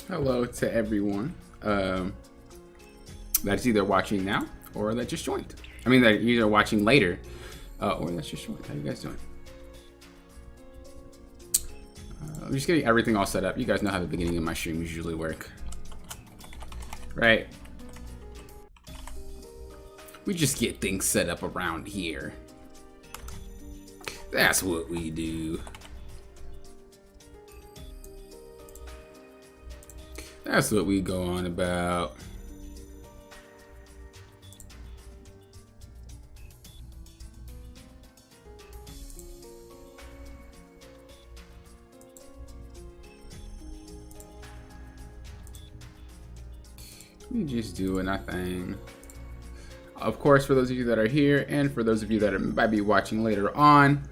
Hello to everyone that's either watching now or that just joined. I mean, that either watching later or that's just joined. How you guys doing? I'm just getting everything all set up. You guys know how the beginning of my streams usually work, right? We just get things set up around here. That's what we do. That's what we go on about. We just doing our thing. Of course, for those of you that are here, and for those of you that might be watching later on,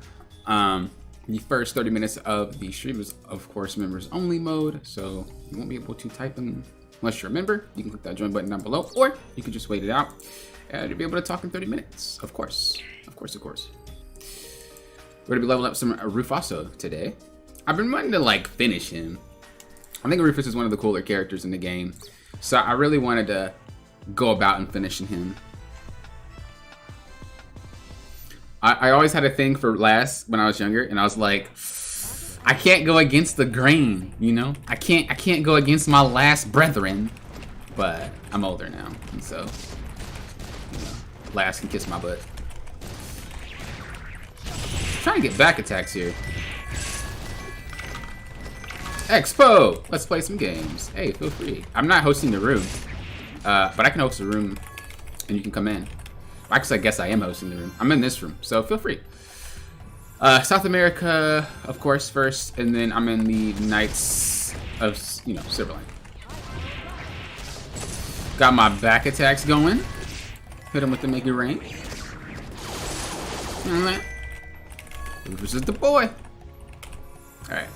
the first 30 minutes of the stream is, of course, members only mode, so you won't be able to type in unless you're a member. You can click that join button down below, or you can just wait it out and you'll be able to talk in 30 minutes. Of course. Of course, of course. We're gonna be leveling up some Rufus today. I've been wanting to like finish him. I think Rufus is one of the cooler characters in the game, so I really wanted to go about and finishing him. I always had a thing for last when I was younger, and I was like, I can't go against the grain, you know? I can't go against my last brethren. But I'm older now, and so, you know, last can kiss my butt. I'm trying to get back attacks here. Expo! Let's play some games. Hey, feel free. I'm not hosting the room, but I can host the room, and you can come in. Actually, I guess I am hosting the room. I'm in this room, so feel free. South America, of course, first, and then I'm in the Knights of, you know, Silverline. Got my back attacks going. Hit him with the Make It Rain. Rufus is the boy. Alright.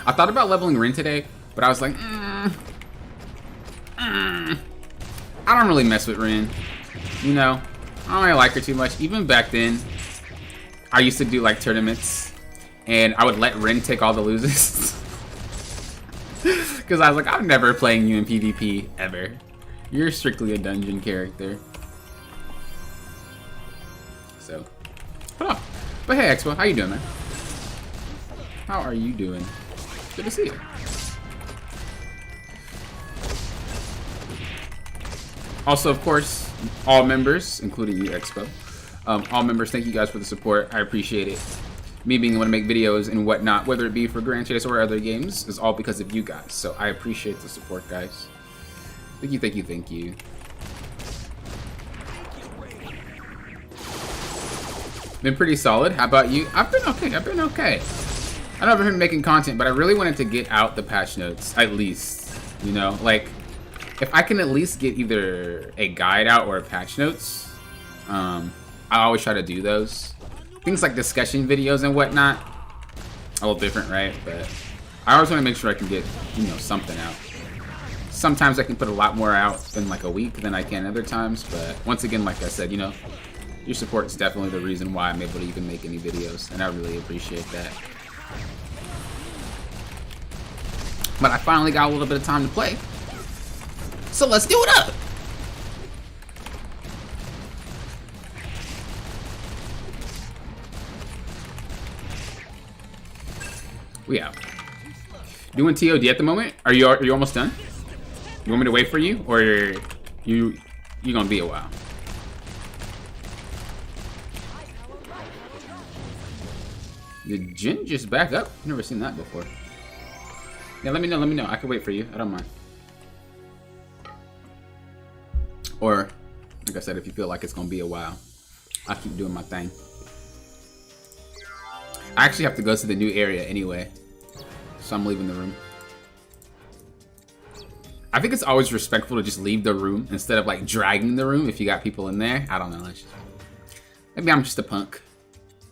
I thought about leveling Rin today, but I was like, I don't really mess with Rin. You know? I don't really like her too much. Even back then, I used to do like tournaments, and I would let Rin take all the losers. Because I was like, I'm never playing you in PvP, ever. You're strictly a dungeon character. So, but hey Expo, how you doing, man? How are you doing? Good to see you. Also, of course, all members, including you, Expo. All members, thank you guys for the support. I appreciate it. Me being able to make videos and whatnot, whether it be for Grand Chase or other games, is all because of you guys. So I appreciate the support, guys. Thank you, thank you, thank you. Been pretty solid. How about you? I've been okay. I've been okay. I know I've been making content, but I really wanted to get out the patch notes, at least. You know, like, if I can at least get either a guide out or a patch notes, I always try to do those. Things like discussion videos and whatnot, a little different, right? But I always want to make sure I can get, you know, something out. Sometimes I can put a lot more out in like a week than I can other times, but once again, like I said, you know, your support is definitely the reason why I'm able to even make any videos, and I really appreciate that. But I finally got a little bit of time to play, so let's do it up! We out. Doing TOD at the moment? Are you almost done? You want me to wait for you, or you gonna be a while? Did Jin just back up? I've never seen that before. Yeah, let me know. I can wait for you. I don't mind. Or, like I said, if you feel like it's gonna be a while, I'll keep doing my thing. I actually have to go to the new area anyway, so I'm leaving the room. I think it's always respectful to just leave the room instead of like dragging the room if you got people in there. I don't know. Maybe I'm just a punk.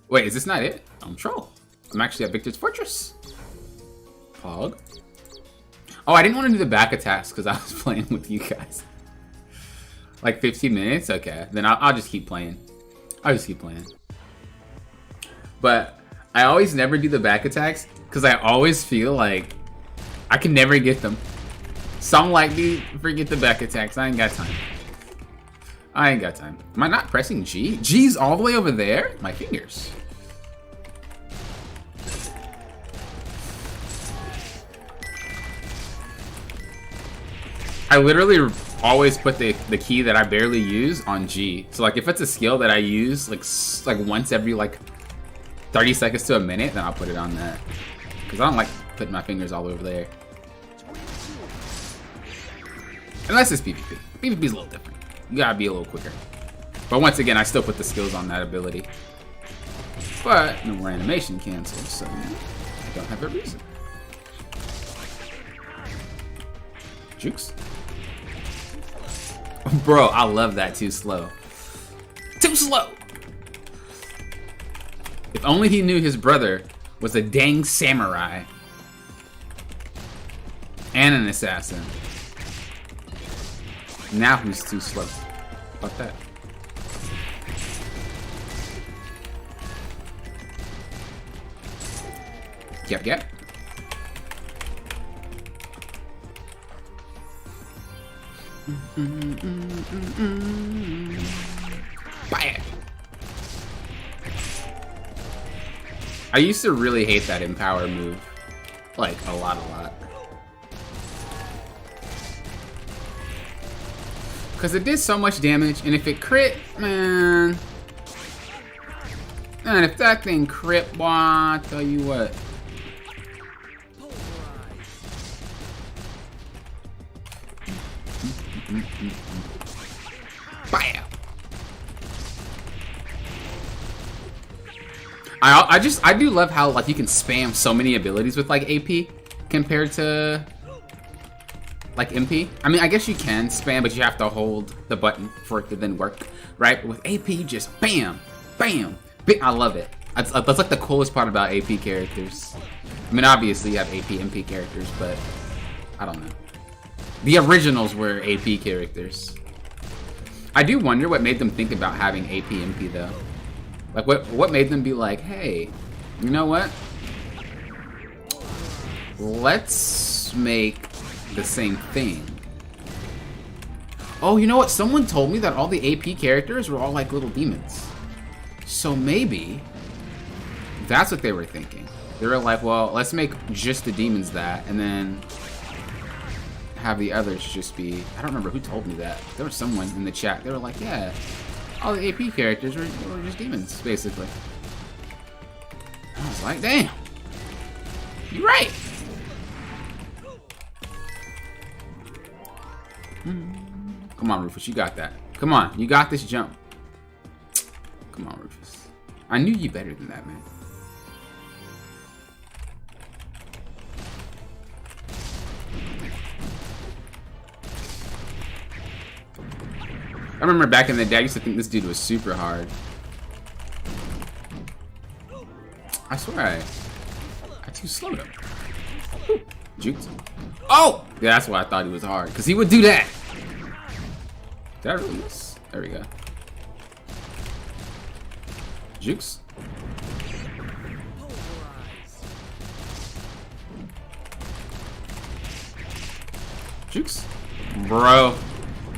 Wait, is this not it? I'm troll. I'm actually at Victor's Fortress. Pog. Oh, I didn't want to do the back attacks because I was playing with you guys. Like 15 minutes? Okay, then I'll just keep playing. I'll just keep playing. But I always never do the back attacks because I always feel like I can never get them. So I'm like, dude, forget the back attacks. I ain't got time. I ain't got time. Am I not pressing G? G's all the way over there? My fingers. I literally always put the key that I barely use on G. So like if it's a skill that I use like once every like 30 seconds to a minute, then I'll put it on that. Because I don't like putting my fingers all over there. Unless it's PvP. PvP's a little different. You gotta be a little quicker. But once again, I still put the skills on that ability. But no more animation canceled, so I don't have a reason. Jukes. Bro, I love that too slow. Too slow! If only he knew his brother was a dang samurai. And an assassin. Now who's too slow? How about that? Yep. Bam! I used to really hate that empower move. Like, a lot. Because it did so much damage, and if it crit, man. Man, if that thing crit, boy, I tell you what. Bam! I do love how like you can spam so many abilities with like AP compared to like MP. I mean, I guess you can spam, but you have to hold the button for it to then work, right? But with AP, you just bam, bam. I love it. That's like the coolest part about AP characters. I mean, obviously you have AP MP characters, but I don't know. The originals were AP characters. I do wonder what made them think about having AP MP though. Like what made them be like, hey, you know what? Let's make the same thing. Oh, you know what? Someone told me that all the AP characters were all like little demons. So maybe that's what they were thinking. They were like, well, let's make just the demons that, and then have the others just be... I don't remember who told me that. There was someone in the chat. They were like, yeah, all the AP characters were just demons, basically. I was like, damn. You're right. Come on, Rufus, you got that. Come on, you got this jump. Come on, Rufus. I knew you better than that, man. I remember back in the day, I used to think this dude was super hard. I swear I too slowed him. Juked him. Oh! Yeah, that's why I thought he was hard. Because he would do that. Did I really miss? There we go. Jukes. Jukes. Bro.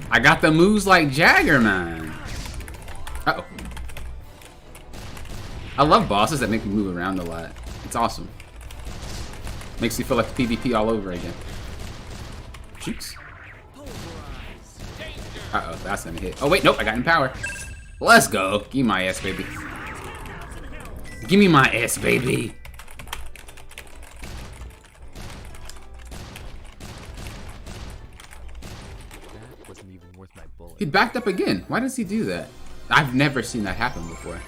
I got the moves like Jagger, man. Uh-oh. I love bosses that make me move around a lot. It's awesome. Makes you feel like PvP all over again. Jukes. Uh-oh, that's gonna hit. Oh, wait, nope, I got in power. Let's go. Give me my ass, baby. Give me my ass, baby. That wasn't even worth my bullet. He backed up again. Why does he do that? I've never seen that happen before.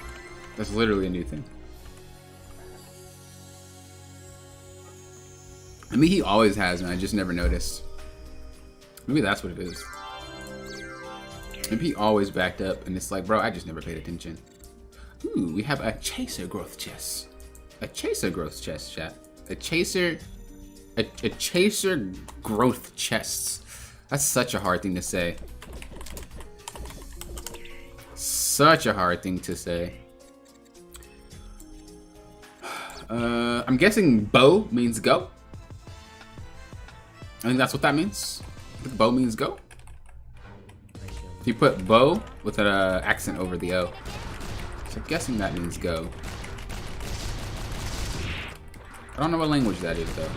That's literally a new thing. I mean, he always has, and I just never noticed. Maybe that's what it is. Maybe he always backed up, and it's like, bro, I just never paid attention. Ooh, we have a chaser growth chest. A chaser growth chest, chat. A chaser growth chests. That's such a hard thing to say. Such a hard thing to say. I'm guessing bow means go. I think that's what that means. I think bow means go. If you put bow with an accent over the O. So I'm guessing that means go. I don't know what language that is though.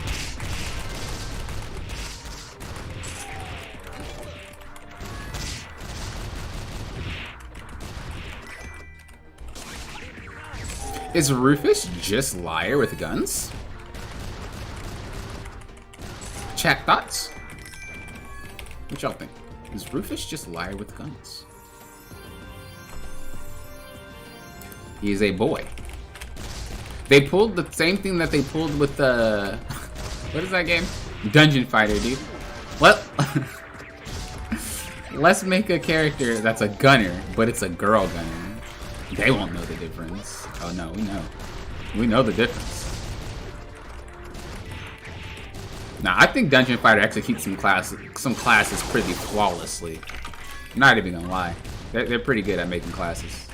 Is Rufus just liar with guns? Chat thoughts? What y'all think? Is Rufus just liar with guns? He is a boy. They pulled the same thing that they pulled with the... what is that game? Dungeon Fighter, dude. Well, let's make a character that's a gunner, but it's a girl gunner. They won't know the difference. Oh no, we know. We know the difference. Now, I think Dungeon Fighter executes some classes pretty flawlessly. I'm not even gonna lie. They're pretty good at making classes.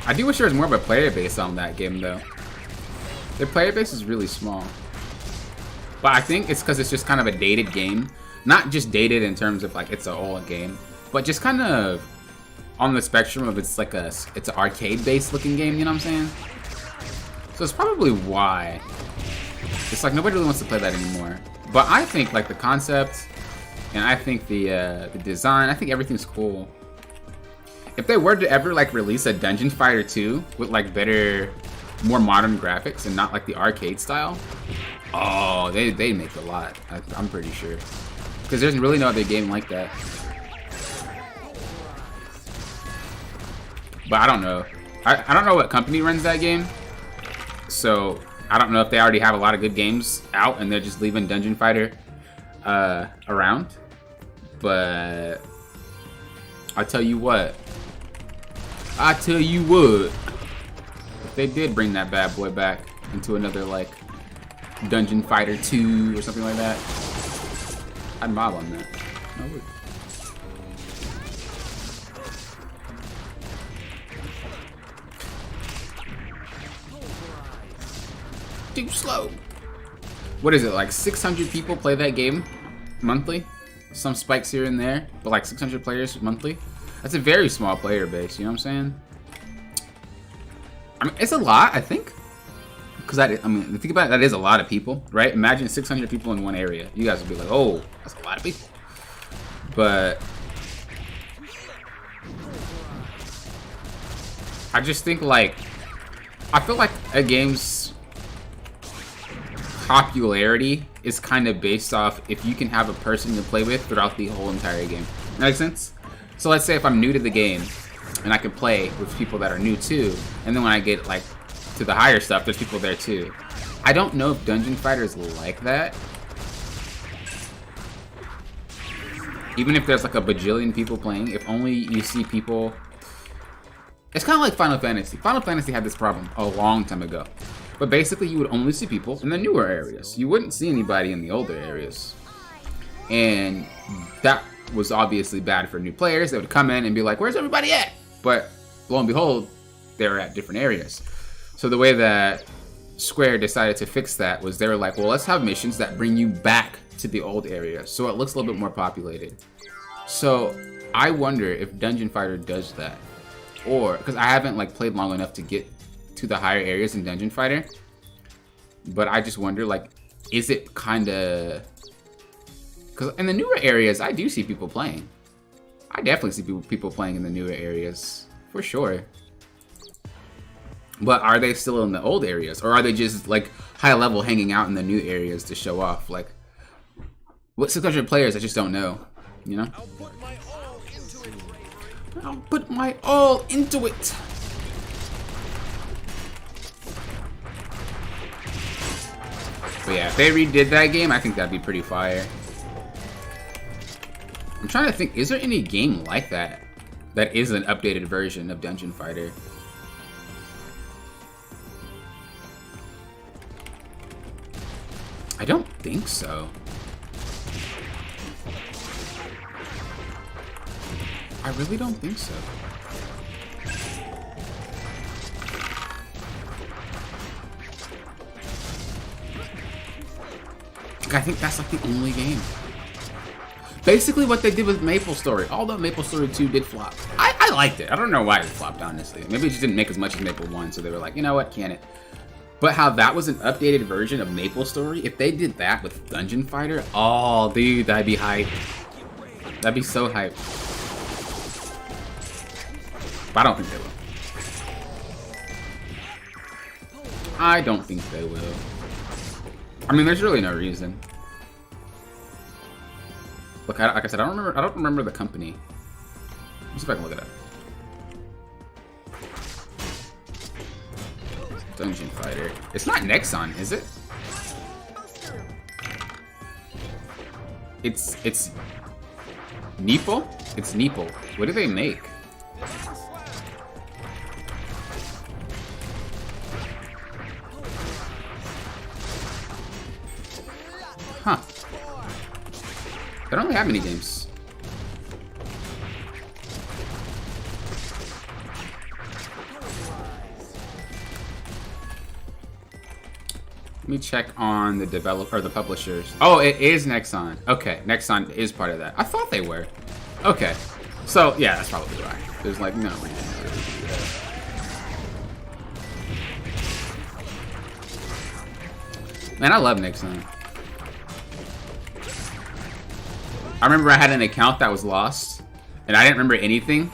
I do wish there was more of a player base on that game, though. Their player base is really small. But I think it's because it's just kind of a dated game. Not just dated in terms of like it's an old game, but just kind of on the spectrum of it's like it's an arcade-based looking game, you know what I'm saying? So it's probably why. It's like nobody really wants to play that anymore. But I think like the concept, and I think the design, I think everything's cool. If they were to ever like release a Dungeon Fighter 2 with like better, more modern graphics and not like the arcade style, oh, they'd make a lot. I'm pretty sure. Because there's really no other game like that. But I don't know. I don't know what company runs that game. So I don't know if they already have a lot of good games out and they're just leaving Dungeon Fighter around. But I'll tell you what. If they did bring that bad boy back into another like Dungeon Fighter 2 or something like that, I'd mob on that. I would. Too slow. What is it, like 600 people play that game monthly? Some spikes here and there, but like 600 players monthly? That's a very small player base, you know what I'm saying? I mean, it's a lot, I think. Because I mean, think about it, that is a lot of people, right? Imagine 600 people in one area. You guys would be like, oh, that's a lot of people. But I just think like, I feel like a game's popularity is kind of based off if you can have a person to play with throughout the whole entire game. That makes sense? So let's say if I'm new to the game and I can play with people that are new too, and then when I get like to the higher stuff, there's people there too. I don't know if Dungeon Fighter is like that. Even if there's like a bajillion people playing, if only you see people... It's kind of like Final Fantasy. Final Fantasy had this problem a long time ago. But basically you would only see people in the newer areas. You wouldn't see anybody in the older areas. And that was obviously bad for new players. They would come in and be like, where's everybody at? But lo and behold, they were at different areas. So the way that Square decided to fix that was they were like, well, let's have missions that bring you back to the old area so it looks a little bit more populated. So I wonder if Dungeon Fighter does that. Or, because I haven't like played long enough to get to the higher areas in Dungeon Fighter. But I just wonder, like, is it kind of... Because in the newer areas, I do see people playing. I definitely see people playing in the newer areas, for sure. But are they still in the old areas? Or are they just, like, high level hanging out in the new areas to show off? Like, what 600 players, I just don't know. You know? I'll put my all into it. I'll put my all into it. But yeah, if they redid that game, I think that'd be pretty fire. I'm trying to think, is there any game like that that is an updated version of Dungeon Fighter? I don't think so. I really don't think so. I think that's like the only game. Basically what they did with MapleStory. Although MapleStory 2 did flop. I liked it. I don't know why it flopped, honestly. Maybe it just didn't make as much as Maple 1, so they were like, you know what, can it? But how that was an updated version of MapleStory, if they did that with Dungeon Fighter, oh, dude, that'd be hype. That'd be so hype. But I don't think they will. I don't think they will. I mean, there's really no reason. Look, like I said, I don't remember the company. Let's see if I can look it up. Dungeon Fighter. It's not Nexon, is it? It's Neeple? It's Neeple. What do they make? Huh. They don't really have many games. Let me check on the developer or the publishers. Oh, it is Nexon. Okay, Nexon is part of that. I thought they were. Okay. So, yeah, that's probably why. There's like no reason to really do that. Man, I love Nexon. I remember I had an account that was lost, and I didn't remember anything.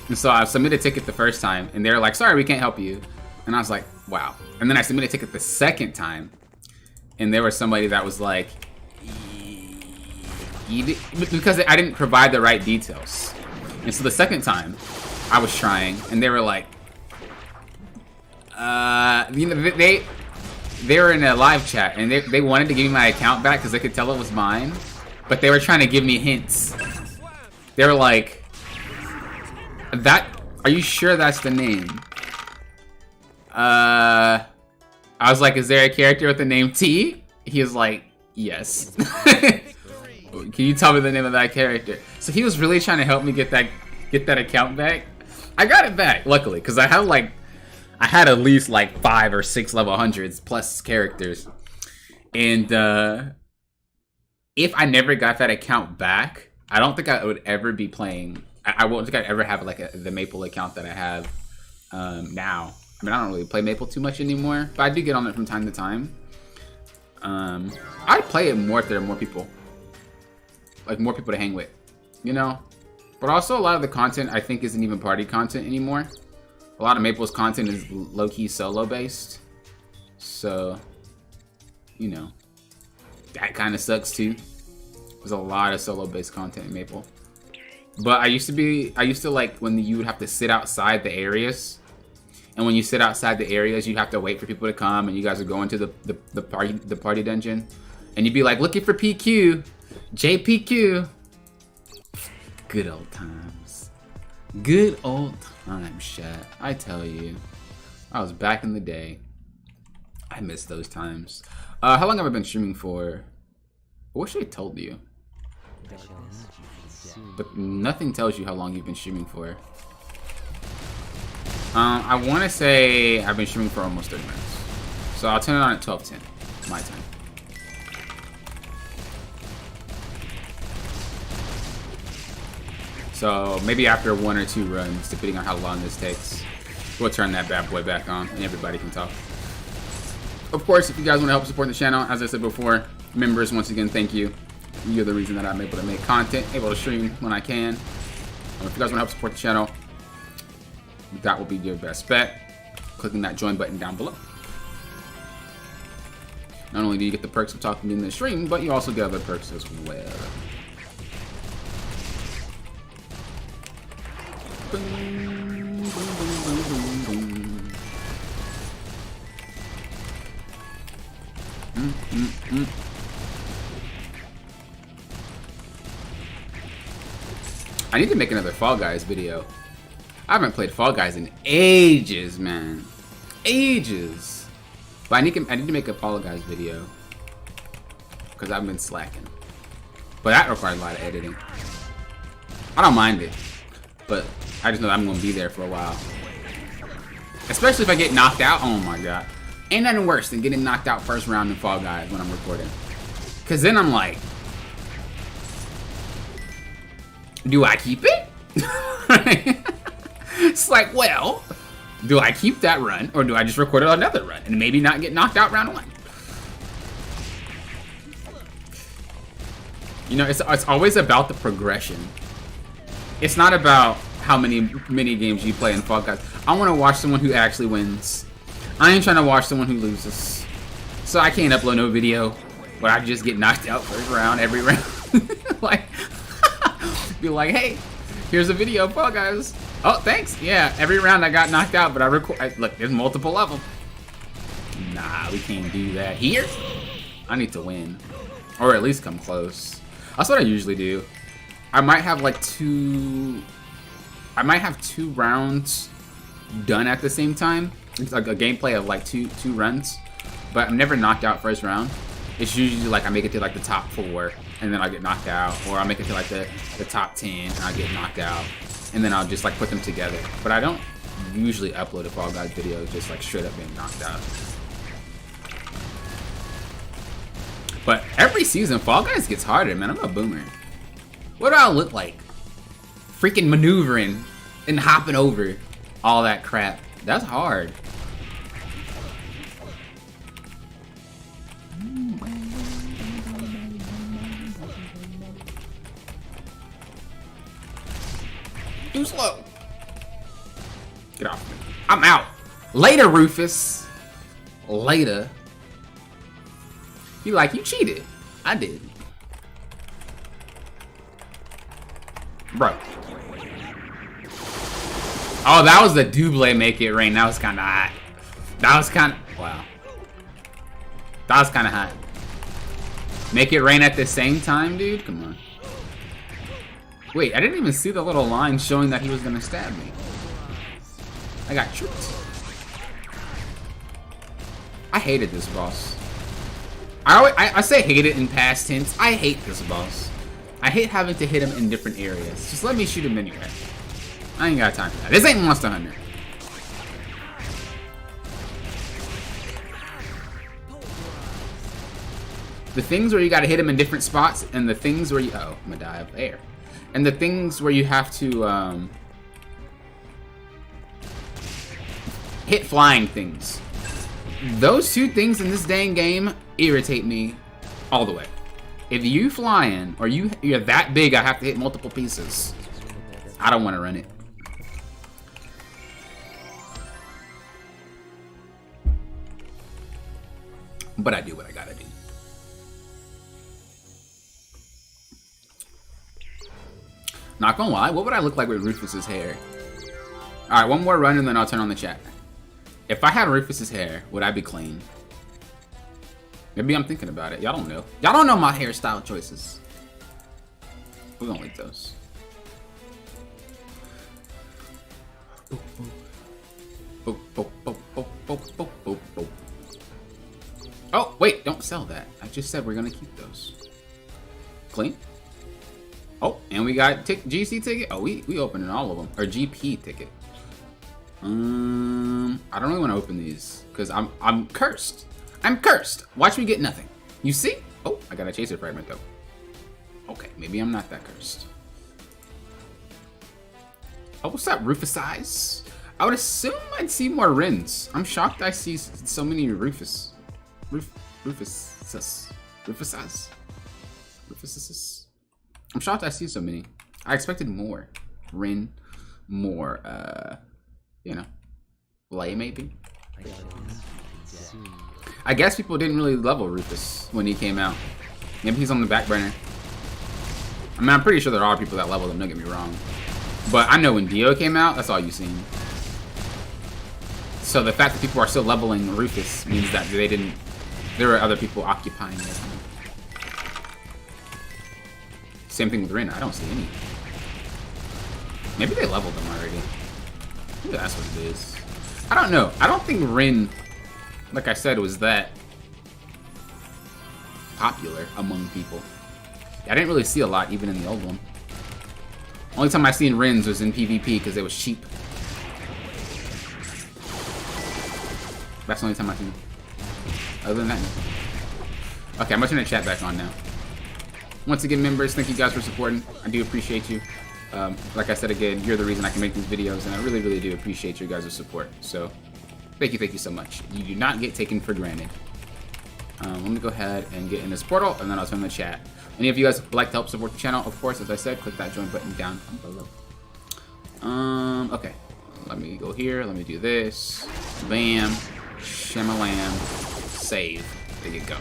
And so I submitted a ticket the first time, and they were like, sorry, we can't help you. And I was like, wow. And then I submitted a ticket the second time, and there was somebody that was like, because I didn't provide the right details. And so the second time, I was trying, and they were like, you know, they were in a live chat, and they wanted to give me my account back because they could tell it was mine. But they were trying to give me hints. They were like, are you sure that's the name? I was like, is there a character with the name T? He was like, yes. Can you tell me the name of that character? So he was really trying to help me get that account back. I got it back, luckily, because I had at least like 5 or 6 level 100s plus characters. And if I never got that account back, I don't think I would ever be playing. I won't think I'd ever have like the Maple account that I have now. I mean, I don't really play Maple too much anymore, but I do get on it from time to time. I'd play it more if there are more people. Like more people to hang with, you know? But also a lot of the content I think isn't even party content anymore. A lot of Maple's content is low-key solo based. So, you know. That kind of sucks too. There's a lot of solo-based content in Maple. But I used to like when you would have to sit outside the areas. And when you sit outside the areas, you have to wait for people to come, and you guys are going to the party dungeon. And you'd be like, looking for PQ, JPQ. Good old times. Good old times, chat. I tell you. I was back in the day. I miss those times. How long have I been streaming for? I wish I told you. But nothing tells you how long you've been streaming for. I want to say I've been streaming for almost 30 minutes. So I'll turn it on at 12:10, my time. So maybe after 1 or 2 runs, depending on how long this takes, we'll turn that bad boy back on and everybody can talk. Of course, if you guys want to help support the channel, as I said before, members, once again, thank you. You're the reason that I'm able to make content, able to stream when I can. If you guys want to help support the channel, that will be your best bet. Clicking that join button down below. Not only do you get the perks of talking in the stream, but you also get other perks as well. Boom, boom, boom, boom, boom, boom. I need to make another Fall Guys video. I haven't played Fall Guys in ages, man. Ages. But I need to make a Fall Guys video. Because I've been slacking. But that requires a lot of editing. I don't mind it. But I just know that I'm going to be there for a while. Especially if I get knocked out. Oh my god. Ain't nothing worse than getting knocked out first round in Fall Guys when I'm recording. Because then I'm like, do I keep it? It's like, well, do I keep that run or do I just record another run and maybe not get knocked out round one? You know, it's always about the progression. It's not about how many mini games you play in Fall Guys. I want to watch someone who actually wins. I ain't trying to watch someone who loses. So I can't upload no video where I just get knocked out first round every round. Like, be like, hey, here's a video of Fall Guys. Oh, thanks. Yeah, every round I got knocked out, but look, there's multiple of them. Nah, we can't do that here. I need to win, or at least come close. That's what I usually do. I might have like two rounds done at the same time. It's like a gameplay of like two runs, but I'm never knocked out first round. It's usually like I make it to like the top 4 and then I get knocked out, or I make it to like the top 10 and I get knocked out, and then I'll just like put them together. But I don't usually upload a Fall Guys video just like straight up being knocked out. But every season Fall Guys gets harder, man. I'm a boomer. What do I look like? Freaking maneuvering and hopping over all that crap. That's hard. Too slow. Get off me. I'm out. Later, Rufus. Later. You like, you cheated. I did. Bro. Oh, that was the double make it rain. That was kind of hot. That was kind of... Wow. That was kind of hot. Make it rain at the same time, dude? Come on. Wait, I didn't even see the little line showing that he was going to stab me. I got tricked. I hated this boss. I say hate it in past tense. I hate this boss. I hate having to hit him in different areas. Just let me shoot him anywhere. I ain't got time for that. This ain't Monster Hunter. The things where you gotta hit him in different spots, and the things where you... Oh, I'm gonna die of air. And the things where you have to hit flying things. Those two things in this dang game irritate me all the way. If you flying, or you're that big, I have to hit multiple pieces. I don't want to run it. But I do what I gotta do. Not gonna lie, what would I look like with Rufus's hair? Alright, one more run and then I'll turn on the chat. If I had Rufus's hair, would I be clean? Maybe I'm thinking about it. Y'all don't know. Y'all don't know my hairstyle choices. We're gonna leak those. Boop, boop. Boop, boop, boop, boop, boop, boop, boop. Oh, wait, don't sell that. I just said we're gonna keep those. Clean. Oh, and we got GC ticket. Oh, we opening all of them. Or GP ticket. I don't really want to open these because I'm cursed. I'm cursed. Watch me get nothing. You see? Oh, I got a chaser fragment though. Okay, maybe I'm not that cursed. Oh, what's up, Rufus eyes? I would assume I'd see more Rins. I'm shocked I see so many Rufus. Rufuses. I'm shocked I see so many. I expected more. Rin, more, you know, Lay maybe. I guess people didn't really level Rufus when he came out. Maybe he's on the back burner. I mean, I'm pretty sure there are people that leveled him, don't get me wrong. But I know when Dio came out, that's all you've seen. So the fact that people are still leveling Rufus means that they didn't There were other people occupying it. Same thing with Rin. I don't see any. Maybe they leveled them already. Maybe that's what it is. I don't know. I don't think Rin, like I said, was that popular among people. I didn't really see a lot even in the old one. Only time I seen Rins was in PvP because it was cheap. That's the only time I seen it. Other than that, no. Okay, I'm gonna turn the chat back on now. Once again, members, thank you guys for supporting. I do appreciate you. Like I said again, you're the reason I can make these videos, and I really, really do appreciate your guys' support. So, thank you so much. You do not get taken for granted. Let me go ahead and get in this portal, and then I'll turn the chat. Any of you guys would like to help support the channel, of course, as I said, click that join button down below. Okay. Let me go here. Let me do this. Bam. Shamalam. Save. There you go.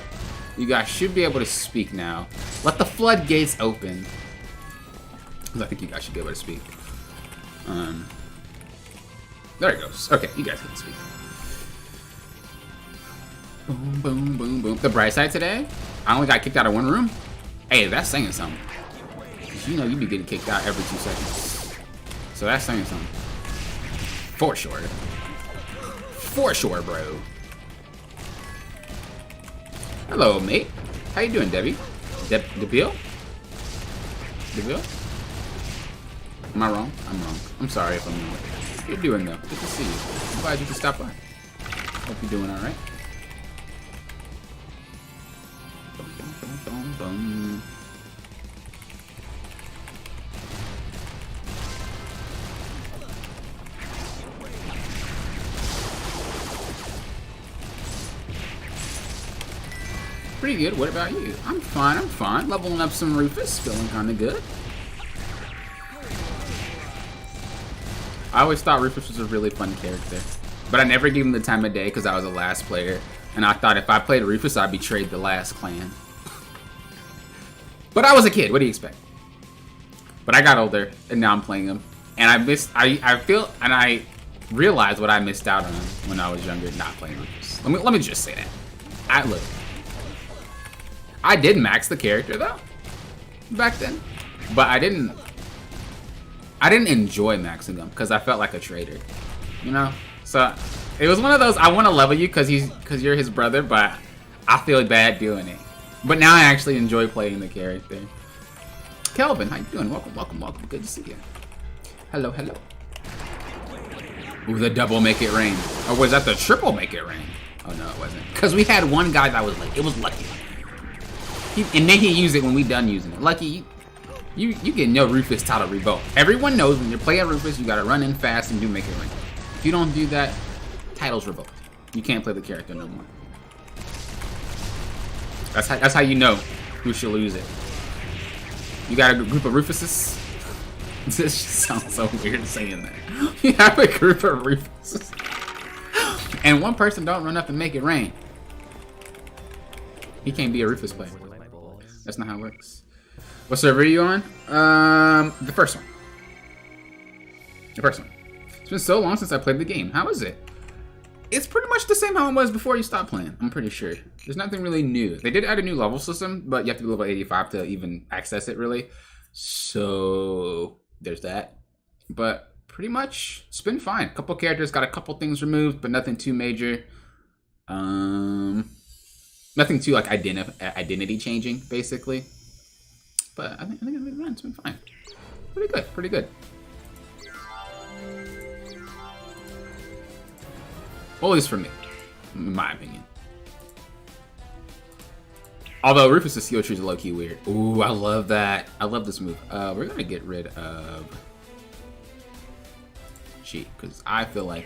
You guys should be able to speak now. Let the floodgates open. I think you guys should be able to speak. There it goes. Okay, you guys can speak. Boom, boom, boom, boom. The bright side today, I only got kicked out of one room. Hey, that's saying something. You know you be getting kicked out every 2 seconds. So that's saying something. For sure. For sure, bro. Hello, mate. How you doing, Debbie? Debill? Debill? Am I wrong? I'm wrong. I'm sorry if I'm wrong. How you doing, though? Good to see you. I'm glad you could stop by. Hope you're doing alright. Pretty good. What about you? I'm fine. I'm fine. Leveling up some Rufus. Feeling kind of good. I always thought Rufus was a really fun character, but I never gave him the time of day because I was the last player, and I thought if I played Rufus, I'd betrayed the last clan. But I was a kid. What do you expect? But I got older, and now I'm playing him, and I realized what I missed out on when I was younger, not playing Rufus. Let me just say that. Look. I did max the character though back then, but I didn't enjoy maxing him because I felt like a traitor, you know. So it was one of those, I want to level you because you're his brother, but I feel bad doing it. But now I actually enjoy playing the character. Kelvin, how you doing? Welcome, welcome, welcome. Good to see you. Hello, hello. Ooh, the double make it rain. Or was that the triple make it rain? Oh no, it wasn't. Because we had one guy that was like, it was lucky. And then he used it when we done using it. Lucky, you get no Rufus title revoke. Everyone knows when you're playing Rufus, you gotta run in fast and do make it rain. If you don't do that, title's revoked. You can't play the character no more. That's how you know who should lose it. You got a group of Rufuses? This sounds so weird saying that. You have a group of Rufuses. And one person don't run up and make it rain. He can't be a Rufus player. That's not how it works. What server are you on? The first one. The first one. It's been so long since I played the game. How is it? It's pretty much the same how it was before you stopped playing. I'm pretty sure. There's nothing really new. They did add a new level system, but you have to be level 85 to even access it, really. So there's that. But pretty much, it's been fine. A couple characters got a couple things removed, but nothing too major. Nothing too like identity changing, basically. But I think it's been fine. Pretty good, pretty good. Well, at least for me, in my opinion. Although Rufus' skill tree is low-key weird. Ooh, I love that. I love this move. We're gonna get rid of Cheat, because I feel like,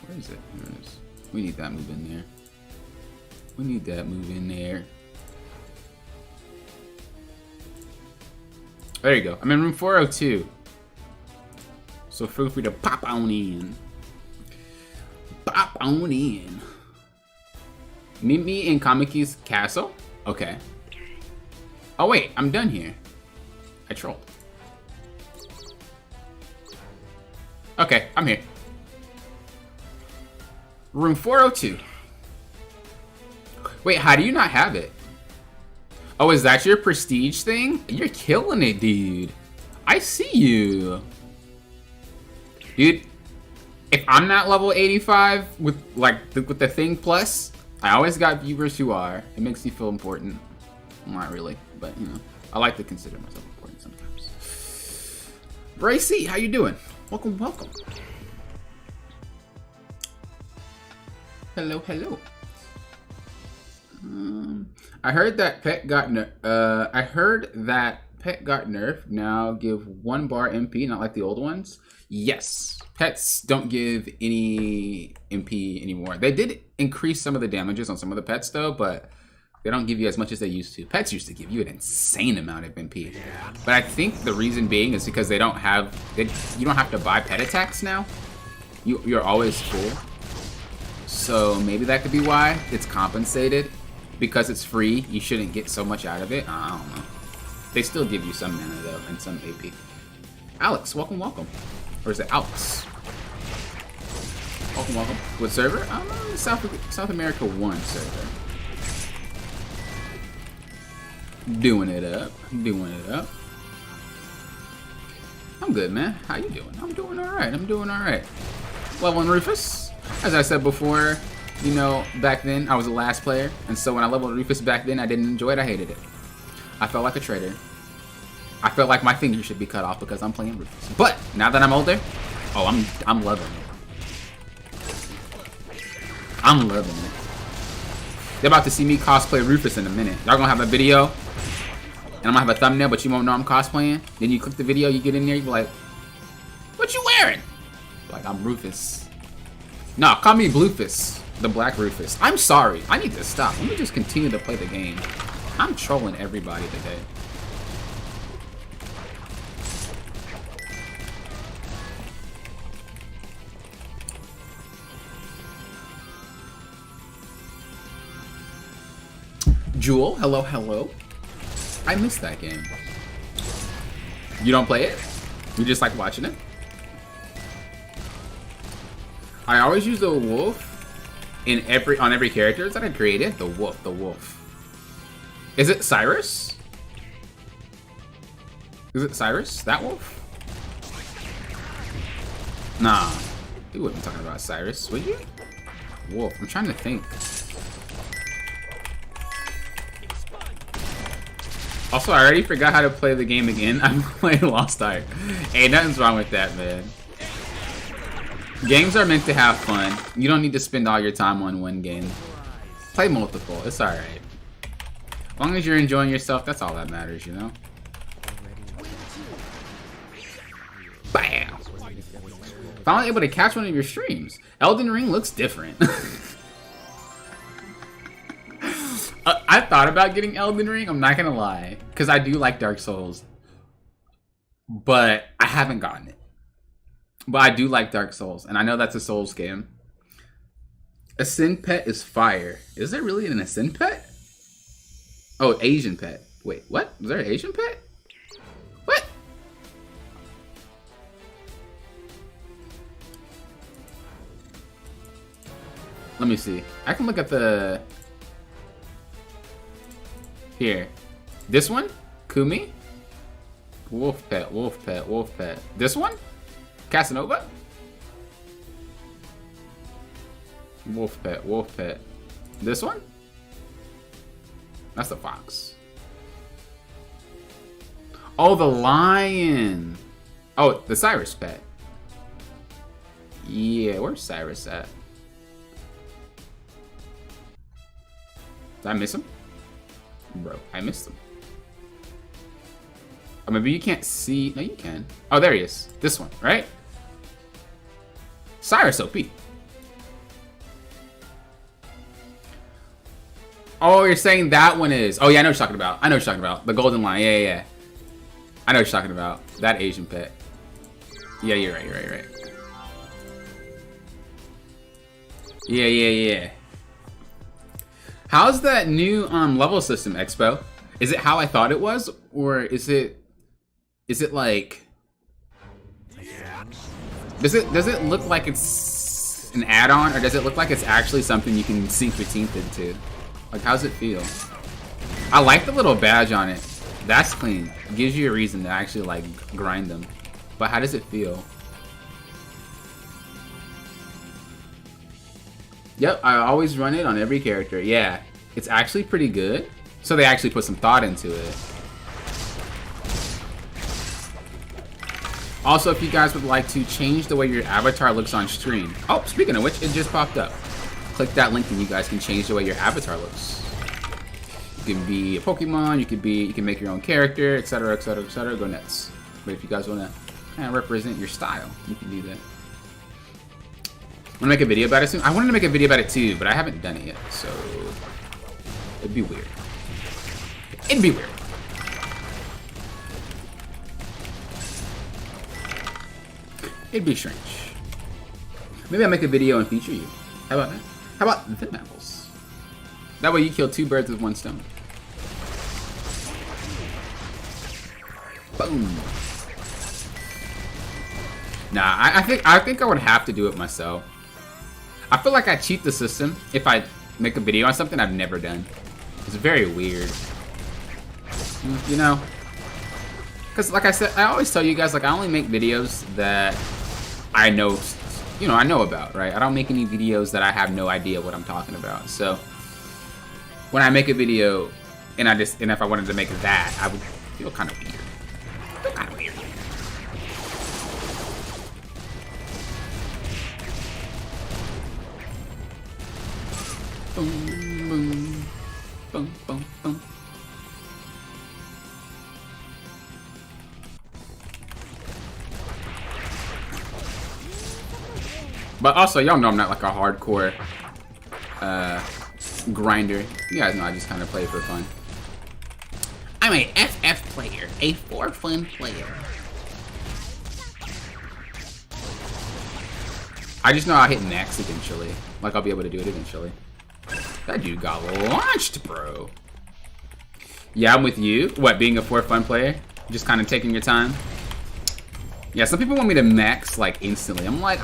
where is it? There it is. We need that move in there. We need that move in there. There you go. I'm in room 402. So feel free to pop on in. Pop on in. Meet me in Kamiki's castle? Okay. Oh wait, I'm done here. I trolled. Okay, I'm here. Room 402. Wait, how do you not have it? Oh, is that your prestige thing? You're killing it, dude. I see you. Dude, if I'm not level 85 with with the thing plus, I always got viewers who are. It makes me feel important. Not really, but you know, I like to consider myself important sometimes. Racy, how you doing? Welcome, welcome. Hello, hello. I heard that pet got nerfed. Now give 1 bar MP, not like the old ones. Yes, pets don't give any MP anymore. They did increase some of the damages on some of the pets though, but they don't give you as much as they used to. Pets used to give you an insane amount of MP. But I think the reason being is because you don't have to buy pet attacks now. You're always full. So maybe that could be why it's compensated. Because it's free, you shouldn't get so much out of it. I don't know. They still give you some mana though, and some AP. Alex, welcome, welcome. Or is it Alex? Welcome, welcome. What server? I'm on South America 1 server. Doing it up. Doing it up. I'm good, man. How you doing? I'm doing alright. I'm doing alright. Leveling Rufus. As I said before, you know, back then I was the last player, and so when I leveled Rufus back then, I didn't enjoy it, I hated it. I felt like a traitor. I felt like my finger should be cut off because I'm playing Rufus. But now that I'm older, oh, I'm loving it. I'm loving it. They're about to see me cosplay Rufus in a minute. Y'all gonna have a video, and I'm gonna have a thumbnail, but you won't know I'm cosplaying. Then you click the video, you get in there, you be like, what you wearing? Like, I'm Rufus. No, call me Bluefus. The Black Rufus. I'm sorry. I need to stop. Let me just continue to play the game. I'm trolling everybody today. Jewel, hello, hello. I missed that game. You don't play it? You just like watching it? I always use the wolf on every character that I created. The wolf. Is it Cyrus? Is it Cyrus? That wolf? Nah. You wouldn't be talking about Cyrus, would you? Wolf. I'm trying to think. Also, I already forgot how to play the game again. I'm playing Lost Ark. Hey, nothing's wrong with that, man. Games are meant to have fun. You don't need to spend all your time on one game. Play multiple. It's alright. As long as you're enjoying yourself, that's all that matters, you know? Bam! Finally able to catch one of your streams. Elden Ring looks different. I thought about getting Elden Ring, I'm not gonna lie. Because I do like Dark Souls. But I haven't gotten it. But I do like Dark Souls, and I know that's a Souls game. Ascend pet is fire. Is there really an Ascend pet? Oh, Asian pet. Wait, what? Was there an Asian pet? What? Let me see. I can look at the... Here. This one? Kumi? Wolf pet, wolf pet, wolf pet. This one? Casanova? Wolf pet, wolf pet. This one? That's the fox. Oh, the lion. Oh, the Cyrus pet. Yeah, where's Cyrus at? Did I miss him? Bro, I missed him. Oh, maybe you can't see. No, you can. Oh, there he is. This one, right? Cyrus OP. Oh, you're saying that one is. Oh, yeah, I know what you're talking about. I know what you're talking about. The golden lion. Yeah, yeah, yeah. I know what you're talking about. That Asian pet. Yeah, you're right, you're right, you're right. Yeah, yeah, yeah. How's that new level system, Expo? Is it how I thought it was, or is it like does it look like it's just an add-on, or does it look like it's actually something you can sink your teeth into? Like, how's it feel? I like the little badge on it. That's clean. It gives you a reason to actually, like, grind them. But how does it feel? Yep, I always run it on every character. Yeah, it's actually pretty good. So they actually put some thought into it. Also, if you guys would like to change the way your avatar looks on stream. Oh, speaking of which, it just popped up. Click that link and you guys can change the way your avatar looks. You can be a Pokemon, you can make your own character, etc, etc, etc. Go nuts. But if you guys want to kind of represent your style, you can do that. Want to make a video about it soon? I wanted to make a video about it too, but I haven't done it yet, so it'd be weird. It'd be weird. It'd be strange. Maybe I'll make a video and feature you. How about that? How about them apples? That way you kill 2 birds with 1 stone. Boom. Nah, I think I would have to do it myself. I feel like I cheat the system if I make a video on something I've never done. It's very weird. You know? Because like I said, I always tell you guys, like, I only make videos that I know, you know, I know about, right? I don't make any videos that I have no idea what I'm talking about. So when I make a video and if I wanted to make that, I would feel kind of weird. Feel kind of weird. Boom, boom, boom, boom, boom. But also, y'all know I'm not like a hardcore grinder. You guys know I just kind of play for fun. I'm a FF player, a for fun player. I just know I'll hit max eventually. Like, I'll be able to do it eventually. That dude got launched, bro. Yeah, I'm with you. What, being a for fun player? Just kind of taking your time? Yeah, some people want me to max, like, instantly. I'm like,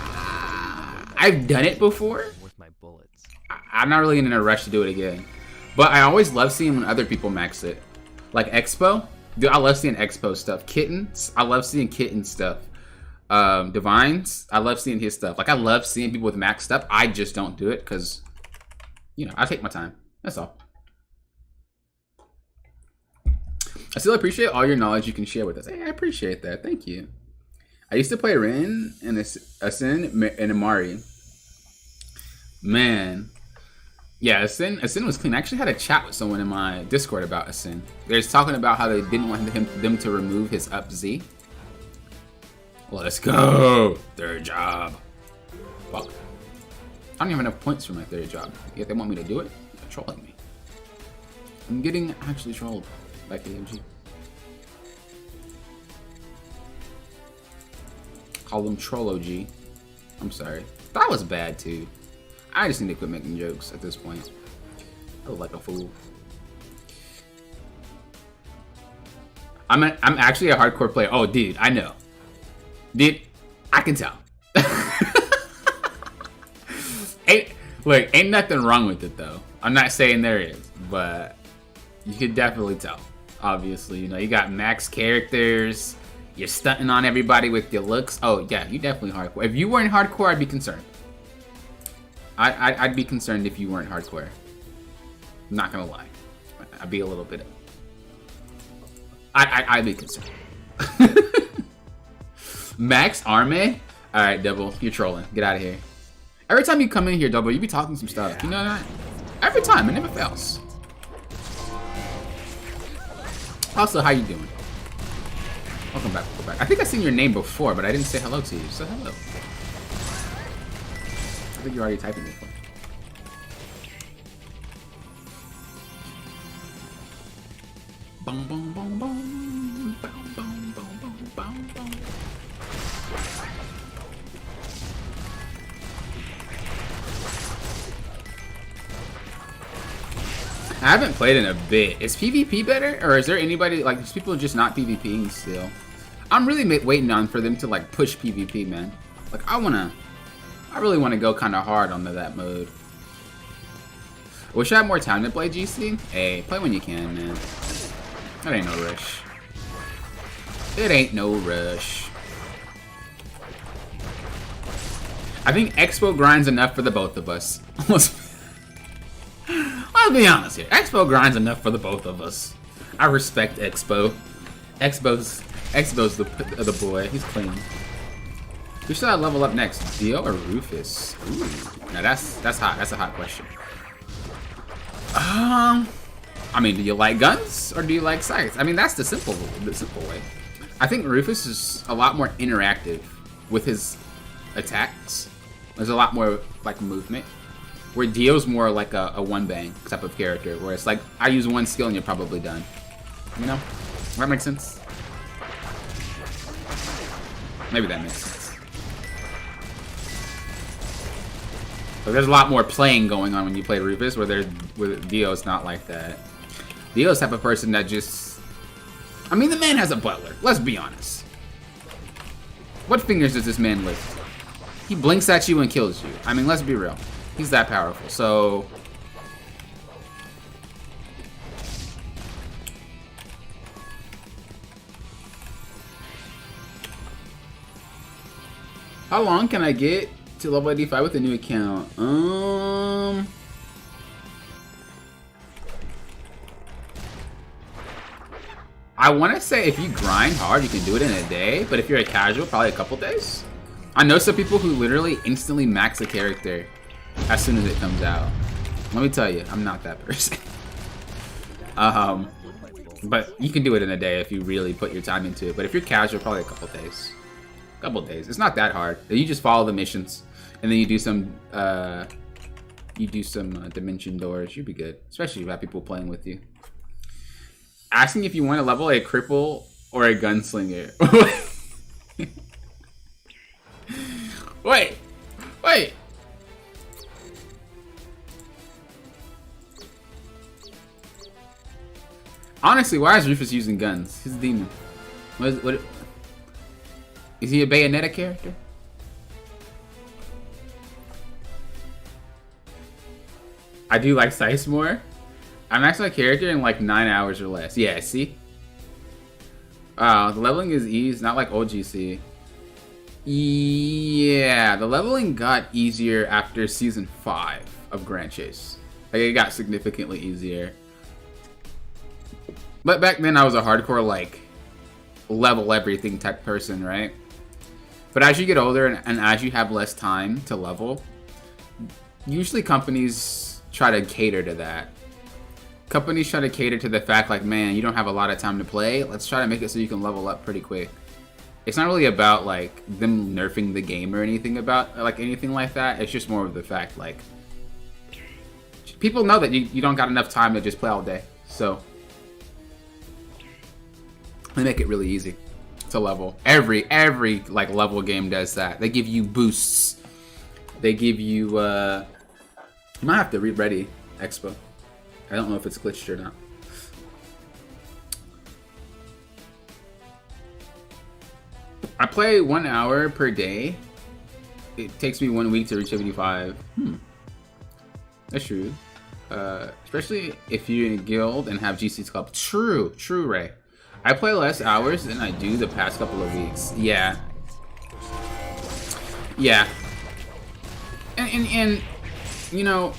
I've done it before. Worth my bullets. I'm not really in a rush to do it again. But I always love seeing when other people max it. Like Expo. Dude, I love seeing Expo stuff. Kittens. I love seeing Kitten stuff. Divines. I love seeing his stuff. Like, I love seeing people with max stuff. I just don't do it because, you know, I take my time. That's all. I still appreciate all your knowledge you can share with us. Hey, I appreciate that. Thank you. I used to play Rin and Asin and Amari. Man. Yeah, Asin was clean. I actually had a chat with someone in my Discord about Asin. They're just talking about how they didn't want them to remove his up Z. Let's go! 3rd job. Fuck. I don't even have enough points for my 3rd job. Yet they want me to do it? They're trolling me. I'm getting actually trolled by KMG. Call them Trollo-G. I'm sorry. That was bad too. I just need to quit making jokes at this point. I look like a fool. I'm actually a hardcore player. Oh, dude, I know. Dude, I can tell. Ain't nothing wrong with it though. I'm not saying there is, but you could definitely tell. Obviously, you know, you got max characters. You're stunting on everybody with your looks. Oh, yeah, you definitely hardcore. If you weren't hardcore, I'd be concerned. I'd be concerned if you weren't hardcore. I'm not gonna lie. I'd be a little bit... I'd be concerned. Max Arme? Alright, Double, you're trolling. Get out of here. Every time you come in here, Double, you be talking some stuff. You know that? Every time, it never fails. Also, how you doing? Welcome back, welcome back. I think I've seen your name before, but I didn't say hello to you, so hello. I think you're already typing before. Boom, boom, boom, boom. Boom, boom, boom, boom, boom, boom. I haven't played in a bit. Is PvP better? Or is there anybody, like, is people just not PvPing still? I'm really waiting on for them to, like, push PvP, man. Like, I wanna I really want to go kind of hard onto that mode. Wish I had more time to play GC. Hey, play when you can, man. That ain't no rush. It ain't no rush. I think Expo grinds enough for the both of us. Let's be honest here. Expo grinds enough for the both of us. I respect Expo. Expo's the boy. He's clean. Who should I level up next? Dio or Rufus? Ooh. Now that's hot. That's a hot question. I mean, do you like guns or do you like scythes? I mean, that's the simple way. I think Rufus is a lot more interactive with his attacks. There's a lot more like movement. Where Dio's more like a one bang type of character, where it's like I use one skill and you're probably done. You know? Does that make sense? Maybe that makes sense. But there's a lot more playing going on when you play Rufus, where Dio's not like that. Dio's type of person that just... I mean, the man has a butler. Let's be honest. What fingers does this man lift? He blinks at you and kills you. I mean, let's be real. He's that powerful, so... How long can I get to level 85 with a new account? I want to say if you grind hard, you can do it in a day, but if you're a casual, probably a couple days. I know some people who literally instantly max a character as soon as it comes out. Let me tell you, I'm not that person. But you can do it in a day if you really put your time into it. But if you're casual, probably a couple days. It's not that hard. You just follow the missions, and then you do some dimension doors. You'll be good, especially if you have people playing with you. Asking if you want to level a cripple or a gunslinger. Wait. Honestly, why is Rufus using guns? He's a demon. What is he a Bayonetta character? I do like Scythe more. I maxed my character in like 9 hours or less. Yeah, see? The leveling is easy, not like old GC. Yeah, the leveling got easier after season 5 of Grand Chase. Like, it got significantly easier. But back then I was a hardcore, like, level everything type person, right? But as you get older and as you have less time to level, usually companies try to cater to that. Companies try to cater to the fact, like, man, you don't have a lot of time to play. Let's try to make it so you can level up pretty quick. It's not really about, like, them nerfing the game or anything about, like, anything like that. It's just more of the fact, like, people know that you don't got enough time to just play all day. So they make it really easy to level. Every like level game does that. They give you boosts. They give you you might have to re-ready Expo. I don't know if it's glitched or not. I play 1 hour per day. It takes me 1 week to reach 75. That's true. Especially if you're in a guild and have GC's club. True, Ray. I play less hours than I do the past couple of weeks. Yeah. And you know,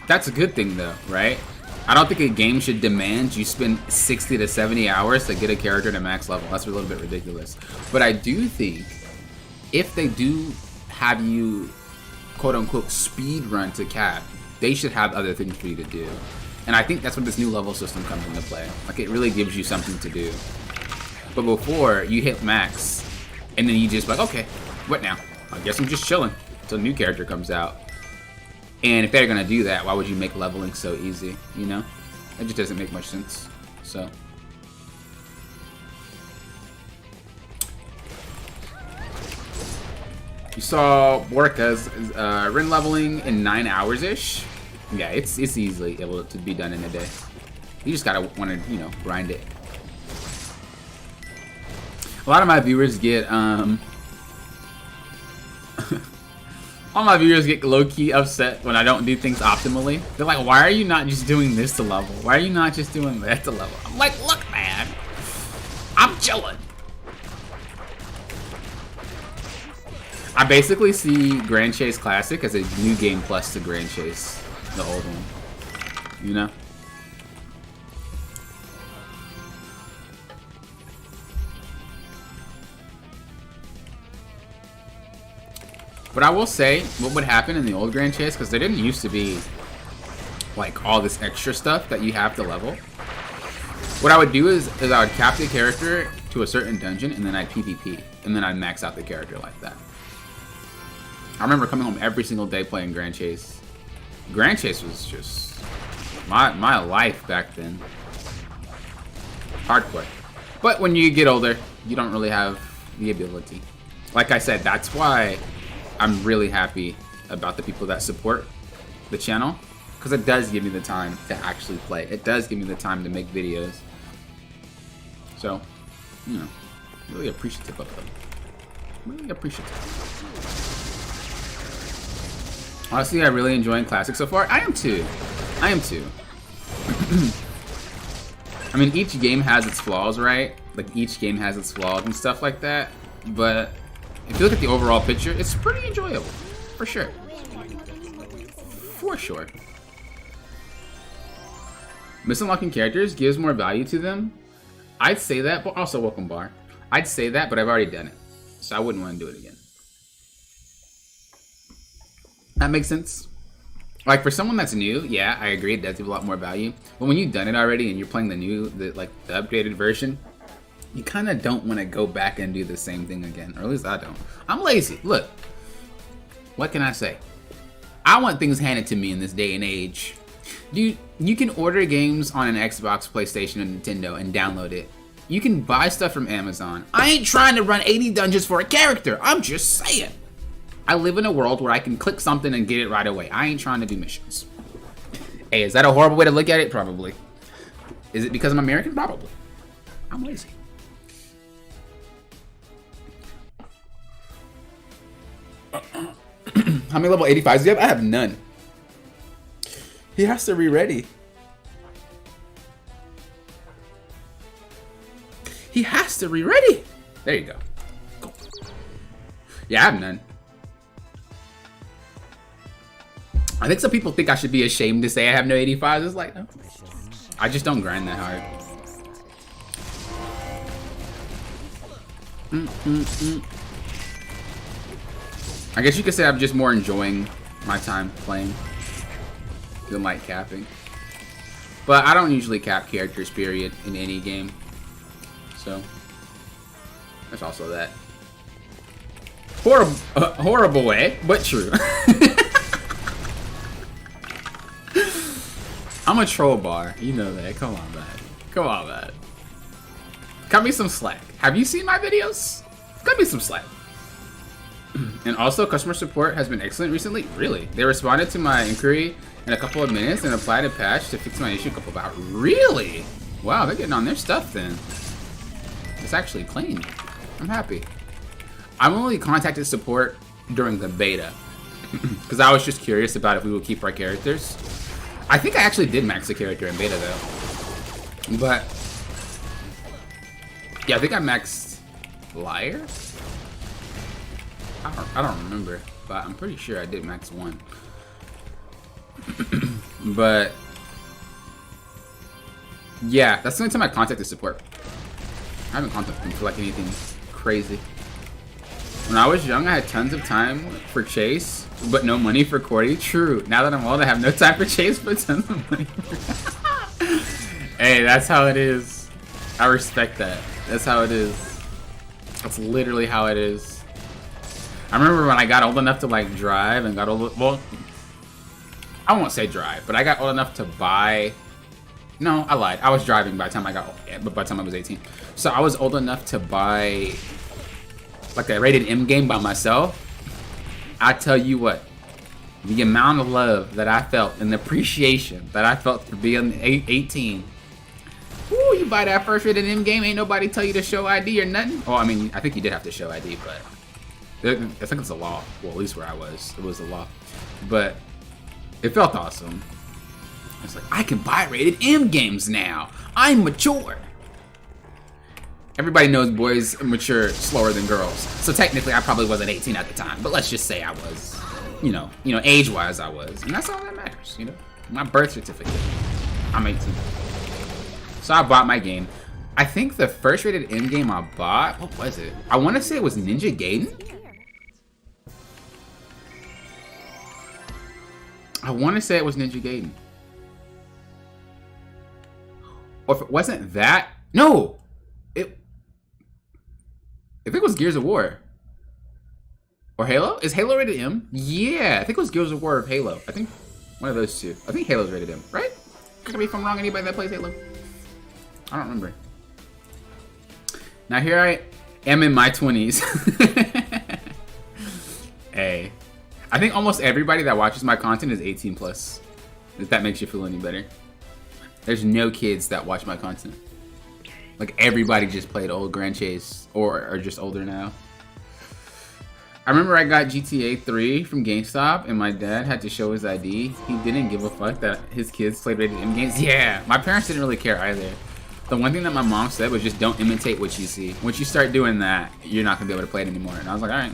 that's a good thing though, right? I don't think a game should demand you spend 60 to 70 hours to get a character to max level. That's a little bit ridiculous. But I do think if they do have you quote unquote speed run to cap, they should have other things for you to do. And I think that's when this new level system comes into play. Like, it really gives you something to do. But before, you hit max, and then you just like, okay, what now? I guess I'm just chilling until a new character comes out. And if they're gonna do that, why would you make leveling so easy, you know? It just doesn't make much sense, so. You saw Borka's Rin leveling in 9 hours-ish. Yeah, it's easily able to be done in a day. You just gotta want to, you know, grind it. A lot of my viewers get All my viewers get low-key upset when I don't do things optimally. They're like, why are you not just doing this to level? Why are you not just doing that to level? I'm like, look, man. I'm chilling. I basically see Grand Chase Classic as a new game plus to Grand Chase, the old one. You know? But I will say, what would happen in the old Grand Chase, because there didn't used to be like all this extra stuff that you have to level. What I would do is I would cap the character to a certain dungeon, and then I'd PvP, and then I'd max out the character like that. I remember coming home every single day playing Grand Chase. Grand Chase was just my life back then. Hardcore. But when you get older, you don't really have the ability. Like I said, that's why I'm really happy about the people that support the channel, because it does give me the time to actually play. It does give me the time to make videos. So, you know, really appreciative of them. Really appreciative. Honestly, I'm really enjoying Classic so far. I am too. I am too. I mean, each game has its flaws, right? Like, each game has its flaws and stuff like that. But if you look at the overall picture, it's pretty enjoyable. For sure. For sure. Misunlocking characters gives more value to them. I'd say that, but also welcome bar. I'd say that, but I've already done it. So I wouldn't want to do it again. That makes sense. Like, for someone that's new, yeah, I agree, it does give a lot more value. But when you've done it already and you're playing the updated version, you kind of don't want to go back and do the same thing again. Or at least I don't. I'm lazy. Look. What can I say? I want things handed to me in this day and age. Dude, you can order games on an Xbox, PlayStation, and Nintendo and download it. You can buy stuff from Amazon. I ain't trying to run 80 dungeons for a character. I'm just saying. I live in a world where I can click something and get it right away. I ain't trying to do missions. Hey, is that a horrible way to look at it? Probably. Is it because I'm American? Probably. I'm lazy. How many level 85s do you have? I have none. He has to re-ready. He has to re-ready. There you go. Cool. Yeah, I have none. I think some people think I should be ashamed to say I have no 85s. It's like, no. I just don't grind that hard. I guess you could say I'm just more enjoying my time playing than like capping. But I don't usually cap characters, period, in any game. So, there's also that. Horrible way, but true. I'm a troll bar. You know that. Come on, man. Come on, man. Cut me some slack. Have you seen my videos? Cut me some slack. And also, customer support has been excellent recently. Really? They responded to my inquiry in a couple of minutes and applied a patch to fix my issue a couple of hours. Really? Wow, they're getting on their stuff then. It's actually clean. I'm happy. I've only contacted support during the beta because I was just curious about if we would keep our characters. I think I actually did max the character in beta though. But yeah, I think I maxed Liar. I don't remember, but I'm pretty sure I did max one. But yeah, that's the only time I contacted support. I haven't contacted them for like anything crazy. When I was young, I had tons of time for Chase, but no money for Cordy. True. Now that I'm old, I have no time for Chase, but tons of money. Hey, that's how it is. I respect that. That's how it is. That's literally how it is. I remember when I got old enough to like drive and got old. Well, I won't say drive, but I got old enough to buy. No, I lied. I was driving by the time I got, but by the time I was 18. So I was old enough to buy like a rated M game by myself. I tell you what, the amount of love that I felt and the appreciation that I felt for being 18. Ooh, you buy that first rated M game, ain't nobody tell you to show ID or nothing. Oh, I mean, I think you did have to show ID, but I think it's a law. Well, at least where I was, it was a law. But it felt awesome. It's like, I can buy rated M games now. I'm mature. Everybody knows boys mature slower than girls. So technically, I probably wasn't 18 at the time. But let's just say I was, you know, age-wise I was. And that's all that matters, you know. My birth certificate. I'm 18. So I bought my game. I think the first rated M game I bought, what was it? I want to say it was Ninja Gaiden. I want to say it was Ninja Gaiden. Or if it wasn't that, no! I think it was Gears of War. Or Halo? Is Halo rated M? Yeah, I think it was Gears of War or Halo. I think one of those two. I think Halo's rated M, right? Correct me if I'm wrong, anybody that plays Halo. I don't remember. Now here I am in my 20s. Hey. I think almost everybody that watches my content is 18 plus. If that makes you feel any better. There's no kids that watch my content. Like everybody just played old Grand Chase or are just older now. I remember I got GTA 3 from GameStop and my dad had to show his ID. He didn't give a fuck that his kids played rated M games. Yeah, my parents didn't really care either. The one thing that my mom said was just don't imitate what you see. Once you start doing that, you're not gonna be able to play it anymore. And I was like, all right.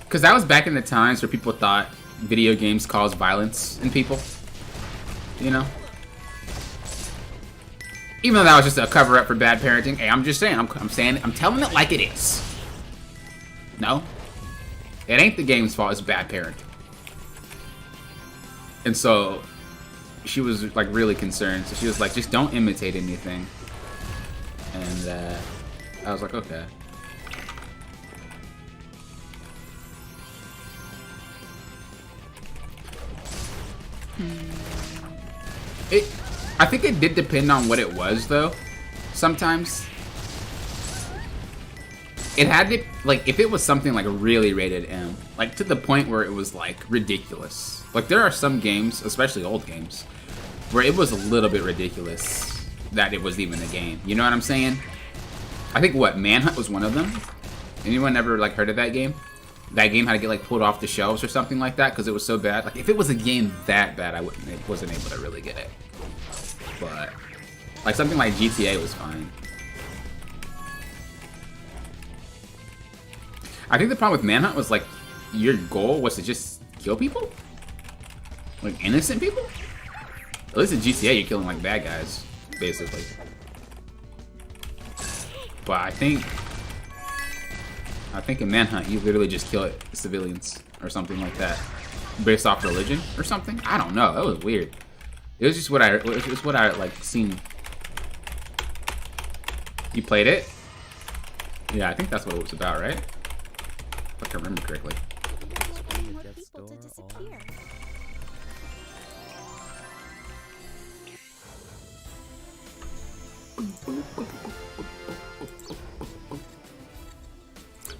Because that was back in the times where people thought video games caused violence in people. You know? Even though that was just a cover-up for bad parenting. Hey, I'm just saying, I'm telling it like it is. No? It ain't the game's fault, it's bad parenting. And so, she was like really concerned. So she was like, just don't imitate anything. And I was like, okay. I think it did depend on what it was, though. Sometimes it had to, like, if it was something like really rated M, like to the point where it was like ridiculous. Like there are some games, especially old games, where it was a little bit ridiculous that it was even a game. You know what I'm saying? I think what Manhunt was one of them. Anyone ever like heard of that game? That game had to get like pulled off the shelves or something like that because it was so bad. Like if it was a game that bad, wasn't able to really get it. But like something like GTA was fine. I think the problem with Manhunt was like your goal was to just kill people, like innocent people. At least in GTA, you're killing like bad guys, basically. But I think in Manhunt, you literally just kill civilians or something like that, based off religion or something. I don't know. That was weird. It was just what I like seen. You played it? Yeah, I think that's what it was about, right? If I can remember correctly. More people to disappear.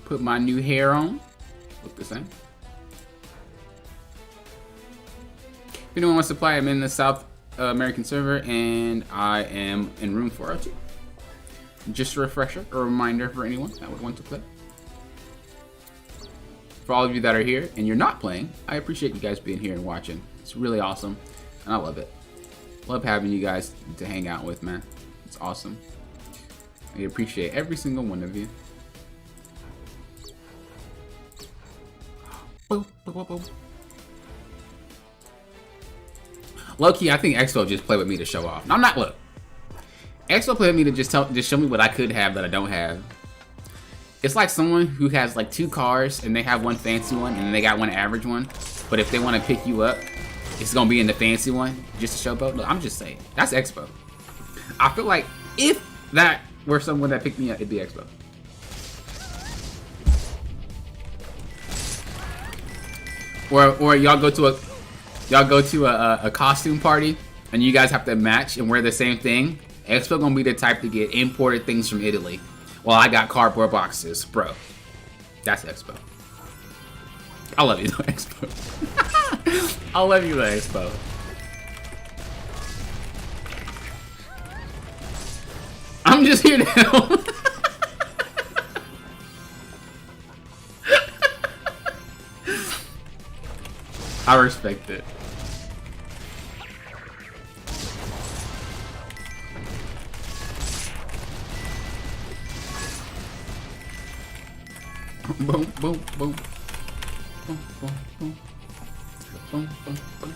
Put my new hair on. Look the same. If anyone wants to play, I'm in the South American server and I am in room 402. Just a refresher, a reminder for anyone that would want to play. For all of you that are here and you're not playing, I appreciate you guys being here and watching. It's really awesome and I love it. Love having you guys to hang out with, man. It's awesome. I appreciate every single one of you. Boop, boop, boop, boop. Low-key, I think Expo just played with me to show off. I'm not, look. Expo played with me to just show me what I could have that I don't have. It's like someone who has like 2 cars and they have one fancy one and they got one average one. But if they want to pick you up, it's gonna be in the fancy one just to showboat. Look, I'm just saying. That's Expo. I feel like if that were someone that picked me up, it'd be Expo. Or y'all go to a costume party and you guys have to match and wear the same thing. Expo gonna be the type to get imported things from Italy. Well, I got cardboard boxes, bro. That's Expo. I love you, though, Expo. I love you, though, Expo. I'm just here to help. I respect it. Boom, boom, boom. Boom, boom, boom. Boom, boom, boom.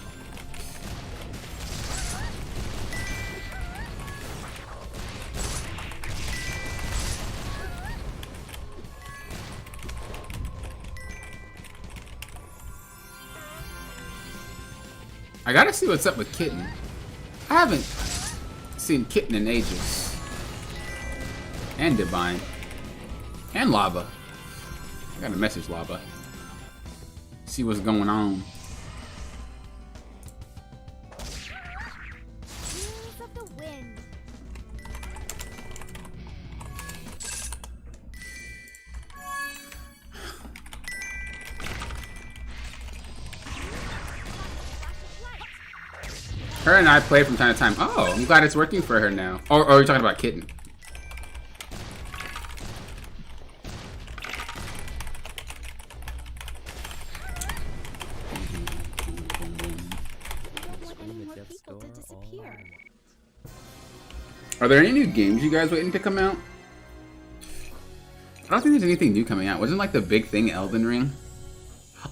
I gotta see what's up with Kitten. I haven't seen Kitten in ages. And Divine. And Lava. I gotta message Lava. See what's going on. Winds of the wind. Her and I play from time to time. Oh, I'm glad it's working for her now. Or you're talking about Kitten. Are there any new games you guys waiting to come out? I don't think there's anything new coming out. Wasn't like the big thing Elden Ring?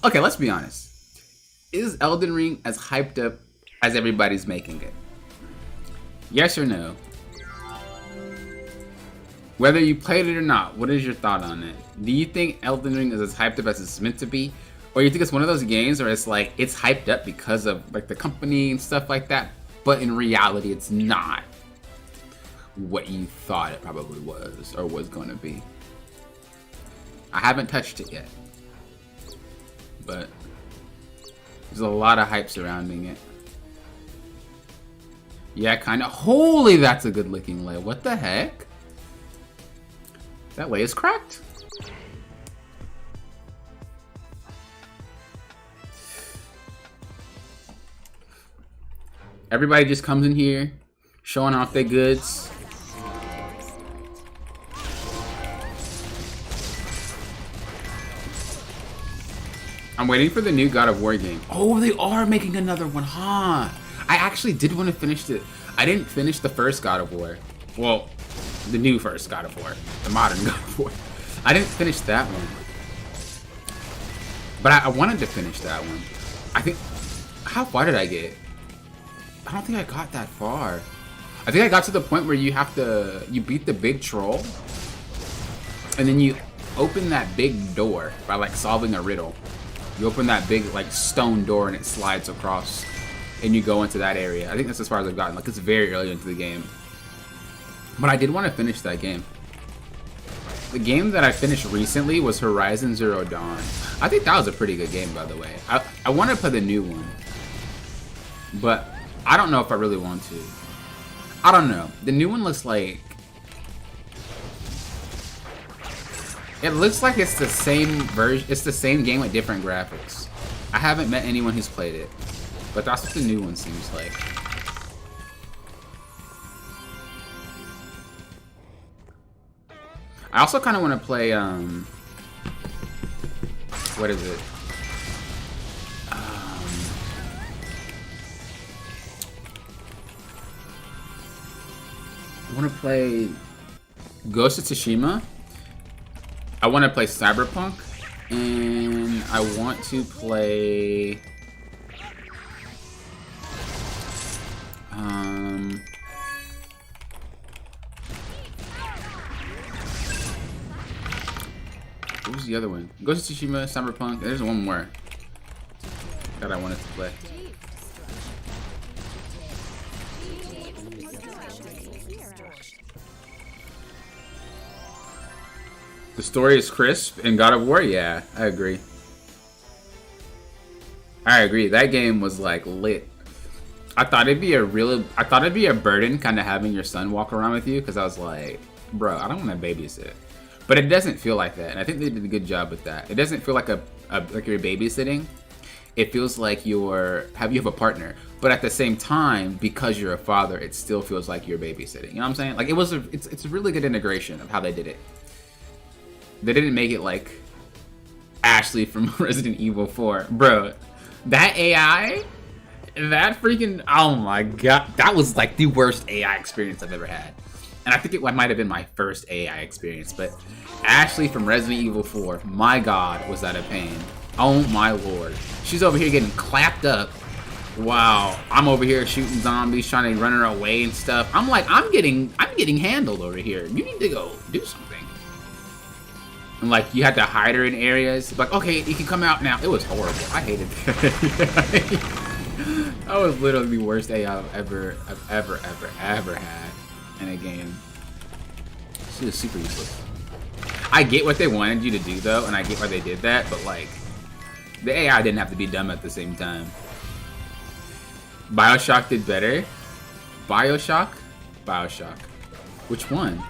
Okay, let's be honest. Is Elden Ring as hyped up as everybody's making it? Yes or no? Whether you played it or not, what is your thought on it? Do you think Elden Ring is as hyped up as it's meant to be? Or you think it's one of those games where it's like, it's hyped up because of like the company and stuff like that, but in reality it's not what you thought it probably was or was going to be? I haven't touched it yet, but there's a lot of hype surrounding it. Yeah, kind of. Holy, that's a good looking lay. What the heck? That lay is cracked. Everybody just comes in here, showing off their goods. I'm waiting for the new God of War game. Oh, they are making another one, huh? I actually did want to finish it. I didn't finish the first God of War. Well, the new first God of War. The modern God of War. I didn't finish that one. But I wanted to finish that one. I think... How far did I get? I don't think I got that far. I think I got to the point where you have to... You beat the big troll. And then you open that big door by like solving a riddle. You open that big like stone door and it slides across. And you go into that area. I think that's as far as I've gotten. Like, it's very early into the game. But I did want to finish that game. The game that I finished recently was Horizon Zero Dawn. I think that was a pretty good game, by the way. I want to play the new one. But I don't know if I really want to. I don't know. The new one looks like... It looks like it's the same version. It's the same game with different graphics. I haven't met anyone who's played it. But that's what the new one seems like. I also kind of want to play, what is it? I want to play Ghost of Tsushima. I want to play Cyberpunk. And I want to play... What was the other one? Ghost of Tsushima, Cyberpunk. There's one more that I wanted to play. The story is crisp in God of War. Yeah, I agree. I agree. That game was like lit. I thought it'd be a burden kind of having your son walk around with you, because I was like, bro, I don't want to babysit. But it doesn't feel like that, and I think they did a good job with that. It doesn't feel like like you're babysitting. It feels like you have a partner, but at the same time, because you're a father, it still feels like you're babysitting. You know what I'm saying? Like it's a really good integration of how they did it. They didn't make it like Ashley from Resident Evil 4, bro. That AI, that freaking, oh my god, that was like the worst AI experience I've ever had. And I think it might have been my first AI experience, but Ashley from Resident Evil 4, my god, was that a pain. Oh my lord. She's over here getting clapped up. Wow, I'm over here shooting zombies, trying to run her away and stuff. I'm like, I'm getting handled over here. You need to go do something. And like, you had to hide her in areas. Like, okay, you can come out now. It was horrible. I hated that. That was literally the worst AI I've ever had in a game. She was super useless. I get what they wanted you to do though, and I get why they did that, but like, the AI didn't have to be dumb at the same time. BioShock did better. BioShock? BioShock. Which one?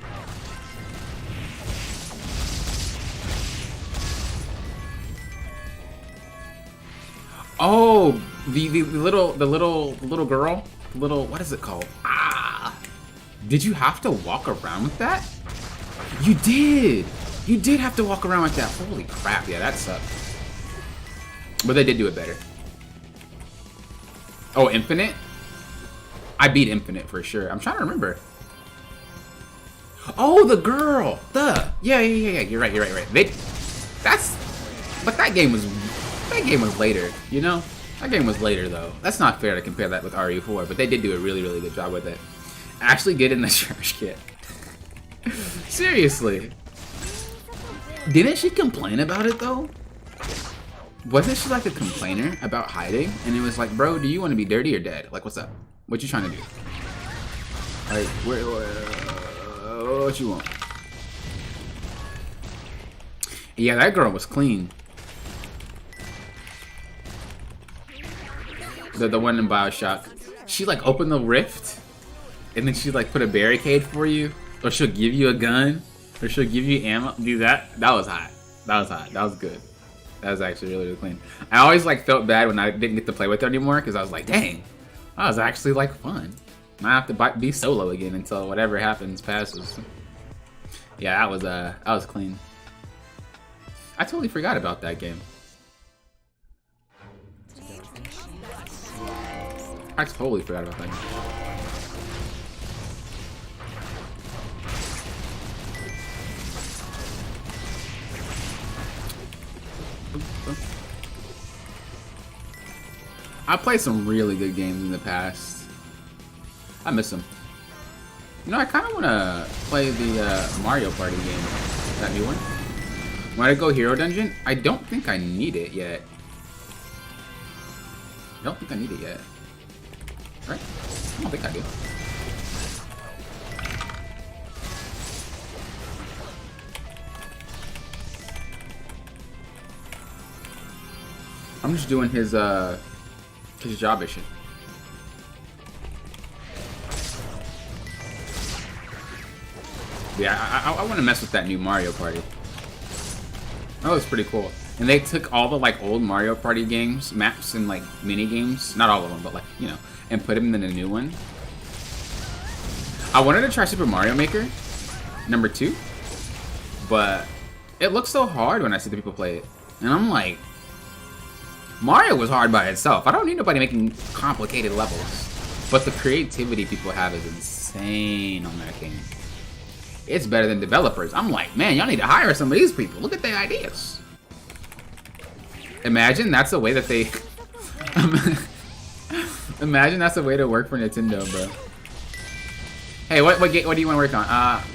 Oh, the little girl? What is it called? Ah! Did you have to walk around with that? You did! You did have to walk around with that. Holy crap, yeah, that sucked. But they did do it better. Oh, Infinite? I beat Infinite for sure. I'm trying to remember. Oh, the girl! Yeah. You're right. But that game was later, you know? That game was later though. That's not fair to compare that with RE4, but they did do a really, really good job with it. Actually get in the trash kit. Seriously. Didn't she complain about it though? Wasn't she like a complainer about hiding? And it was like, bro, do you want to be dirty or dead? Like, what's up? What you trying to do? Like, what you want? Yeah, that girl was clean. The one in BioShock. She like opened the rift, and then she like put a barricade for you, or she'll give you a gun, or she'll give you ammo. Dude, that was hot. That was good. That was actually really, really clean. I always like felt bad when I didn't get to play with her anymore, because I was like, dang, that was actually like fun. I have to be solo again until whatever happens passes. Yeah, that was clean. I totally forgot about that game. I totally forgot about that game. I played some really good games in the past. I miss them. You know, I kind of want to play the Mario Party game. That new one. When I go Hero Dungeon, I don't think I need it yet. Right? I don't think I do. I'm just doing his job mission. Yeah, I want to mess with that new Mario Party. That was pretty cool. And they took all the like old Mario Party games, maps, and like mini games. Not all of them, but like, you know, and put them in the new one. I wanted to try Super Mario Maker #2, but it looks so hard when I see the people play it, and I'm like, Mario was hard by itself. I don't need nobody making complicated levels. But the creativity people have is insane on that game. It's better than developers. I'm like, man, y'all need to hire some of these people. Look at their ideas. Imagine that's a way that they... Imagine that's a way to work for Nintendo, bro. Hey, what do you want to work on?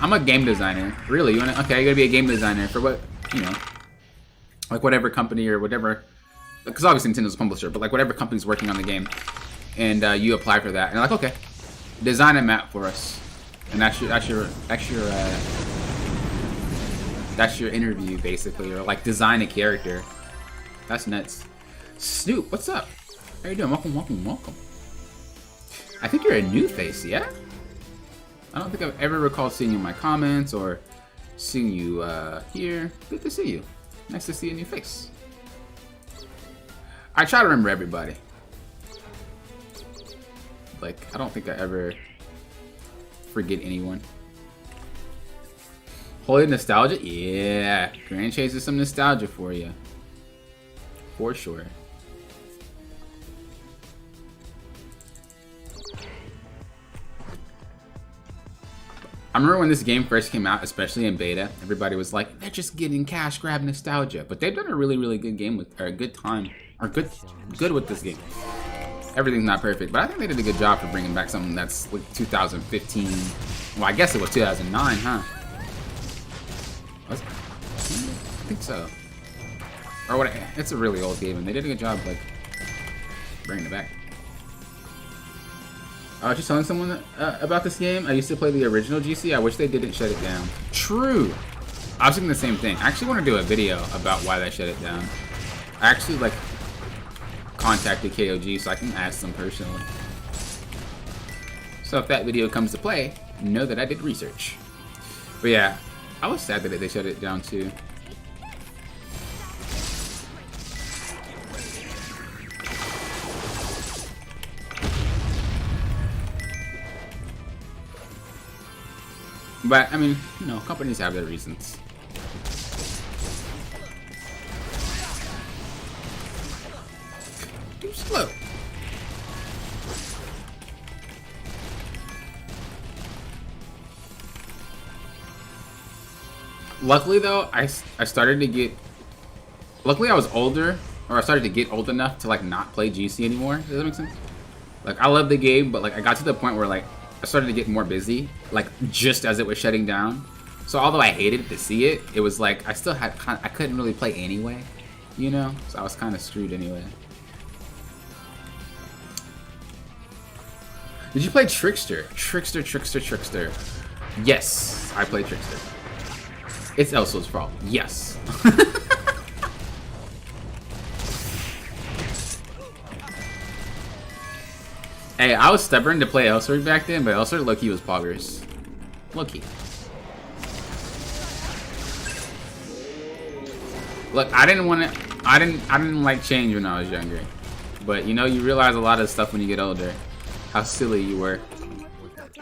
I'm a game designer. Really? You wanna? Okay, you're gonna be a game designer for what? You know, like whatever company or whatever. Because obviously Nintendo's a publisher, but like whatever company's working on the game, and you apply for that, and they're like, okay, design a map for us, and that's your interview basically, or like design a character. That's nuts. Snoop, what's up? How you doing? Welcome. I think you're a new face, yeah? I don't think I've ever recalled seeing you in my comments or seeing you here. Good to see you. Nice to see a new face. I try to remember everybody. Like, I don't think I ever forget anyone. Holy nostalgia? Yeah. Grand Chase is some nostalgia for you. For sure. I remember when this game first came out, especially in beta, everybody was like, they're just getting cash grab nostalgia. But they've done a really, really good game with, or a good time, or good with this game. Everything's not perfect, but I think they did a good job for bringing back something that's like 2015. Well, I guess it was 2009, huh? Was it? I think so. Or what? It's a really old game, and they did a good job, like, bringing it back. I was just telling someone about this game. I used to play the original GC. I wish they didn't shut it down. True. I was thinking the same thing. I actually want to do a video about why they shut it down. I actually, like, contacted KOG so I can ask them personally. So if that video comes to play, know that I did research. But yeah, I was sad that they shut it down too. But, I mean, you know, companies have their reasons. Too slow. Luckily, though, I started to get... Luckily, I was older, or I started to get old enough to, like, not play GC anymore. Does that make sense? Like, I love the game, but, like, I got to the point where, like, I started to get more busy, like, just as it was shutting down. So although I hated to see it, it was like, I still had, I couldn't really play anyway, you know? So I was kind of screwed anyway. Did you play Trickster? Trickster. Yes, I played Trickster. It's Elso's fault. Yes. Hey, I was stubborn to play Elsword back then, but Elsword low-key was poggers. Low-key. Look, I didn't like change when I was younger. But you know, you realize a lot of stuff when you get older. How silly you were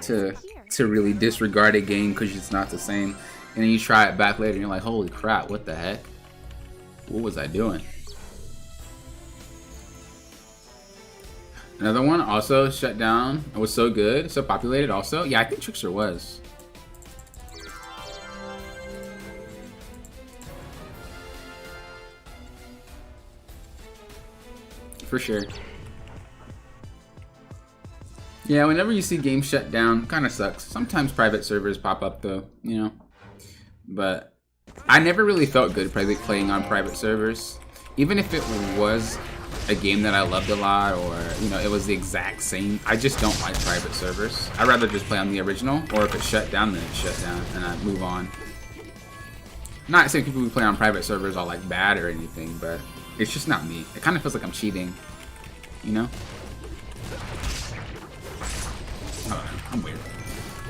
to really disregard a game because it's not the same. And then you try it back later and you're like, holy crap, what the heck? What was I doing? Another one also shut down. It was so good, so populated also. Yeah, I think Trickster was. For sure. Yeah, whenever you see games shut down, kind of sucks. Sometimes private servers pop up though, you know. But I never really felt good playing on private servers. Even if it was a game that I loved a lot, or you know, it was the exact same. I just don't like private servers. I'd rather just play on the original, or if it's shut down, then it's shut down, and I move on. I'm not saying people who play on private servers are like bad or anything, but it's just not me. It kind of feels like I'm cheating, you know? Oh, I'm weird.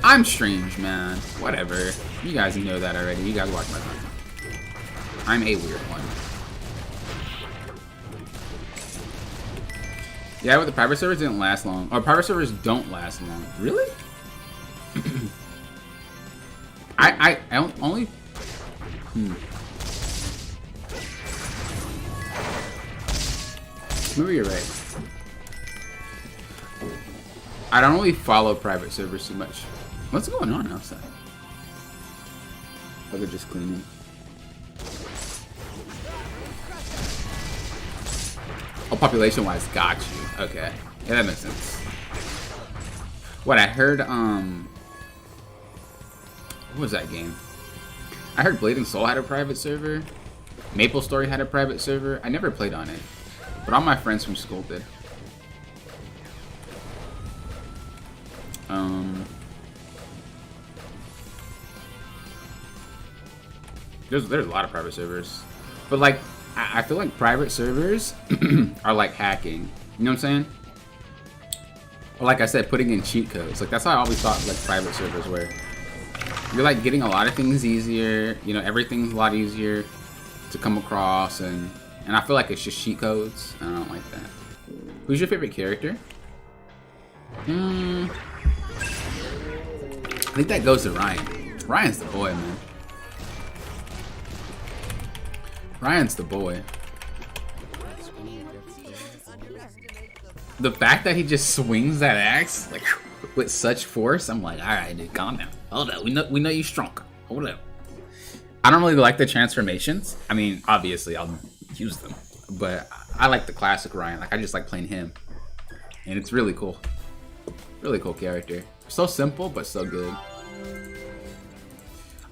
I'm strange, man. Whatever. You guys know that already. You guys watch my content. I'm a weird one. Yeah, but the private servers didn't last long. Or private servers don't last long. Really? I only... Maybe you're right. I don't really follow private servers too much. What's going on outside? Oh, they're just cleaning. Oh, population-wise, got you. Okay. Yeah, that makes sense. What, I heard, what was that game? I heard Blade and Soul had a private server. Maple Story had a private server. I never played on it. But all my friends from school did. There's a lot of private servers. But, like, I feel like private servers are like hacking. You know what I'm saying? Or like I said, putting in cheat codes. Like, that's how I always thought, like, private servers were. You're, like, getting a lot of things easier. You know, everything's a lot easier to come across. And I feel like it's just cheat codes. I don't like that. Who's your favorite character? I think that goes to Ryan. Ryan's the boy, man. Ryan's the boy. The fact that he just swings that axe like with such force, I'm like, alright, dude, calm down. Hold up. We know you strong. Hold up. I don't really like the transformations. I mean, obviously, I'll use them. But I like the classic Ryan. Like, I just like playing him. And it's really cool. Really cool character. So simple, but so good.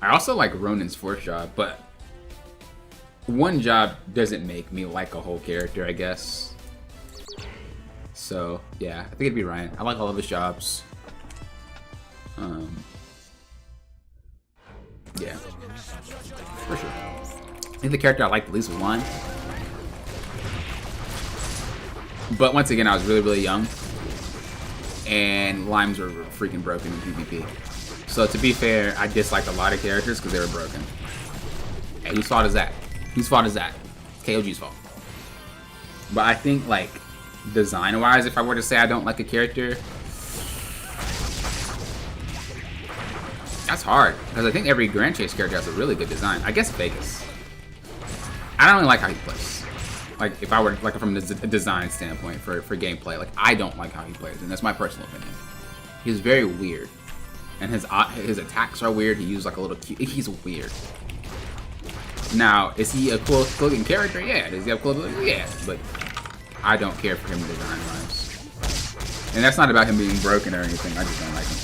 I also like Ronin's fourth job, but one job doesn't make me like a whole character, I guess. So, yeah, I think it'd be Ryan. I like all of his jobs. Yeah. For sure. I think the character I liked the least was Lime. But once again, I was really, really young. And Limes were freaking broken in PvP. So to be fair, I disliked a lot of characters because they were broken. Hey, whose fault is that? Whose fault is that? KOG's fault. But I think, like, design-wise, if I were to say I don't like a character, that's hard. Because I think every Grand Chase character has a really good design. I guess Vegas. I don't really like how he plays. Like, if I were, like, from a design standpoint for gameplay, like, I don't like how he plays, and that's my personal opinion. He's very weird. And his attacks are weird. He uses, like, a little cute. He's weird. Now, is he a cool looking character? Yeah. Does he have cool looking? Yeah. But I don't care for him design-wise. And that's not about him being broken or anything. I just don't like him.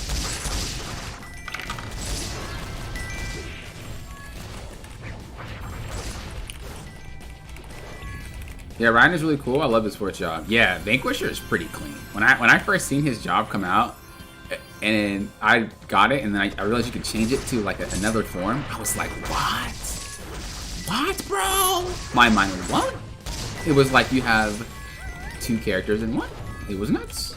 Yeah, Ryan is really cool. I love his fourth job. Yeah, Vanquisher is pretty clean. When I first seen his job come out, and I got it, and then I realized you could change it to like another form. I was like, what? What, bro? My mind was blown. It was like you have two characters in one. It was nuts.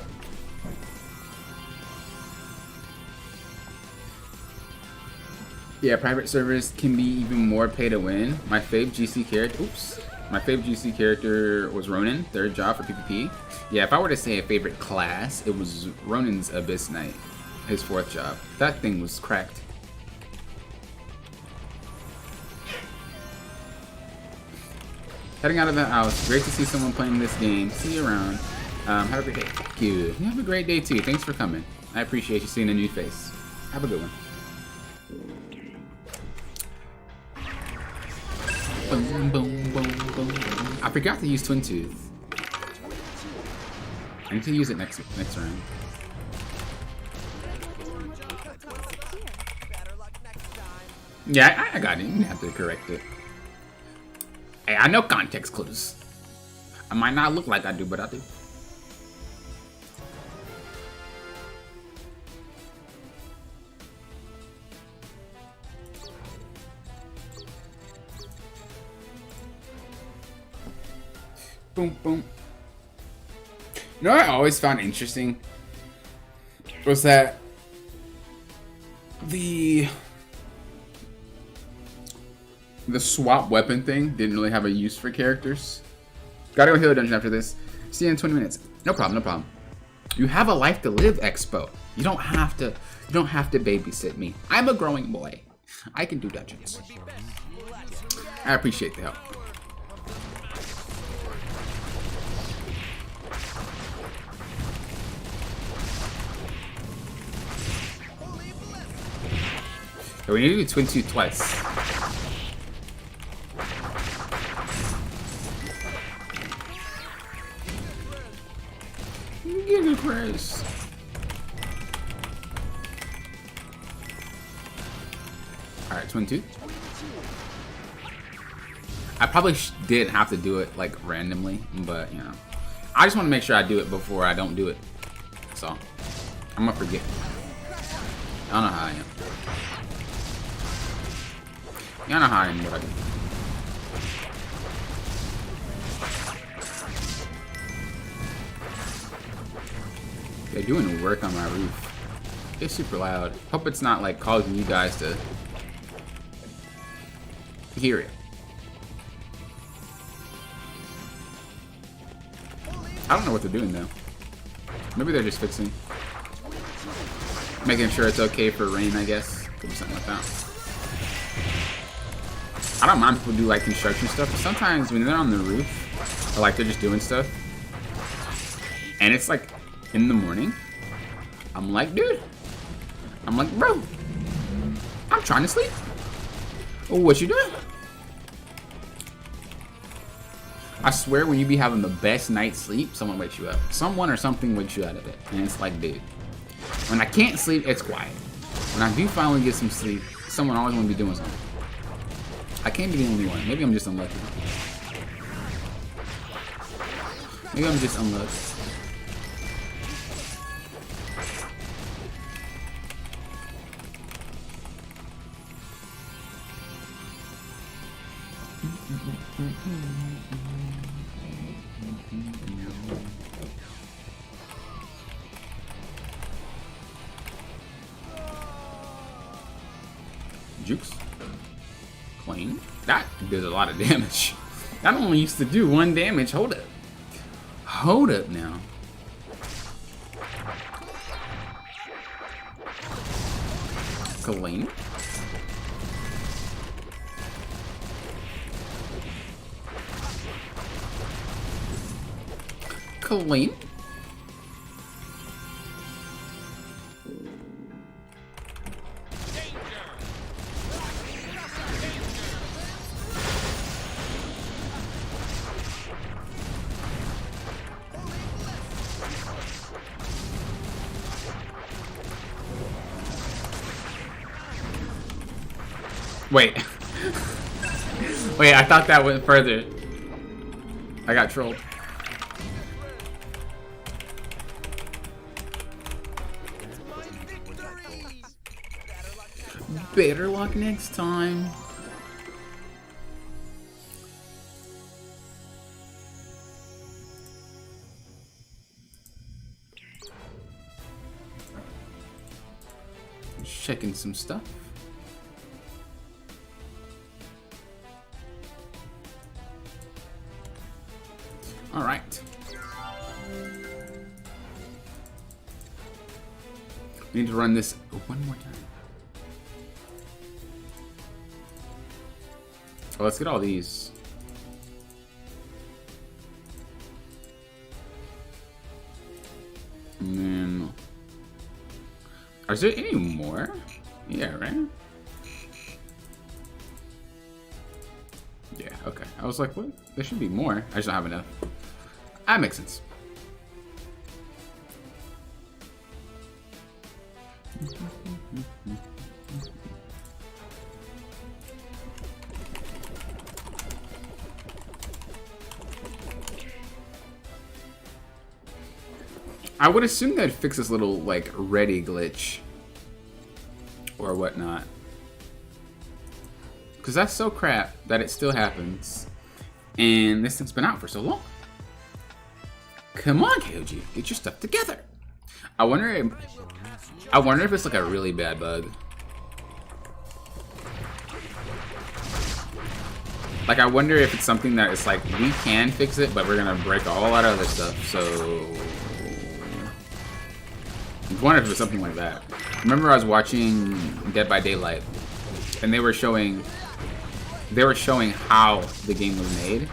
Yeah, private servers can be even more pay to win. My fave GC character. Oops. My favorite GC character was Ronin, third job for PvP. Yeah, if I were to say a favorite class, it was Ronin's Abyss Knight, his fourth job. That thing was cracked. Heading out of the house. Great to see someone playing this game. See you around. Have a great day. Thank you. You have a great day too. Thanks for coming. I appreciate you seeing a new face. Have a good one. Boom, boom, boom, boom, boom. I forgot to use Twin Tooth. I need to use it next round. Yeah, I got it. You didn't have to correct it. Hey, I know context clues. I might not look like I do, but I do. Boom, boom. You know what I always found interesting was that the swap weapon thing didn't really have a use for characters. Gotta go heal a dungeon after this. See you in 20 minutes. No problem, no problem. You have a life to live, Expo. You don't have to babysit me. I'm a growing boy. I can do dungeons. I appreciate the help. So we need to do Twin Tooth twice. Giga Christ. Alright, Twin Tooth. I probably did have to do it like randomly, but you know. I just want to make sure I do it before I don't do it. So, I'm gonna forget. I don't know how I am. Y'all know how I am, what I do. They're doing work on my roof. It's super loud. Hope it's not like causing you guys to hear it. I don't know what they're doing though. Maybe they're just fixing. Making sure it's okay for rain, I guess. Could be something like that. I don't mind people do like construction stuff, but sometimes when they're on the roof, or like they're just doing stuff, and it's like in the morning, I'm like, dude, I'm like, bro, I'm trying to sleep. Oh, what you doing? I swear when you be having the best night's sleep, someone wakes you up. Someone or something wakes you out of it. And it's like, dude. When I can't sleep, it's quiet. When I do finally get some sleep, someone always want to be doing something. I can't be the only one. Maybe I'm just unlucky. Maybe I'm just unlucky. Jukes. Clean. That does a lot of damage. That only used to do 1 damage. Hold up. Hold up now. Clean. Clean. Wait. Wait, I thought that went further. I got trolled. Better luck next time. Checking some stuff. All right. We need to run this one more time. Oh, let's get all these. And then, is there any more? Yeah, right? Yeah, okay. I was like, what? There should be more. I just don't have enough. That makes sense. I would assume they'd fix this little, like, ready glitch. Or whatnot. Because that's so crap that it still happens. And this thing's been out for so long. Come on, KOG. Get your stuff together. I wonder if it's, like, a really bad bug. Like, I wonder if it's something that it's like, we can fix it, but we're gonna break a whole lot of other stuff, so... I wonder if it's something like that. Remember I was watching Dead by Daylight, and they were showing how the game was made,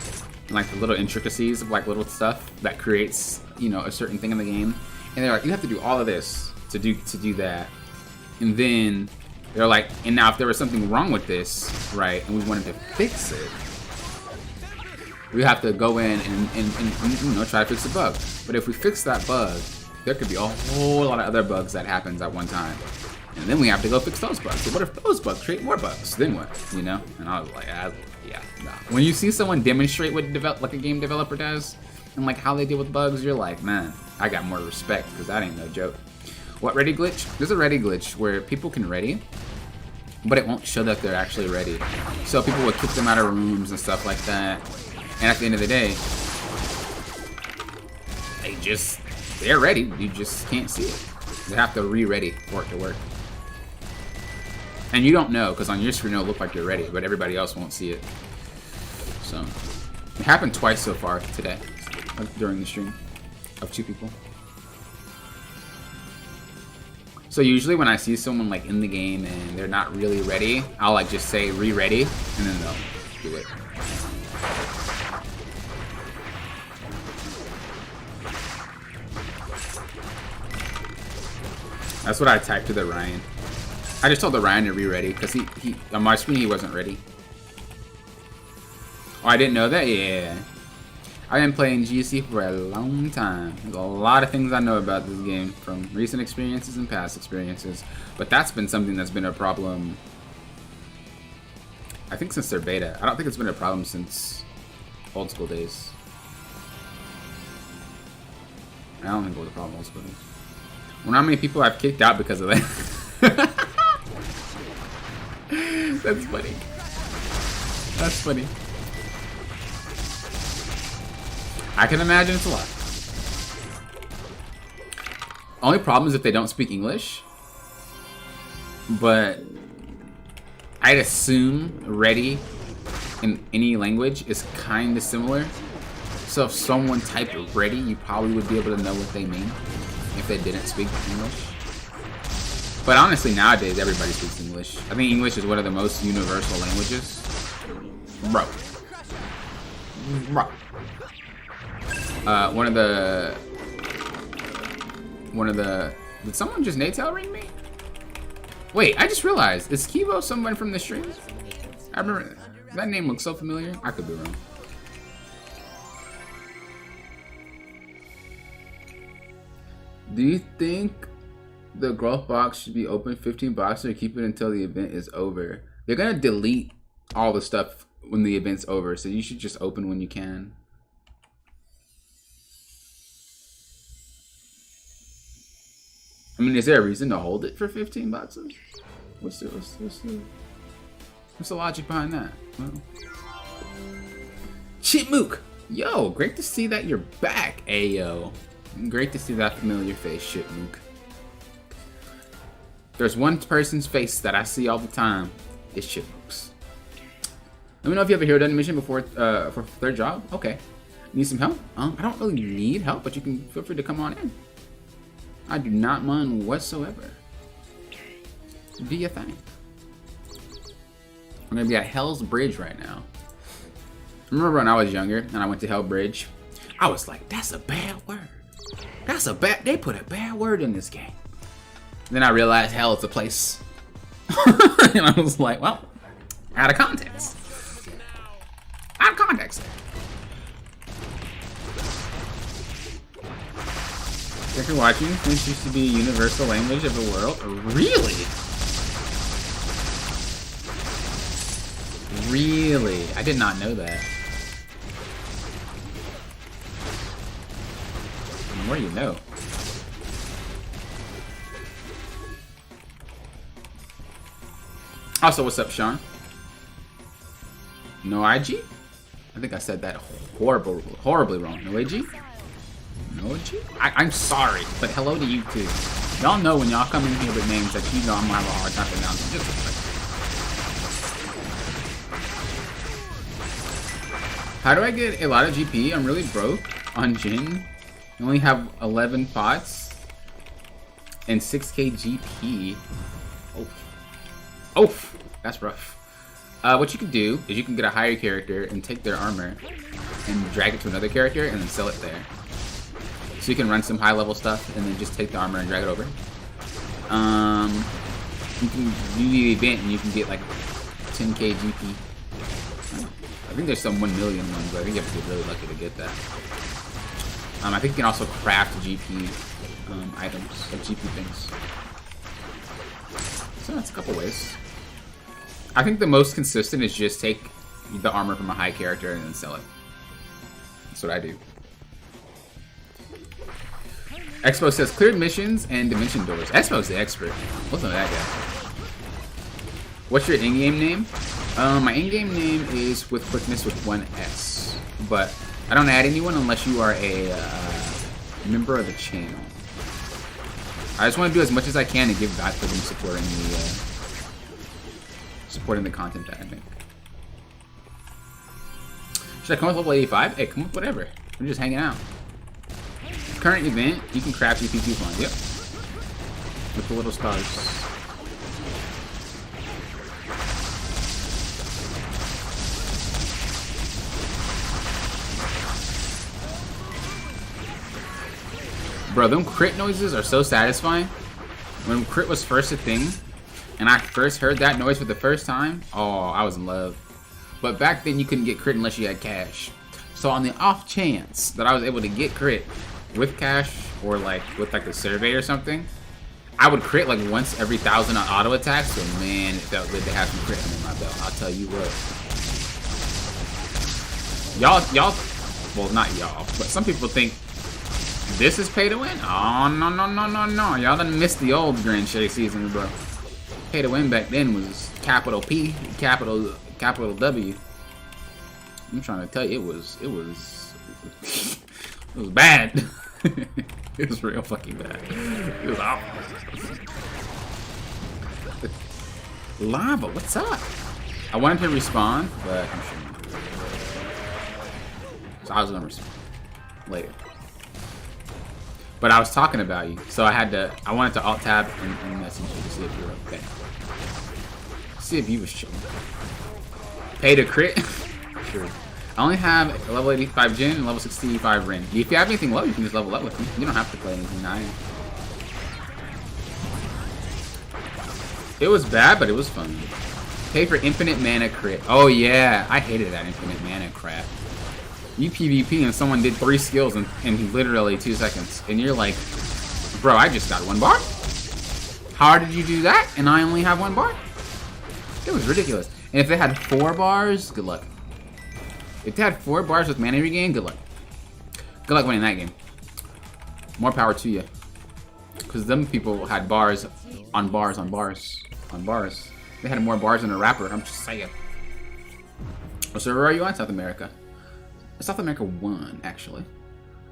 and like the little intricacies of like little stuff that creates, you know, a certain thing in the game. And they're like, you have to do all of this to do that. And then they're like, and now if there was something wrong with this, right, and we wanted to fix it, we have to go in and you know, try to fix the bug. But if we fix that bug, there could be a whole lot of other bugs that happens at one time. And then we have to go fix those bugs. So what if those bugs create more bugs? Then what? You know? And I was like, yeah, no. When you see someone demonstrate what like a game developer does, and like how they deal with bugs, you're like, man, I got more respect, because that ain't no joke. What ready glitch? There's a ready glitch where people can ready, but it won't show that they're actually ready. So people would kick them out of rooms and stuff like that. And at the end of the day, they're ready, you just can't see it. They have to re-ready for it to work. And you don't know, because on your screen it'll look like you're ready, but everybody else won't see it. So, it happened twice so far today, during the stream, of 2 people. So usually when I see someone like in the game and they're not really ready, I'll like just say re-ready, and then they'll do it. That's what I typed to the Ryan. I just told the Ryan to be ready because he on my screen he wasn't ready. Oh, I didn't know that? Yeah. I've been playing GC for a long time. There's a lot of things I know about this game from recent experiences and past experiences. But that's been something that's been a problem, I think, since their beta. I don't think it's been a problem since old school days. I don't think it was a problem old school days. I wonder how many people I've kicked out because of that. That's funny. That's funny. I can imagine it's a lot. Only problem is if they don't speak English. But I'd assume ready in any language is kind of similar. So if someone typed ready, you probably would be able to know what they mean if they didn't speak English. But honestly, nowadays, everybody speaks English. I think English is one of the most universal languages. Bro. One of the... Did someone just Natal ring me? Wait, I just realized. Is Kibo someone from the streams? I remember... That name looks so familiar. I could be wrong. Do you think the growth box should be open 15 boxes or keep it until the event is over? They're gonna delete all the stuff when the event's over, so you should just open when you can. I mean, is there a reason to hold it for 15 boxes? What's the logic behind that? Well, Chipmook! Yo, great to see that you're back, Ayo. Great to see that familiar face, Chipmook. There's one person's face that I see all the time. It's Chipmook's. Let me know if you have a hero done mission before for third job. Okay. Need some help? I don't really need help, but you can feel free to come on in. I do not mind whatsoever. Do your thing. I'm gonna be at Hell's Bridge right now. I remember when I was younger and I went to Hell Bridge, I was like, that's a bad word. That's a bad, they put a bad word in this game. Then I realized hell is a place. And I was like, well, out of context. Out of context. If you're watching, French used to be a universal language of the world. Really? Really? I did not know that. What do you know? Also, what's up, Sean? No IG? I think I said that horribly wrong. No AG? No AG? I'm sorry, but hello to you too. Y'all know when y'all come in here with names that you know I'm gonna have a hard time pronouncing. Just a second. How do I get a lot of GP? I'm really broke on Jin. I only have 11 pots and 6k GP. Oh, that's rough. What you can do is you can get a higher character and take their armor and drag it to another character and then sell it there. So you can run some high level stuff and then just take the armor and drag it over. You can do the event and you can get like 10k GP. I think there's some 1 million ones, but I think you have to get really lucky to get that. I think you can also craft GP items, like GP things. So that's a couple ways. I think the most consistent is just take the armor from a high character and then sell it. That's what I do. Expo says cleared missions and dimension doors. Expo's the expert. Listen to that guy. What's your in-game name? My in-game name is with quickness with 1 S, but I don't add anyone unless you are a member of the channel. I just want to do as much as I can to give back for them supporting the content that I make. Should I come with level 85? Hey, come with whatever. We're just hanging out. Current event, you can craft GP coupons. Yep. With the little stars. Bro, them crit noises are so satisfying. When crit was first a thing, and I first heard that noise for the first time, oh, I was in love. But back then you couldn't get crit unless you had cash. So on the off chance that I was able to get crit with cash or like with like the survey or something, I would crit like once every 1,000 on auto attacks. So man, it felt good to have some crit in my belt. I'll tell you what. Y'all, well not y'all, but some people think this is pay to win. Oh no. Y'all done missed the old Grand Chase season, bro. Pay to win back then was capital P, capital W. I'm trying to tell you, it was bad. It was real fucking bad. It was awful. Lava, what's up? I wanted to respawn, but I'm sure. So I was gonna respond later. But I was talking about you, so I wanted to alt tab and message you to see if you're okay. See if you was chilling. Pay to crit? Sure. I only have level 85 Jin and level 65 Rin. If you have anything low, you can just level up with me. You don't have to play anything high. It was bad, but it was fun. Pay for infinite mana crit. Oh yeah, I hated that infinite mana crap. You PvP and someone did 3 skills in literally 2 seconds. And you're like, bro, I just got 1 bar? How did you do that? And I only have 1 bar? It was ridiculous. And if they had 4 bars, good luck. If they had 4 bars with mana regain, good luck. Good luck winning that game. More power to you. Because them people had bars on bars on bars on bars. They had more bars than a rapper, I'm just saying. What server are you on? South America. South America 1, actually.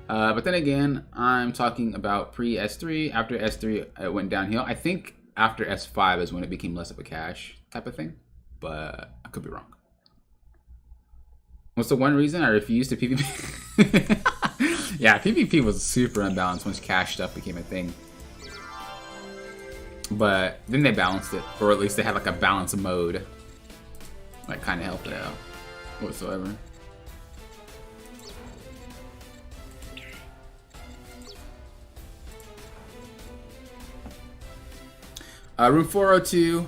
But then again, I'm talking about pre-S3. After S3, it went downhill. I think after S5 is when it became less of a cash type of thing. But I could be wrong. What's the one reason I refused to PvP? Yeah, PvP was super unbalanced once cash stuff became a thing. But then they balanced it. Or at least they had like a balance mode. Like kind of helped it out. Whatsoever. Room 402,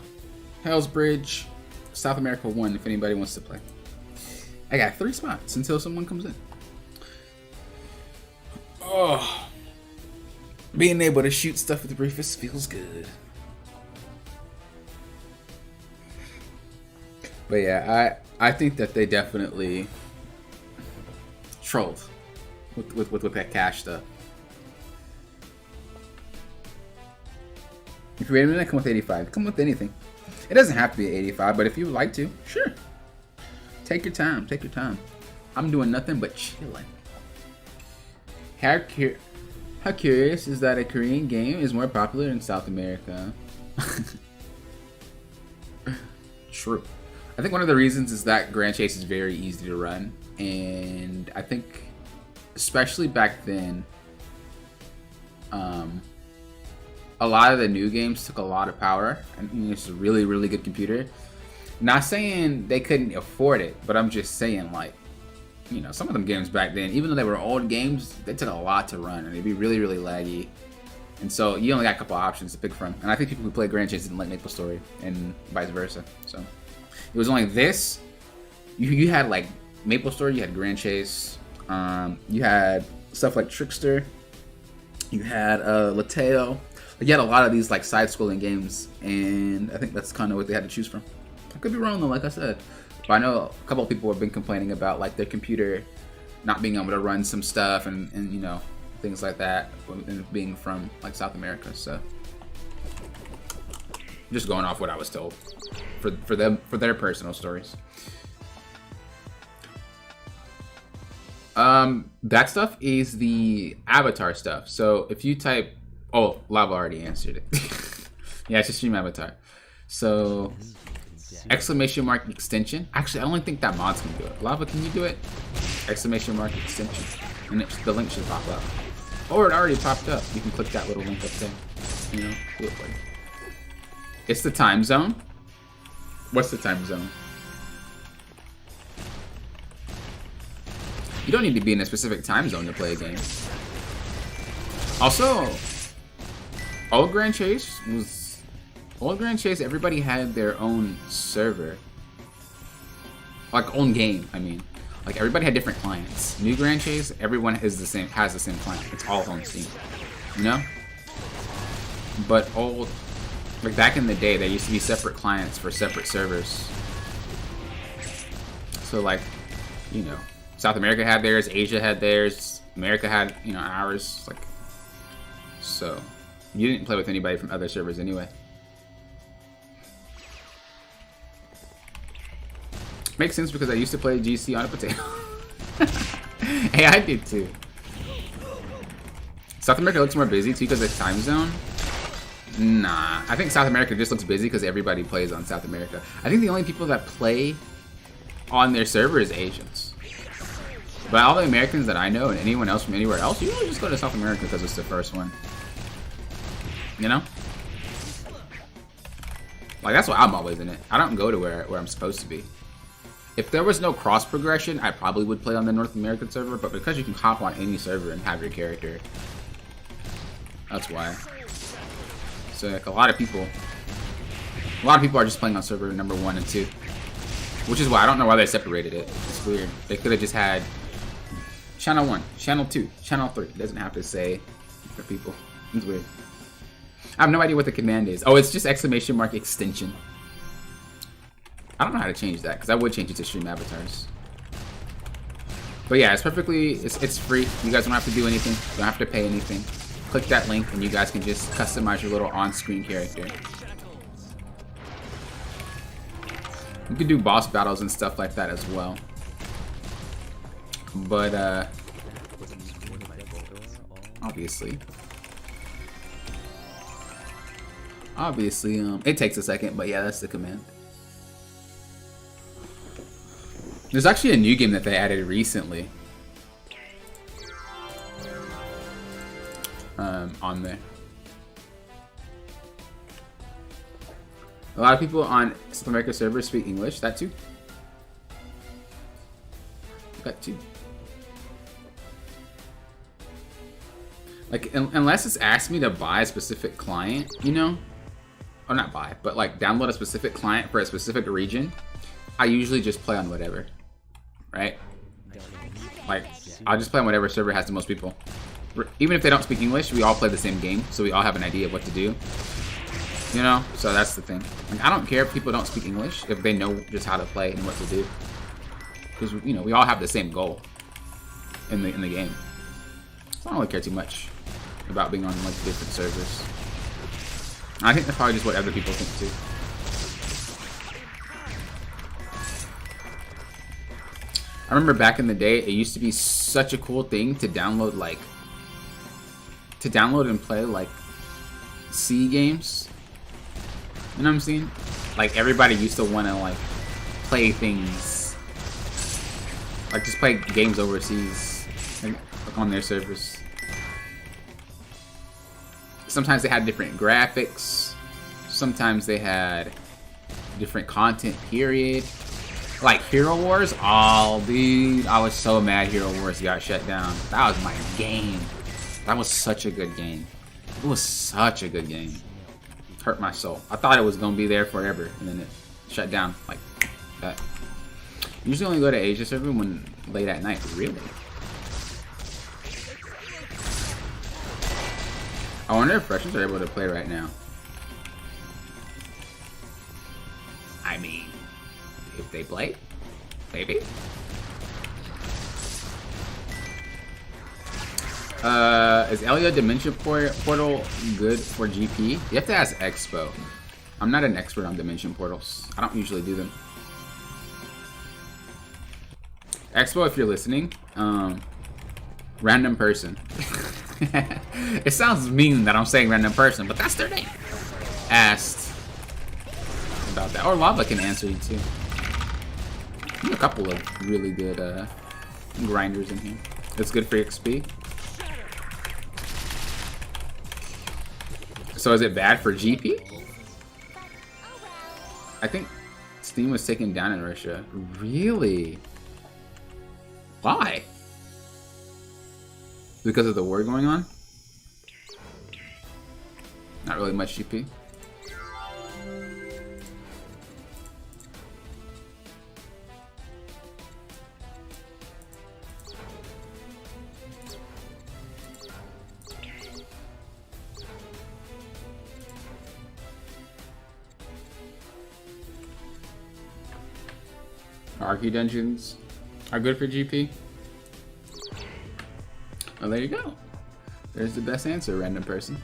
Hell's Bridge, South America 1, if anybody wants to play. I got 3 spots until someone comes in. Oh, being able to shoot stuff with Rufus feels good. But yeah, I think that they definitely trolled with that cash stuff. If you're ready to come with 85, come with anything. It doesn't have to be 85, but if you would like to, sure. Take your time, take your time. I'm doing nothing but chilling. How curious is that a Korean game is more popular in South America? True. I think one of the reasons is that Grand Chase is very easy to run, and I think, especially back then, a lot of the new games took a lot of power, and it's a really, really good computer. Not saying they couldn't afford it, but I'm just saying, like, you know, some of them games back then, even though they were old games, they took a lot to run, and they'd be really, really laggy. And so you only got a couple options to pick from. And I think people who play Grand Chase didn't like MapleStory, and vice versa. So it was only this. You had like MapleStory, you had Grand Chase, you had stuff like Trickster, you had Lateo. You had a lot of these like side-scrolling games, and I think that's kind of what they had to choose from. I could be wrong though, like I said. But I know a couple of people have been complaining about like their computer not being able to run some stuff and you know, things like that, and being from like South America. So just going off what I was told for their personal stories. That stuff is the avatar stuff. So if you type, oh, Lava already answered it. Yeah, it's a stream avatar. So exclamation mark extension. Actually, I don't think that mods can do it. Lava, can you do it? Exclamation mark extension, and the link should pop up. Or it already popped up. You can click that little link up there. You know, do it for you. It's the time zone. What's the time zone? You don't need to be in a specific time zone to play a game. Also, old Grand Chase was Old Grand Chase, everybody had their own server. Like, own game, I mean. Like, everybody had different clients. New Grand Chase, everyone is the same, has the same client. It's all on Steam. You know? But old, like back in the day, there used to be separate clients for separate servers. So like, you know, South America had theirs, Asia had theirs, America had, you know, ours. Like, so you didn't play with anybody from other servers anyway. Makes sense because I used to play GC on a potato. Hey, I did too. South America looks more busy too because of time zone. Nah, I think South America just looks busy because everybody plays on South America. I think the only people that play on their server is Asians. But all the Americans that I know and anyone else from anywhere else, usually just go to South America because it's the first one. You know? Like, that's why I'm always in it. I don't go to where I'm supposed to be. If there was no cross progression, I probably would play on the North American server, but because you can hop on any server and have your character, that's why. So like a lot of people are just playing on server number 1 and 2, which is why I don't know why they separated it. It's weird. They could have just had channel 1, channel 2, channel 3. It doesn't have to say for people. It's weird. I have no idea what the command is. Oh, it's just exclamation mark extension. I don't know how to change that because I would change it to stream avatars. But yeah, it's perfectly, it's free. You guys don't have to do anything. You don't have to pay anything. Click that link and you guys can just customize your little on-screen character. You can do boss battles and stuff like that as well. But obviously, it takes a second, but yeah, that's the command. There's actually a new game that they added recently. On there. A lot of people on South America servers speak English. That too. That too. Like, unless it's asked me to buy a specific client, you know? Or not buy, but like download a specific client for a specific region, I usually just play on whatever. Right? Like, I'll just play on whatever server has the most people. Even if they don't speak English, we all play the same game, so we all have an idea of what to do. You know? So that's the thing. Like, I don't care if people don't speak English, if they know just how to play and what to do. Because, you know, we all have the same goal in the game. So I don't really care too much about being on, like, different servers. And I think that's probably just what other people think, too. I remember back in the day, it used to be such a cool thing to download, like, and play, like, C games. You know what I'm saying? Like, everybody used to want to, like, play things. Like, just play games overseas, like, on their servers. Sometimes they had different graphics. Sometimes they had different content, period. Like Hero Wars, oh dude, I was so mad Hero Wars got shut down. That was my game. That was such a good game. It was such a good game. Hurt my soul. I thought it was gonna be there forever, and then it shut down like that. Usually only go to Asia server when late at night. Really? I wonder if Russians are able to play right now. I mean, if they play, maybe. Is Elio Dimension Portal good for GP? You have to ask Expo. I'm not an expert on Dimension Portals. I don't usually do them. Expo, if you're listening, random person. It sounds mean that I'm saying random person, but that's their name. Asked about that. Or Lava can answer you too. There's a couple of really good grinders in here. It's good for XP. So is it bad for GP? I think Steam was taken down in Russia. Really? Why? Because of the war going on? Not really much GP. Arcade dungeons are good for GP. Oh, there you go. There's the best answer, random person.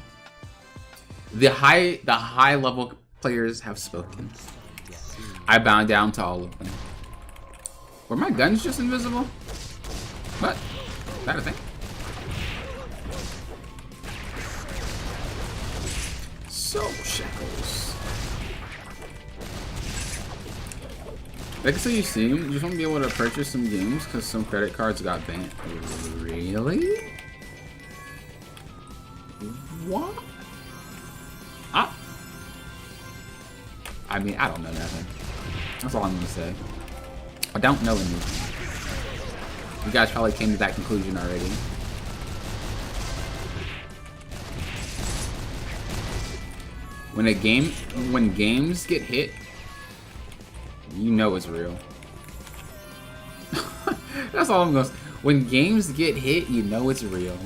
The high level players have spoken. I bow down to all of them. Were my guns just invisible? What? Is that a thing? So shackles. Like I said, you see, you just want to be able to purchase some games because some credit cards got banned. Really? What? Ah. I mean, I don't know nothing. That's all I'm gonna say. I don't know anything. You guys probably came to that conclusion already. When games get hit, you know it's real. That's all I'm gonna say. When games get hit, you know it's real.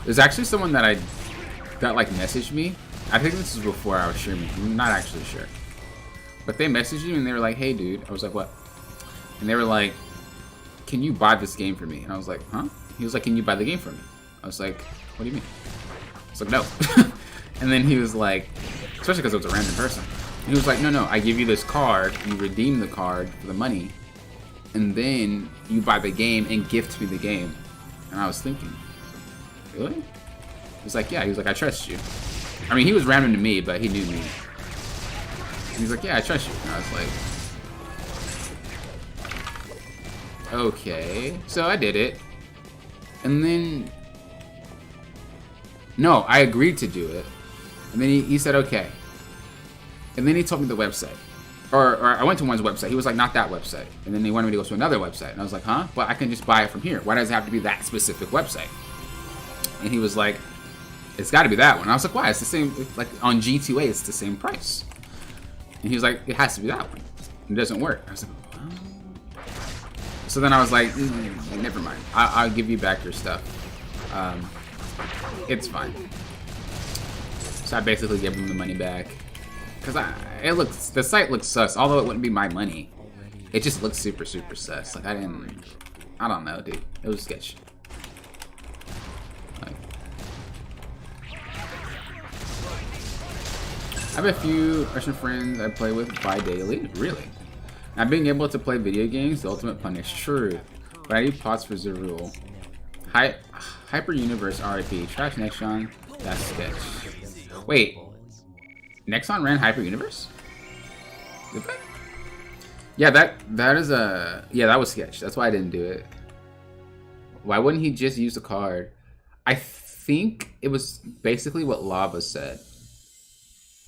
There's actually someone that like messaged me. I think this was before I was streaming. I'm not actually sure. But they messaged me and they were like, "Hey dude." I was like, "What?" And they were like, "Can you buy this game for me?" And I was like, "Huh?" He was like, "Can you buy the game for me?" I was like, "What do you mean?" I was like, "No." And then he was like, especially because it was a random person. He was like, "No, I give you this card. You redeem the card for the money, and then you buy the game and gift me the game." And I was thinking, really? He was like, "Yeah." He was like, "I trust you." I mean, he was random to me, but he knew me. And he's like, "Yeah, I trust you." And I was like, okay. So I did it. And then, no, I agreed to do it. And then he said, okay. And then he told me the website. Or I went to one's website. He was like, "Not that website." And then he wanted me to go to another website. And I was like, "Huh? Well, I can just buy it from here. Why does it have to be that specific website?" And he was like, "It's got to be that one." And I was like, "Why? It's the same, like on G2A, it's the same price." And he was like, "It has to be that one. It doesn't work." I was like, "Oh." So then I was like, never mind. I'll give you back your stuff. It's fine. So I basically gave him the money back. Because the site looks sus, although it wouldn't be my money. It just looks super, super sus. Like I don't know, dude. It was sketchy. Like, I have a few Russian friends I play with bi-daily. Really? Not being able to play video games, the ultimate punish. True. But I need pots for Zerul. Hyper Universe RIP. Trash Nexon. That's sketch. Wait. Nexon ran Hyper Universe? Did they? Yeah, that is a... Yeah, that was sketch. That's why I didn't do it. Why wouldn't he just use the card? I think it was basically what Lava said.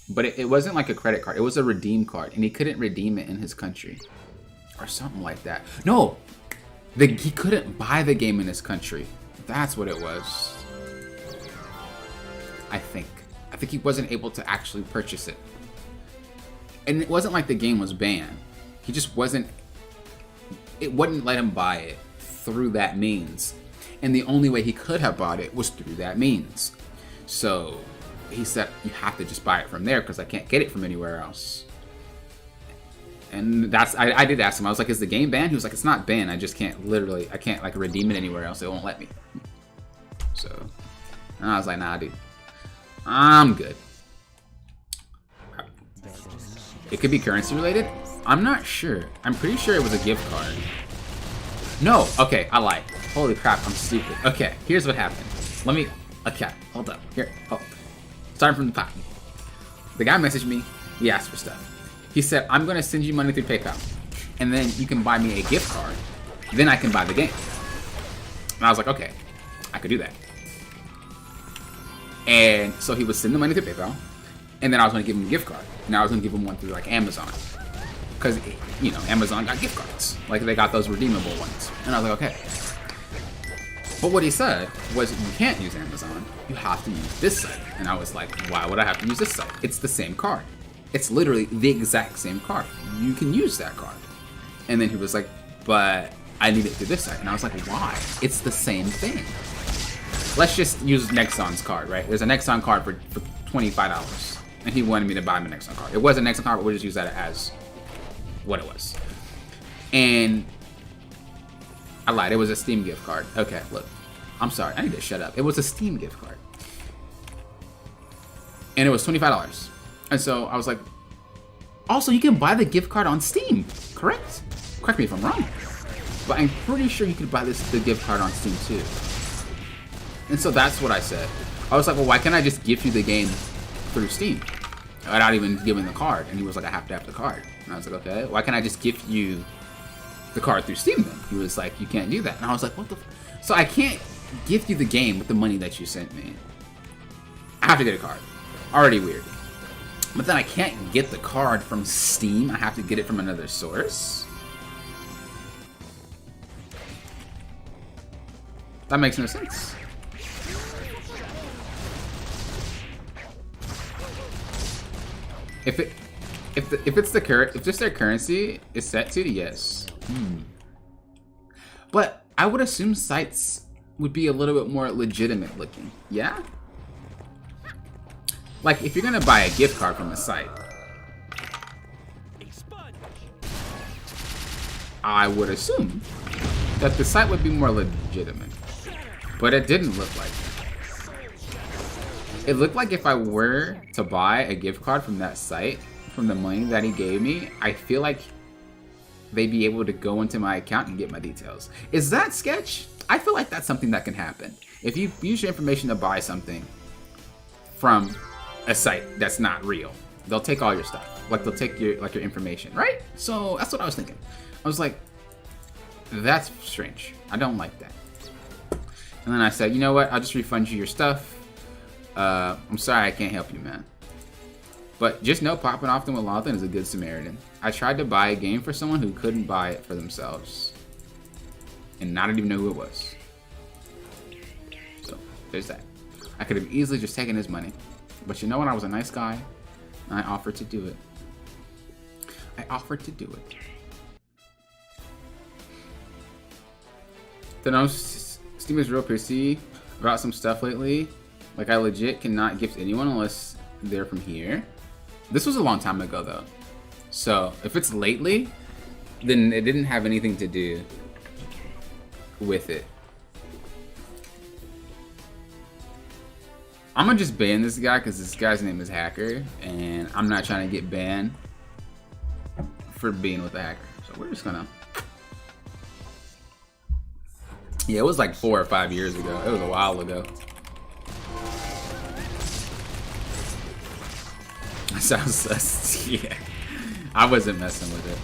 But it wasn't like a credit card. It was a redeem card. And he couldn't redeem it in his country. Or something like that. No! He couldn't buy the game in his country. That's what it was. I think he wasn't able to actually purchase it. And it wasn't like the game was banned. He just wasn't... It wouldn't let him buy it through that means. And the only way he could have bought it was through that means. So... he said, "You have to just buy it from there because I can't get it from anywhere else." And I did ask him. I was like, "Is the game banned?" He was like, "It's not banned. I just can't I can't like redeem it anywhere else. It won't let me." So, and I was like, "Nah, dude, I'm good." It could be currency related. I'm not sure. I'm pretty sure it was a gift card. No, okay, I lied. Holy crap, I'm stupid. Okay, here's what happened. Okay, hold up. Here, starting from the top. The guy messaged me. He asked for stuff. He said, "I'm going to send you money through PayPal. And then you can buy me a gift card. Then I can buy the game." And I was like, okay, I could do that. And so he would send the money through PayPal. And then I was going to give him a gift card. And I was going to give him one through like Amazon. Because, you know, Amazon got gift cards. Like they got those redeemable ones. And I was like, okay. But what he said was, "You can't use Amazon. You have to use this site." And I was like, "Why would I have to use this site? It's the same card. It's literally the exact same card. You can use that card." And then he was like, "But I need it through this site." And I was like, "Why? It's the same thing." let's just use Nexon's card, right? There's a Nexon card for $25, and he wanted me to buy him a Nexon card. It was a Nexon card, but we'll just use that as what it was. And I lied. It was a Steam gift card. Okay, look. I'm sorry. I need to shut up. It was a Steam gift card. And it was $25. And so I was like, also, you can buy the gift card on Steam, correct? Correct me if I'm wrong. But I'm pretty sure you could buy the gift card on Steam too. And so that's what I said. I was like, well, why can't I just gift you the game through Steam without even giving the card? And he was like, I have to have the card. And I was like, okay, why can't I just gift you the card through Steam then? He was like, you can't do that. And I was like, what the f? So I can't gift you the game with the money that you sent me. I have to get a card. Already weird. But then I can't get the card from Steam. I have to get it from another source. That makes no sense. If just their currency is set to, yes. But I would assume sites would be a little bit more legitimate looking. Yeah? Like if you're gonna buy a gift card from a site, I would assume that the site would be more legitimate. But it didn't look like that. It looked like if I were to buy a gift card from that site, from the money that he gave me, I feel like they'd be able to go into my account and get my details. Is that sketch? I feel like that's something that can happen. If you use your information to buy something from a site that's not real, they'll take all your stuff. Like they'll take your information, right? So that's what I was thinking. I was like, that's strange. I don't like that. And then I said, you know what? I'll just refund you your stuff. I'm sorry I can't help you, man. But just know Poppin' Often with Lawton is a good Samaritan. I tried to buy a game for someone who couldn't buy it for themselves. And I didn't even know who it was. So, there's that. I could have easily just taken his money. But you know what? I was a nice guy. And I offered to do it. I offered to do it. Then I was... Steam is real pissy about some stuff lately. Like, I legit cannot gift anyone unless they're from here. This was a long time ago, though. So, if it's lately, then it didn't have anything to do with it. I'm gonna just ban this guy because this guy's name is Hacker, and I'm not trying to get banned for being with a hacker. So, we're just gonna... Yeah, it was like 4 or 5 years ago. It was a while ago. That sounds sus. Yeah. I wasn't messing with it.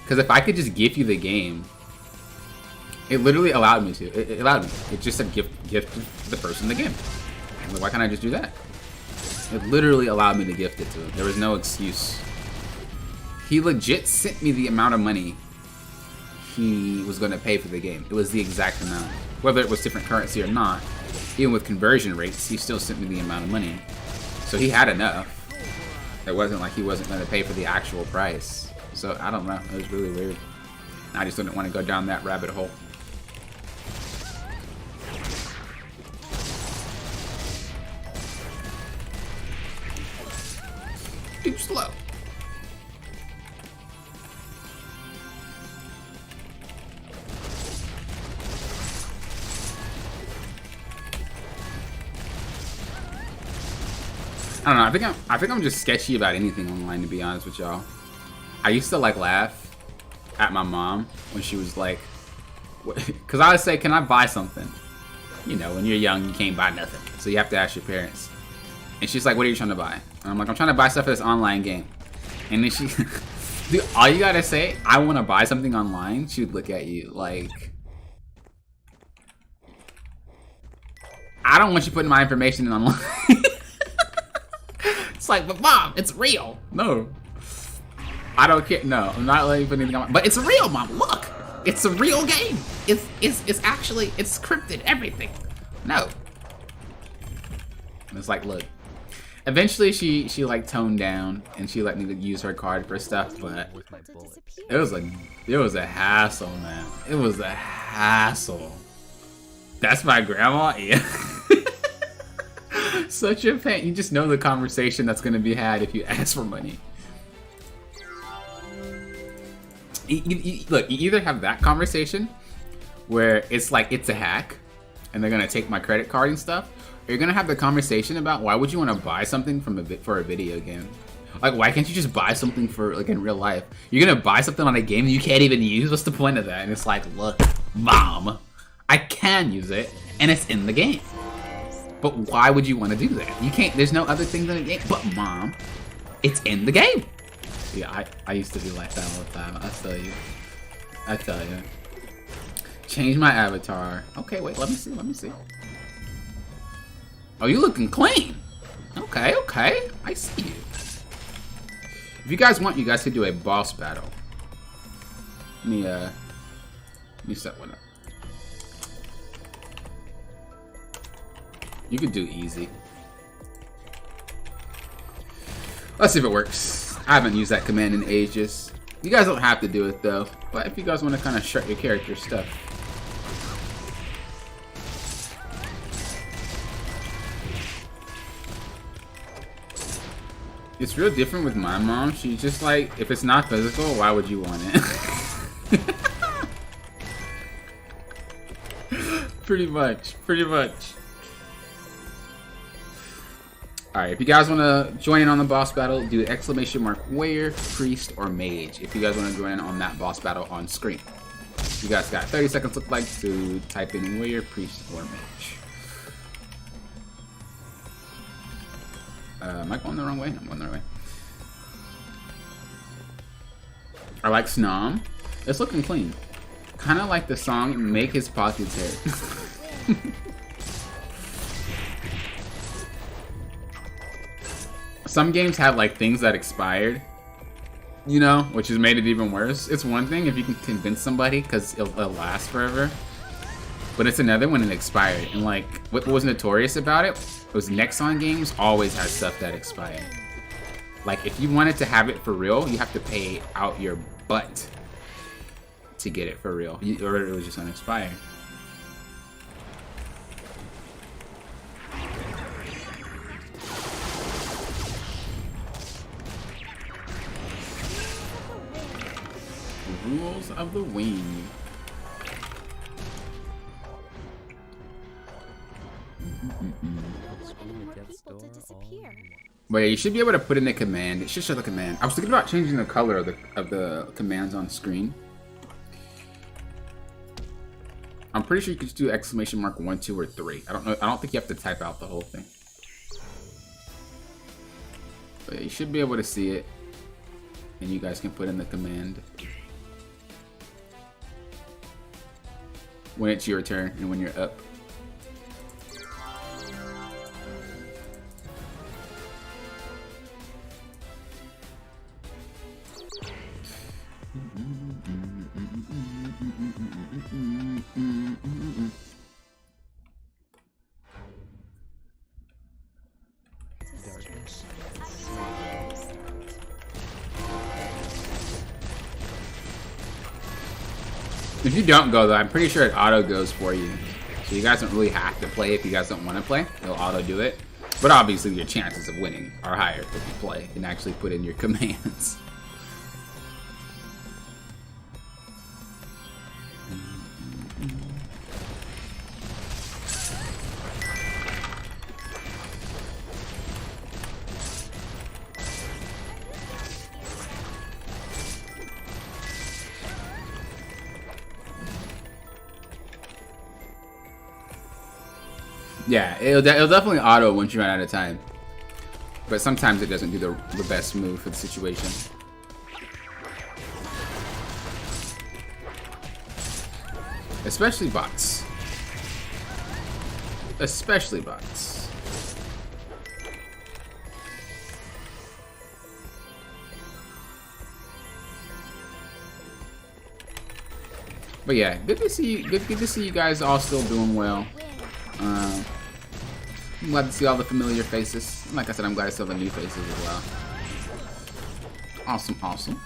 Because if I could just gift you the game, it literally allowed me to. It allowed me. It just said gift the person the game. I'm like, why can't I just do that? It literally allowed me to gift it to him. There was no excuse. He legit sent me the amount of money he was going to pay for the game. It was the exact amount. Whether it was different currency or not, even with conversion rates, he still sent me the amount of money. So he had enough. It wasn't like he wasn't going to pay for the actual price. So I don't know. It was really weird. I just didn't want to go down that rabbit hole. Too slow. I don't know. I think I'm just sketchy about anything online, to be honest with y'all. I used to like laugh at my mom when she was like, because I would say, "Can I buy something?" You know, when you're young, you can't buy nothing, so you have to ask your parents. And she's like, "What are you trying to buy?" And I'm like, "I'm trying to buy stuff for this online game." And then she, dude, all you gotta say, "I want to buy something online," she would look at you like, "I don't want you putting my information in online." It's like, but mom, it's real. No, I don't care. No, I'm not letting you put anything on. But it's real, mom. Look, it's a real game. It's actually, it's scripted, everything. No. And it's like, look. Eventually, she like toned down and she let me use her card for stuff, but it was a hassle, man. It was a hassle. That's my grandma? Yeah. Such a pain. You just know the conversation that's going to be had if you ask for money. Look, you either have that conversation where it's like it's a hack and they're going to take my credit card and stuff, or you're going to have the conversation about why would you want to buy something for a video game? Like, why can't you just buy something for, like, in real life? You're going to buy something on a game you can't even use? What's the point of that? And it's like, look, Mom, I can use it and it's in the game. But why would you want to do that? You can't, there's no other thing than a game. But Mom, it's in the game. Yeah, I used to be like that all the time. I tell you. Change my avatar. Okay, wait, let me see. Oh, you looking clean. Okay, I see you. If you guys want, you guys could do a boss battle. Let me set one up. You could do easy. Let's see if it works. I haven't used that command in ages. You guys don't have to do it though, but if you guys want to kind of shut your character stuff. It's real different with my mom. She's just like, if it's not physical, why would you want it? Pretty much. Alright, if you guys want to join in on the boss battle, do !! warrior, priest, or mage. If you guys want to join in on that boss battle on screen. You guys got 30 seconds look like to type in warrior, priest, or mage. Am I going the wrong way? I'm going the right way. I like Snom. It's looking clean. Kind of like the song Make His Pockets Hurt. Some games have like things that expired, you know, which has made it even worse. It's one thing if you can convince somebody because it'll last forever, but it's another when it expired. And like, what was notorious about it was Nexon games always had stuff that expired. Like, if you wanted to have it for real, you have to pay out your butt to get it for real, or it was just gonna expire. Rules of the wing. But yeah, you should be able to put in a command. It should show the command. I was thinking about changing the color of the commands on screen. I'm pretty sure you could just do !! 1, 2, or 3. I don't know. I don't think you have to type out the whole thing. But yeah, you should be able to see it, and you guys can put in the command when it's your turn and when you're up. If you don't go though, I'm pretty sure it auto goes for you. So you guys don't really have to play if you guys don't want to play. It'll auto do it. But obviously your chances of winning are higher if you play and actually put in your commands. Yeah, it'll definitely auto once you run out of time. But sometimes it doesn't do the best move for the situation. Especially bots. Especially bots. But yeah, good to see you. Good to see you guys all still doing well. I'm glad to see all the familiar faces. And like I said, I'm glad to see all the new faces as well. Awesome, awesome.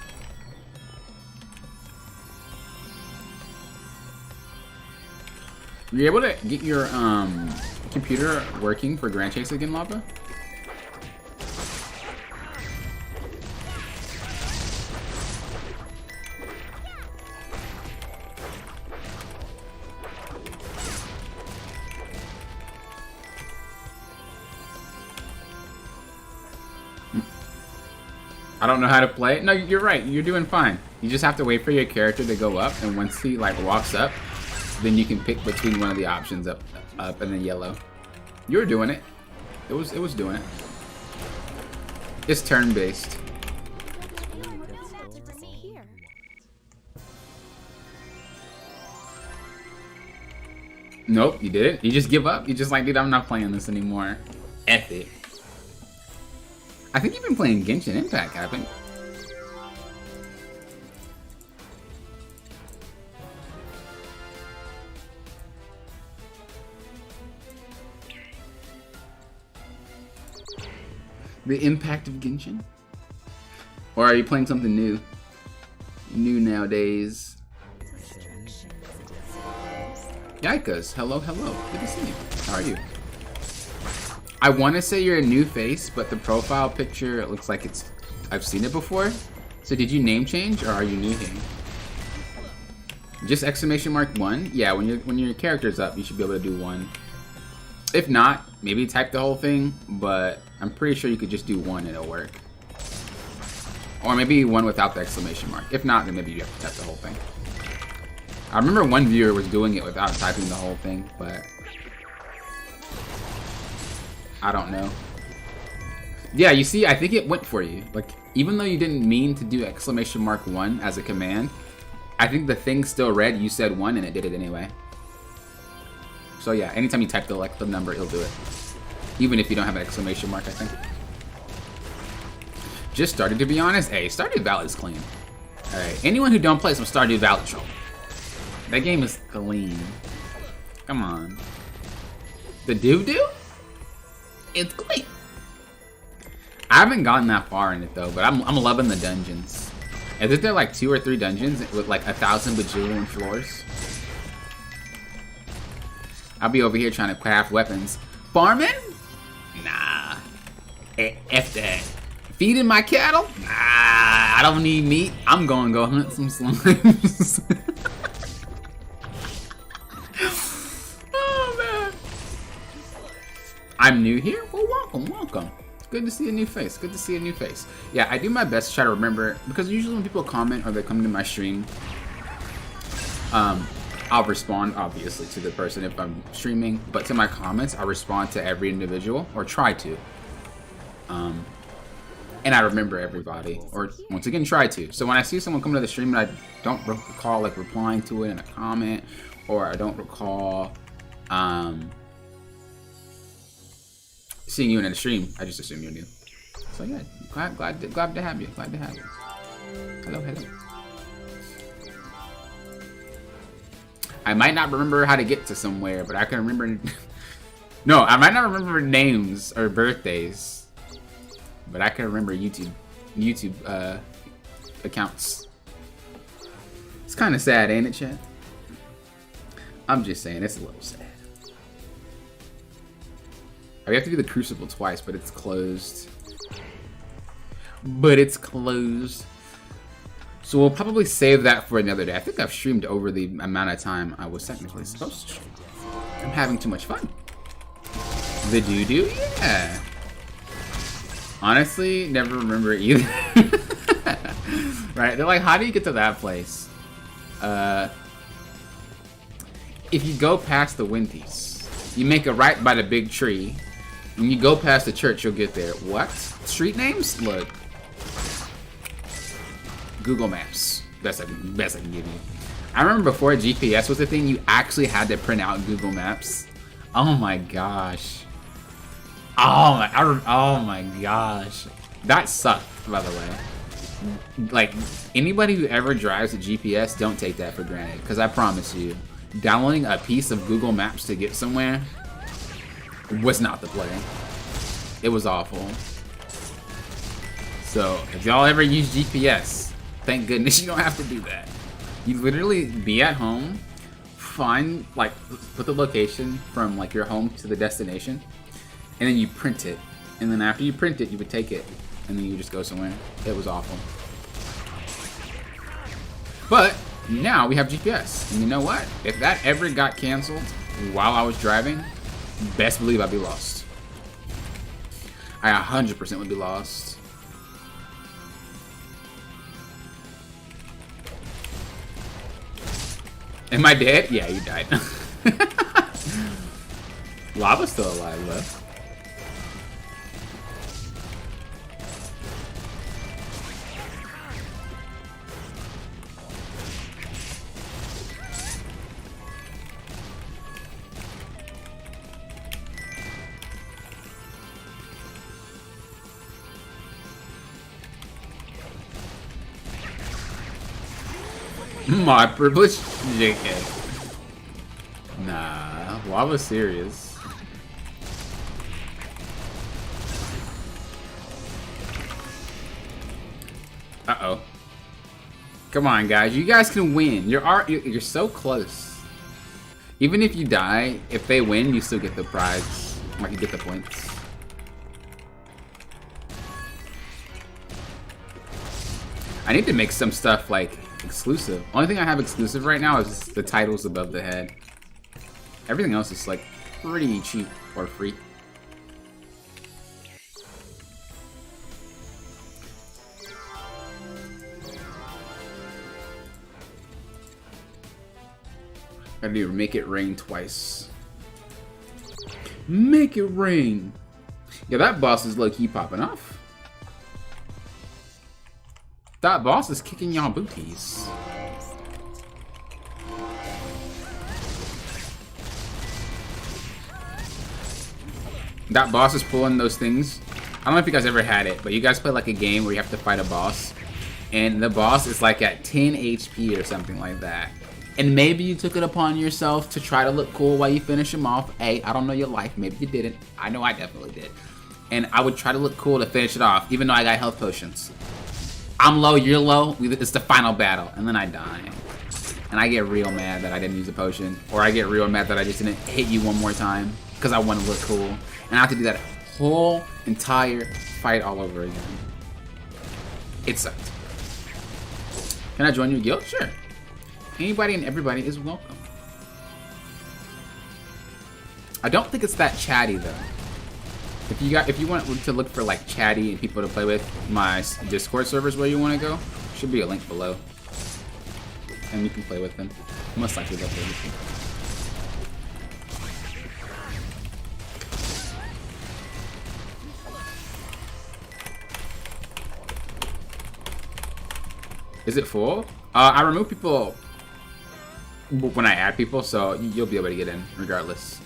Were you able to get your computer working for Grand Chase again, Lava? I don't know how to play it. No, you're right. You're doing fine. You just have to wait for your character to go up, and once he like walks up, then you can pick between one of the options, up and then yellow. You were doing it. It was doing it. It's turn-based. Nope, you didn't. You just give up. You just like, dude, I'm not playing this anymore. F it. I think you've been playing Genshin Impact, haven't you? The impact of Genshin? Or are you playing something new? New nowadays. Yaikas, hello, hello. Good to see you. How are you? I want to say you're a new face, but the profile picture, it looks like it's... I've seen it before. So did you name change, or are you new here? Just exclamation mark 1? Yeah, when your character's up, you should be able to do 1. If not, maybe type the whole thing, but I'm pretty sure you could just do 1 and it'll work. Or maybe 1 without the exclamation mark. If not, then maybe you have to type the whole thing. I remember one viewer was doing it without typing the whole thing, but... I don't know. Yeah, you see, I think it went for you. Like, even though you didn't mean to do exclamation mark 1 as a command, I think the thing still read you said 1 and it did it anyway. So yeah, anytime you type the number, it'll do it. Even if you don't have an exclamation mark, I think. Just started, to be honest. Hey, Stardew Valley is clean. Alright, anyone who don't play some Stardew Valley troll. That game is clean. Come on. The doo-doo? It's clean. I haven't gotten that far in it though, but I'm loving the dungeons. Isn't there like 2 or 3 dungeons with like 1,000 bajillion floors? I'll be over here trying to craft weapons. Farming? Nah. F that. Feeding my cattle? Nah, I don't need meat. I'm gonna go hunt some slimes. Oh man. I'm new here? Well, welcome, welcome. It's good to see a new face. Good to see a new face. Yeah, I do my best to try to remember, because usually when people comment or they come to my stream, I'll respond, obviously, to the person if I'm streaming, but to my comments, I respond to every individual, or try to. And I remember everybody, or once again, try to. So when I see someone come to the stream and I don't recall like replying to it in a comment, or I don't recall seeing you in a stream, I just assume you're new. So yeah, glad to have you. Glad to have you. Hello, hello. I might not remember how to get to somewhere, but I can remember. No, I might not remember names or birthdays, but I can remember YouTube accounts. It's kind of sad, ain't it, Chad? I'm just saying, it's a little sad. We have to do the Crucible twice, but it's closed. So we'll probably save that for another day. I think I've streamed over the amount of time I was technically supposed to stream. I'm having too much fun. The doo-doo? Yeah. Honestly, never remember either. Right? They're like, how do you get to that place? If you go past the Windies, you make a right by the big tree, and you go past the church, you'll get there. What? Street names? Look. Google Maps. Best I can give you. I remember before GPS was a thing, you actually had to print out Google Maps. Oh my gosh. Oh my gosh. That sucked, by the way. Like, anybody who ever drives a GPS, don't take that for granted. Because I promise you, downloading a piece of Google Maps to get somewhere was not the play. It was awful. So, if y'all ever use GPS, thank goodness you don't have to do that. You literally be at home, find, like, put the location from, like, your home to the destination, and then you print it. And then after you print it, you would take it, and then you just go somewhere. It was awful. But now we have GPS, and you know what? If that ever got canceled while I was driving, best believe I'd be lost. I 100% would be lost. Am I dead? Yeah, you died. Lava's still alive, though. My privilege? JK. Nah, Lava's serious. Uh-oh. Come on, guys. You guys can win. You're so close. Even if you die, if they win, you still get the prize. Like, you get the points. I need to make some stuff, like, exclusive. Only thing I have exclusive right now is the titles above the head. Everything else is, like, pretty cheap or free. I do make it rain twice. Make it rain. Yeah, that boss is low-key popping off. That boss is kicking y'all booties. That boss is pulling those things. I don't know if you guys ever had it, but you guys play like a game where you have to fight a boss, and the boss is like at 10 HP or something like that. And maybe you took it upon yourself to try to look cool while you finish him off. Hey, I don't know your life. Maybe you didn't. I know I definitely did. And I would try to look cool to finish it off, even though I got health potions. I'm low, you're low, it's the final battle, and then I die. And I get real mad that I didn't use a potion, or I get real mad that I just didn't hit you one more time, because I want to look cool. And I have to do that whole entire fight all over again. It sucked. Can I join your guild? Sure. Anybody and everybody is welcome. I don't think it's that chatty, though. If you want to look for like chatty and people to play with, my Discord servers where you want to go, should be a link below, and you can play with them. Most likely they'll play with you. Is it full? I remove people when I add people, so you'll be able to get in regardless.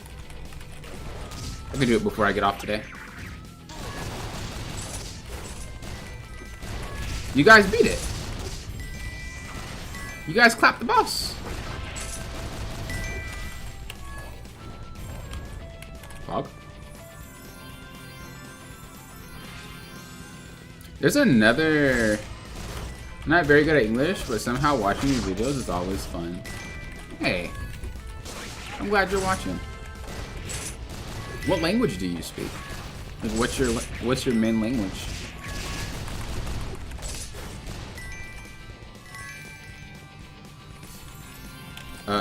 I can do it before I get off today. You guys beat it. You guys clapped the boss. Fog. There's another... I'm not very good at English, but somehow watching your videos is always fun. Hey. I'm glad you're watching. What language do you speak? Like, what's your main language?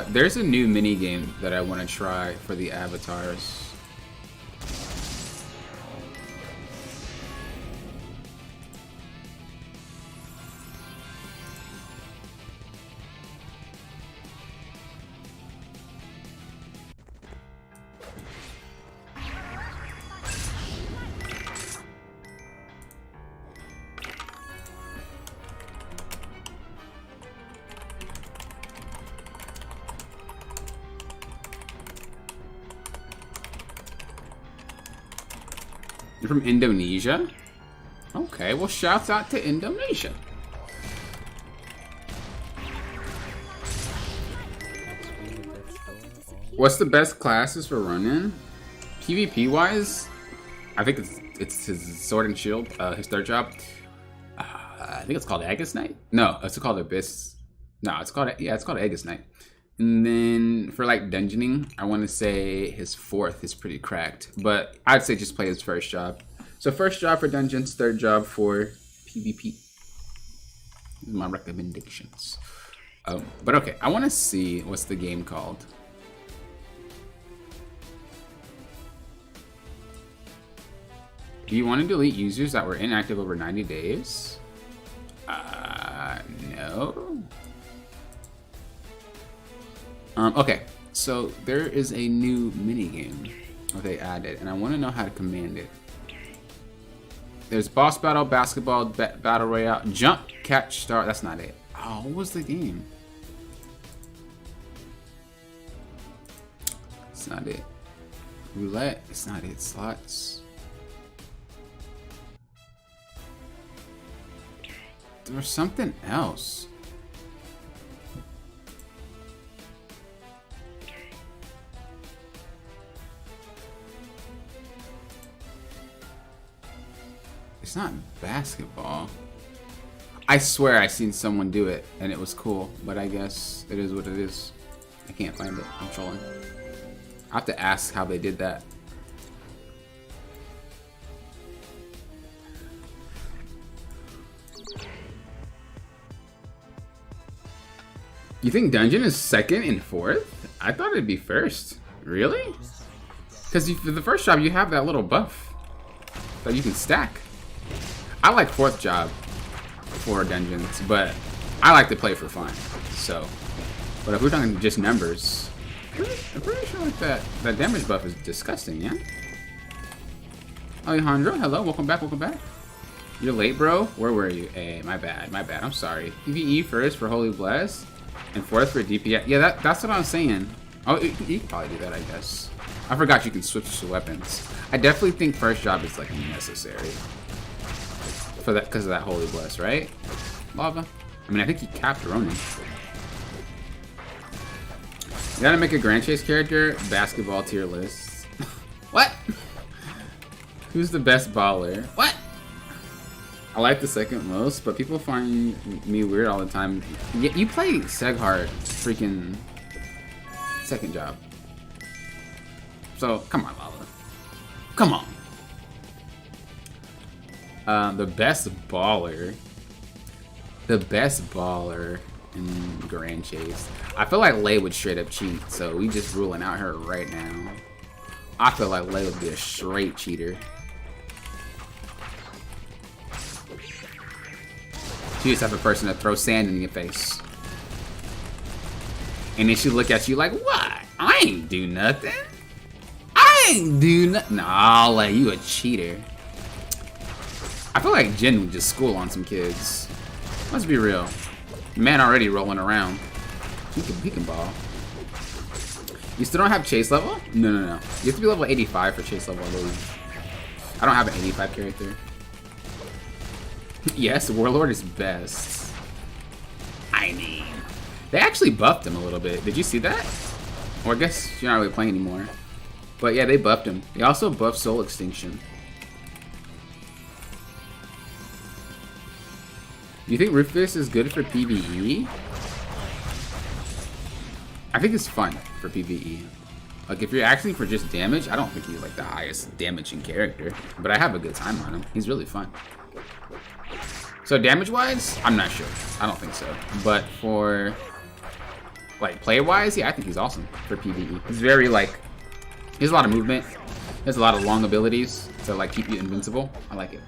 There's a new mini game that I want to try for the avatars. You're from Indonesia? Okay, well, shouts out to Indonesia. What's the best classes for run-in? PvP wise, I think it's his sword and shield, his third job. I think it's called Aegis Knight. No, it's called Abyss. No, it's called Aegis Knight. And then for like dungeoning, I want to say his 4th is pretty cracked. But I'd say just play his first job. So first job for dungeons, 3rd job for PvP. These are my recommendations. But okay, I want to see what's the game called. Do you want to delete users that were inactive over 90 days? No. Okay, so there is a new minigame that they added, and I want to know how to command it. There's boss battle, basketball, battle royale, jump, catch, start. That's not it. Oh, what was the game? It's not it. Roulette. It's not it. Slots. There was something else. It's not basketball. I swear I seen someone do it and it was cool, but I guess it is what it is. I can't find it. I'm trolling. I have to ask how they did that. You think dungeon is 2nd and 4th? I thought it'd be 1st. Really? Because for the first job you have that little buff that you can stack. I like 4th job for dungeons, but I like to play for fun. So, but if we're talking just numbers, I'm pretty sure like that damage buff is disgusting, yeah? Alejandro, hello, welcome back, welcome back. You're late, bro? Where were you? Hey, my bad, I'm sorry. PvE first for Holy Bless, and 4th for DPS. Yeah, that's what I was saying. Oh, you can probably do that, I guess. I forgot you can switch to weapons. I definitely think first job is like necessary. For that, because of that Holy Bless, right? Lava. I mean, I think he capped Ronin. You gotta make a Grand Chase character. Basketball tier list. What? Who's the best baller? What? I like the 2nd most, but people find me weird all the time. You play Seghart freaking 2nd job. So, come on, Lava. Come on. The best baller in Grand Chase. I feel like Lei would straight up cheat, so we just ruling out her right now. I feel like Lei would be a straight cheater. She just have a person to throw sand in your face. And then she look at you like, what? I ain't do nothing. I ain't do nothing. Nah, Lei, you a cheater. I feel like Jin would just school on some kids. Let's be real. Man already rolling around. He can ball. You still don't have chase level? No. You have to be level 85 for chase level, I believe. I don't have an 85 character. Yes, Warlord is best. I mean, they actually buffed him a little bit. Did you see that? Or I guess you're not really playing anymore. But yeah, they buffed him. They also buffed Soul Extinction. You think Rufus is good for PvE? I think it's fun for PvE. Like, if you're asking for just damage, I don't think he's like the highest damaging character. But I have a good time on him. He's really fun. So damage-wise, I'm not sure. I don't think so. But for, like, play-wise, yeah, I think he's awesome for PvE. He's very, like, he has a lot of movement. He has a lot of long abilities to, like, keep you invincible. I like it.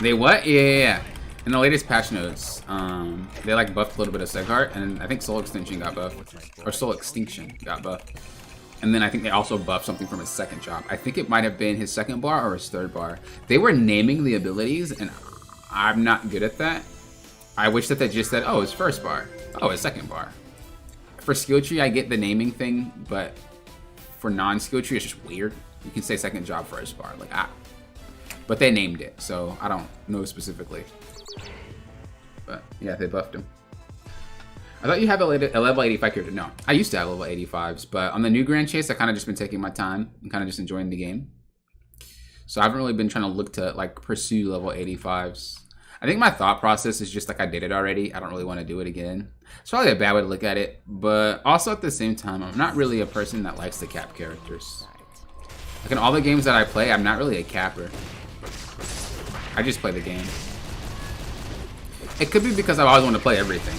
They what? Yeah. In the latest patch notes, they like buffed a little bit of Seghart, and I think Soul Extinction got buffed, or Soul Extinction got buffed. And then I think they also buffed something from his 2nd job. I think it might have been his 2nd bar or his 3rd bar. They were naming the abilities, and I'm not good at that. I wish that they just said, oh, his 1st bar, oh, his 2nd bar. For skill tree, I get the naming thing, but for non-skill tree, it's just weird. You can say 2nd job, 1st bar, like but they named it, so I don't know specifically. But yeah, they buffed him. I thought you have a level 85 character. No, I used to have level 85s, but on the new Grand Chase, I kind of just been taking my time and kind of just enjoying the game. So I haven't really been trying to look to like pursue level 85s. I think my thought process is just like I did it already. I don't really want to do it again. It's probably a bad way to look at it, but also at the same time, I'm not really a person that likes to cap characters. Like in all the games that I play, I'm not really a capper. I just play the game. It could be because I always want to play everything.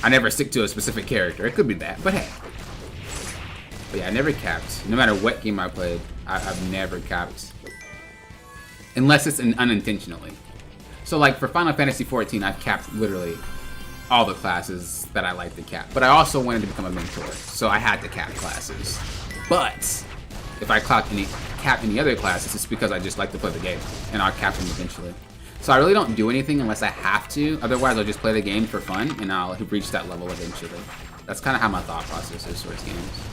I never stick to a specific character. It could be that, but hey. But yeah, I never capped. No matter what game I played, I've never capped. Unless it's unintentionally. So like for Final Fantasy XIV, I've capped literally all the classes that I like to cap. But I also wanted to become a mentor, so I had to cap classes. But if I cap any other classes, it's because I just like to play the game, and I'll cap them eventually. So I really don't do anything unless I have to. Otherwise, I'll just play the game for fun, and I'll reach that level eventually. That's kind of how my thought process is towards games.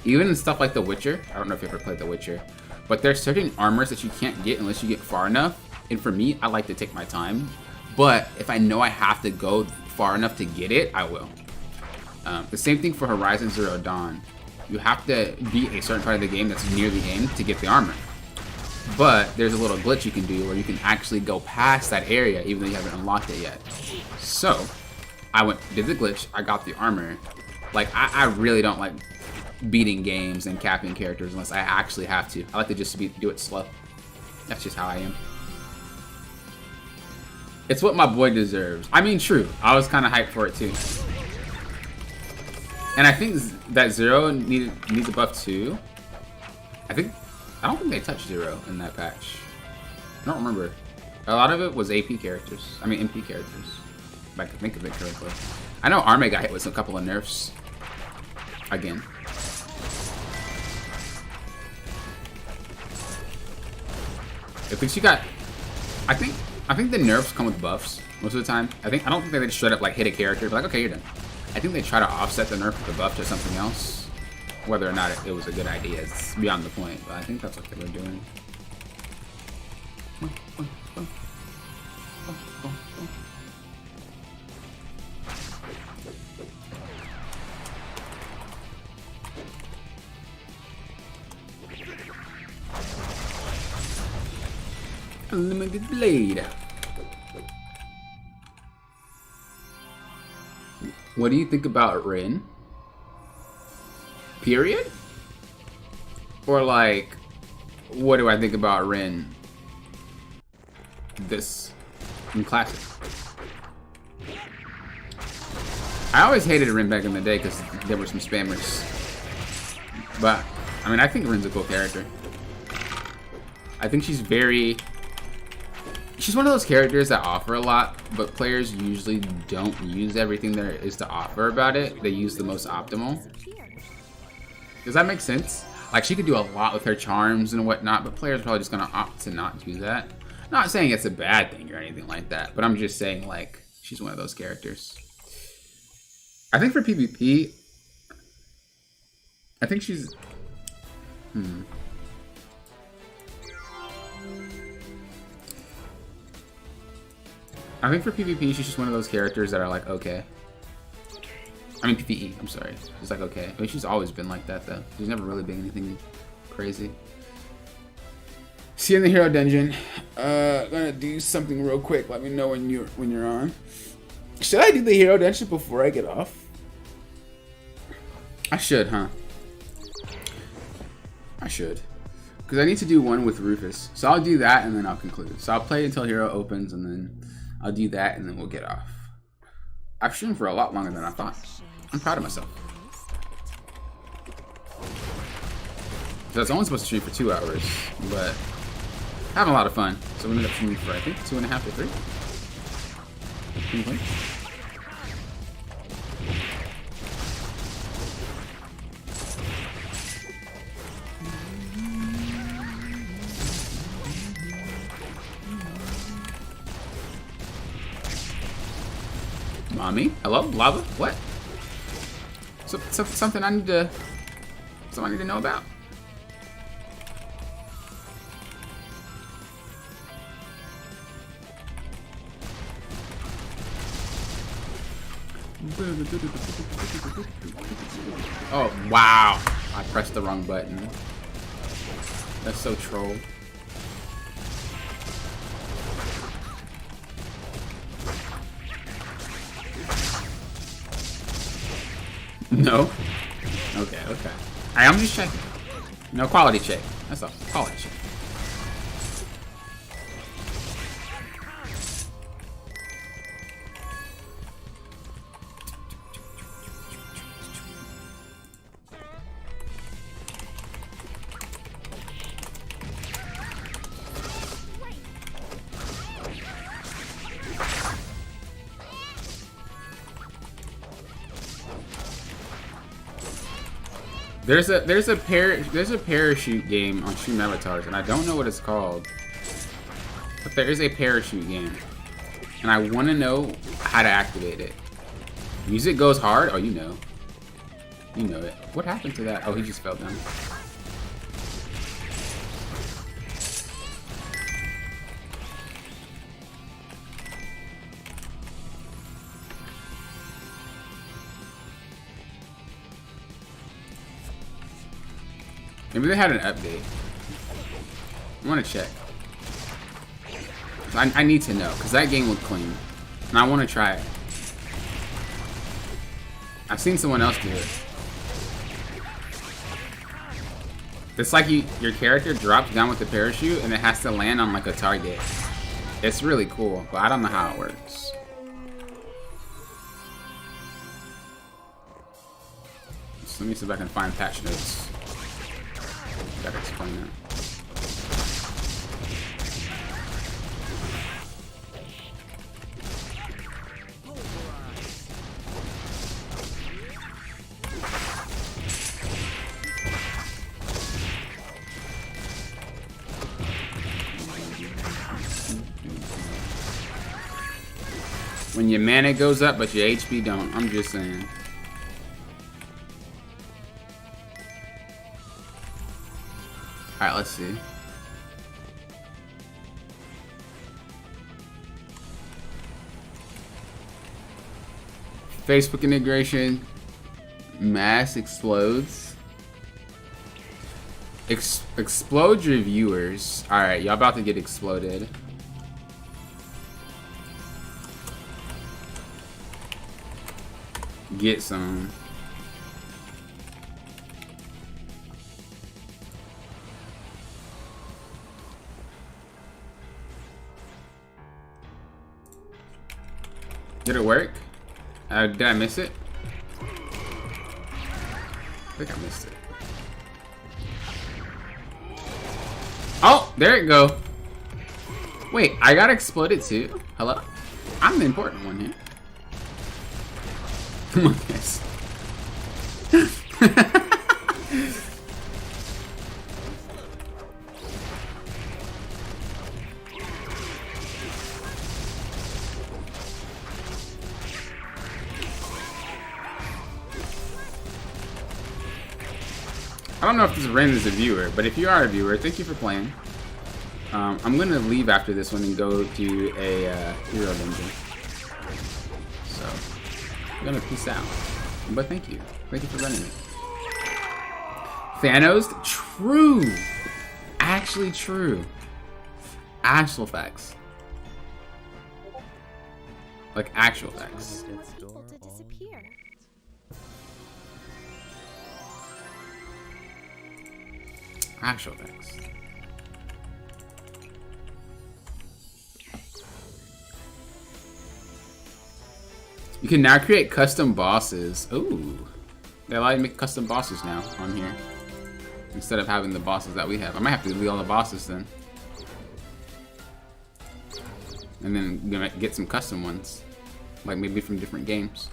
Even in stuff like The Witcher, I don't know if you ever played The Witcher, but there's certain armors that you can't get unless you get far enough. And for me, I like to take my time. But if I know I have to go far enough to get it, I will. The same thing for Horizon Zero Dawn. You have to beat a certain part of the game that's near the end to get the armor. But there's a little glitch you can do where you can actually go past that area even though you haven't unlocked it yet. So, I did the glitch, I got the armor. Like, I really don't like beating games and capping characters unless I actually have to. I like to just do it slow. That's just how I am. It's what my boy deserves. I mean, true. I was kind of hyped for it too. And I think that Zero needs a buff too. I don't think they touched Zero in that patch. I don't remember. A lot of it was AP characters. I mean, MP characters. If I can think of it correctly. I know Arme got hit with a couple of nerfs. Again. I think she got. I think the nerfs come with buffs most of the time. I don't think they just straight up like hit a character, but like, okay, you're done. I think they try to offset the nerf with the buff to something else. Whether or not it was a good idea is beyond the point, but I think that's what they were doing. Unlimited blade. What do you think about Rin? Period? Or like, what do I think about Rin? This in classic. I always hated Rin back in the day because there were some spammers. But I mean, I think Rin's a cool character. I think she's one of those characters that offer a lot, but players usually don't use everything there is to offer about it. They use the most optimal. Does that make sense? Like, she could do a lot with her charms and whatnot, but players are probably just gonna opt to not do that. Not saying it's a bad thing or anything like that, but I'm just saying, like, she's one of those characters. I think for PvP, I think she's... I think for PvP, she's just one of those characters that are like, okay. I mean, PvE, I'm sorry. She's like, okay. I mean, she's always been like that, though. She's never really been anything crazy. See you in the hero dungeon. Gonna do something real quick. Let me know when you're on. Should I do the hero dungeon before I get off? I should, huh? I should. Because I need to do one with Rufus. So I'll do that and then I'll conclude. So I'll play until hero opens and then I'll do that and then we'll get off. I've streamed for a lot longer than I thought. I'm proud of myself. So I was only supposed to stream for 2 hours, but having a lot of fun. So we ended up streaming for, I think, 2.5 to 3. Mommy? Hello? Lava? What? Something I need to know about? Oh, wow. I pressed the wrong button. That's so troll. No? Okay, okay. I'm just checking. No, quality check. That's all. Quality check. There's a parachute game on Stream Avatars, and I don't know what it's called. But there is a parachute game. And I want to know how to activate it. Music goes hard? Oh, you know. You know it. What happened to that? Oh, he just fell down. Maybe they had an update. I want to check. I need to know, because that game looked clean. And I want to try it. I've seen someone else do it. It's like your character drops down with the parachute and it has to land on like a target. It's really cool, but I don't know how it works. So let me see if I can find patch notes. Gotta explain that. When your mana goes up, but your HP don't. I'm just saying. Alright, let's see. Facebook integration. Mass explodes. Explode your viewers. Alright, y'all about to get exploded. Get some. Did it work? Did I miss it? I think I missed it. Oh, there it go. Wait, I got exploded too? Hello? I'm the important one here. Come on, guys. I don't know if this Ren is a viewer, but if you are a viewer, thank you for playing. I'm gonna leave after this one and go to a hero dungeon. So, I'm gonna peace out. But thank you. Thank you for running it. Thanos? True! Actually true. Actual facts. Like actual facts. People to disappear. Actual facts. You can now create custom bosses. Ooh. They allow you to make custom bosses now on here. Instead of having the bosses that we have. I might have to delete all the bosses then. And then get some custom ones. Like maybe from different games.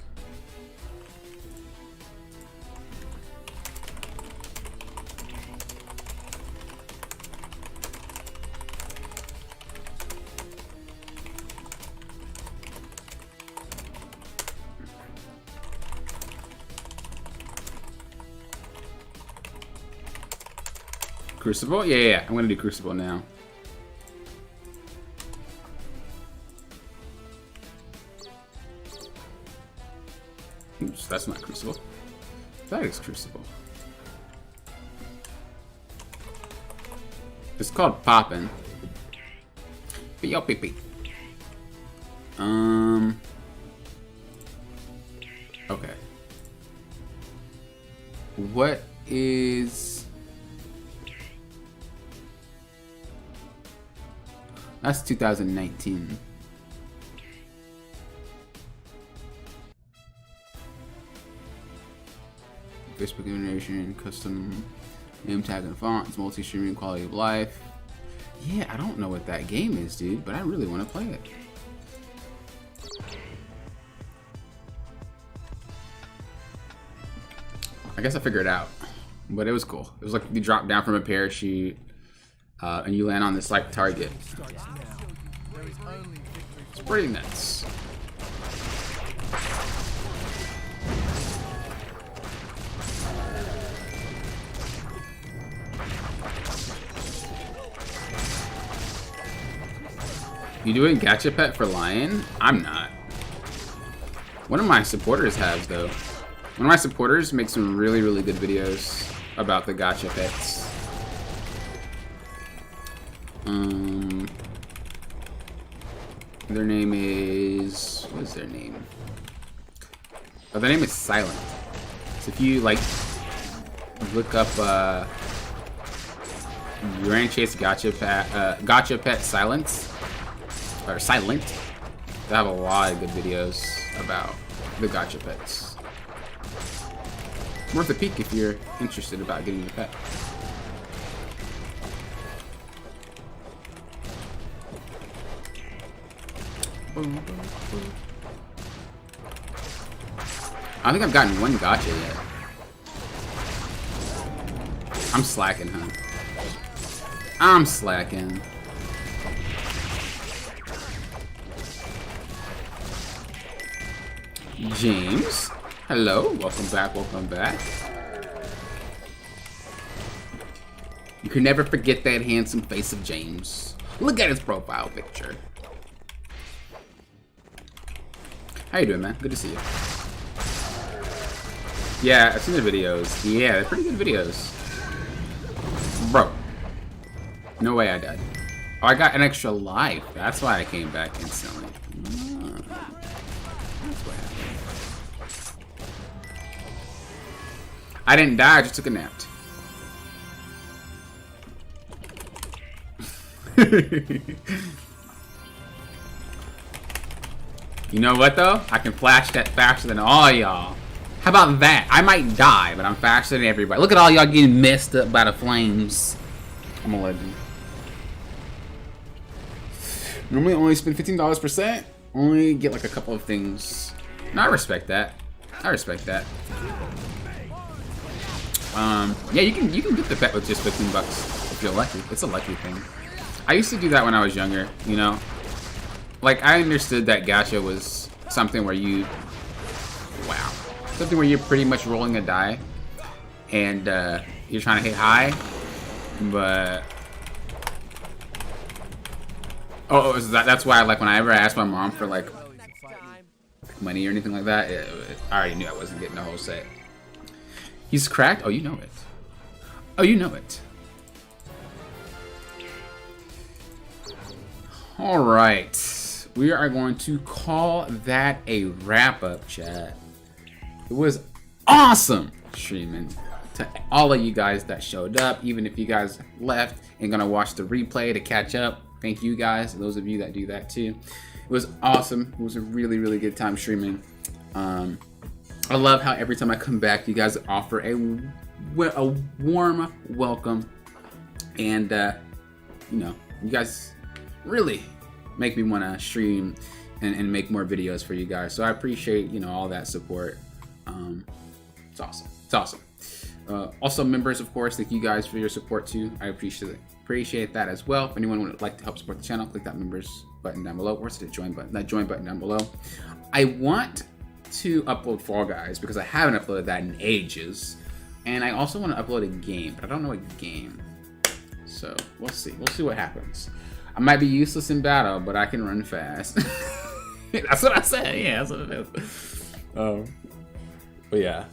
Crucible? Yeah. I'm gonna do Crucible now. Oops, that's not Crucible. That is Crucible. It's called Poppin'. P-O-P-P. Okay. What is... That's 2019. Facebook integration, custom name tag and fonts, multi-streaming, quality of life. Yeah, I don't know what that game is, dude, but I really want to play it. I guess I figured it out, but it was cool. It was like you drop down from a parachute and you land on this like target. It's pretty nuts. You doing gacha pet for Lion? I'm not. One of my supporters has though. One of my supporters makes some really, really good videos about the gacha pets. Their name is... what is their name? Oh, their name is Silent. So if you like look up Grand Chase gacha pet Silence or Silent, they have a lot of good videos about the gacha pets. Worth a peek if you're interested about getting a pet. I don't think I've gotten one gacha yet. I'm slacking, huh? I'm slacking. James, hello, welcome back, welcome back. You can never forget that handsome face of James. Look at his profile picture. How you doing, man? Good to see you. Yeah, I've seen the videos. Yeah, they're pretty good videos. Bro. No way I died. Oh, I got an extra life. That's why I came back instantly. Oh, that's what happened. I didn't die, I just took a nap. You know what though? I can flash that faster than all y'all. How about that? I might die, but I'm faster than everybody. Look at all y'all getting messed up by the flames. I'm a legend. Normally only spend $15 per set. Only get like a couple of things. No, I respect that. I respect that. Yeah, you can get the pet with just 15 bucks if you're lucky. It's a lucky thing. I used to do that when I was younger, you know? Like, I understood that gacha was something where you... wow. Something where you're pretty much rolling a die. And, you're trying to hit high. But... oh, that's why, like, whenever I asked my mom for, like, money or anything like that, I already knew I wasn't getting the whole set. He's cracked? Oh, you know it. Oh, you know it. Alright. We are going to call that a wrap-up, chat. It was awesome streaming to all of you guys that showed up, even if you guys left and gonna watch the replay to catch up. Thank you guys, those of you that do that too. It was awesome. It was a really, really good time streaming. I love how every time I come back, you guys offer a warm welcome, and you know, you guys really make me want to stream and make more videos for you guys. So I appreciate, you know, all that support. It's awesome. It's awesome. Also, members, of course, thank you guys for your support too. I appreciate that as well. If anyone would like to help support the channel, click that members button down below, or it's the join button, that join button down below. I want to upload Fall Guys because I haven't uploaded that in ages, and I also want to upload a game, but I don't know what game. So we'll see. We'll see what happens. I might be useless in battle, but I can run fast. That's what I said. Yeah, that's what it is. But yeah,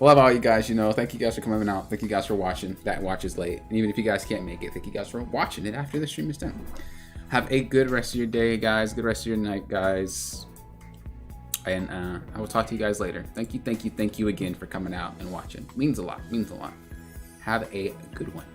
I love all you guys. You know, thank you guys for coming out. Thank you guys for watching. That watch is late, and even if you guys can't make it, thank you guys for watching it after the stream is done. Have a good rest of your day, guys. Good rest of your night, guys. And I will talk to you guys later. Thank you again for coming out and watching. Means a lot. Means a lot. Have a good one.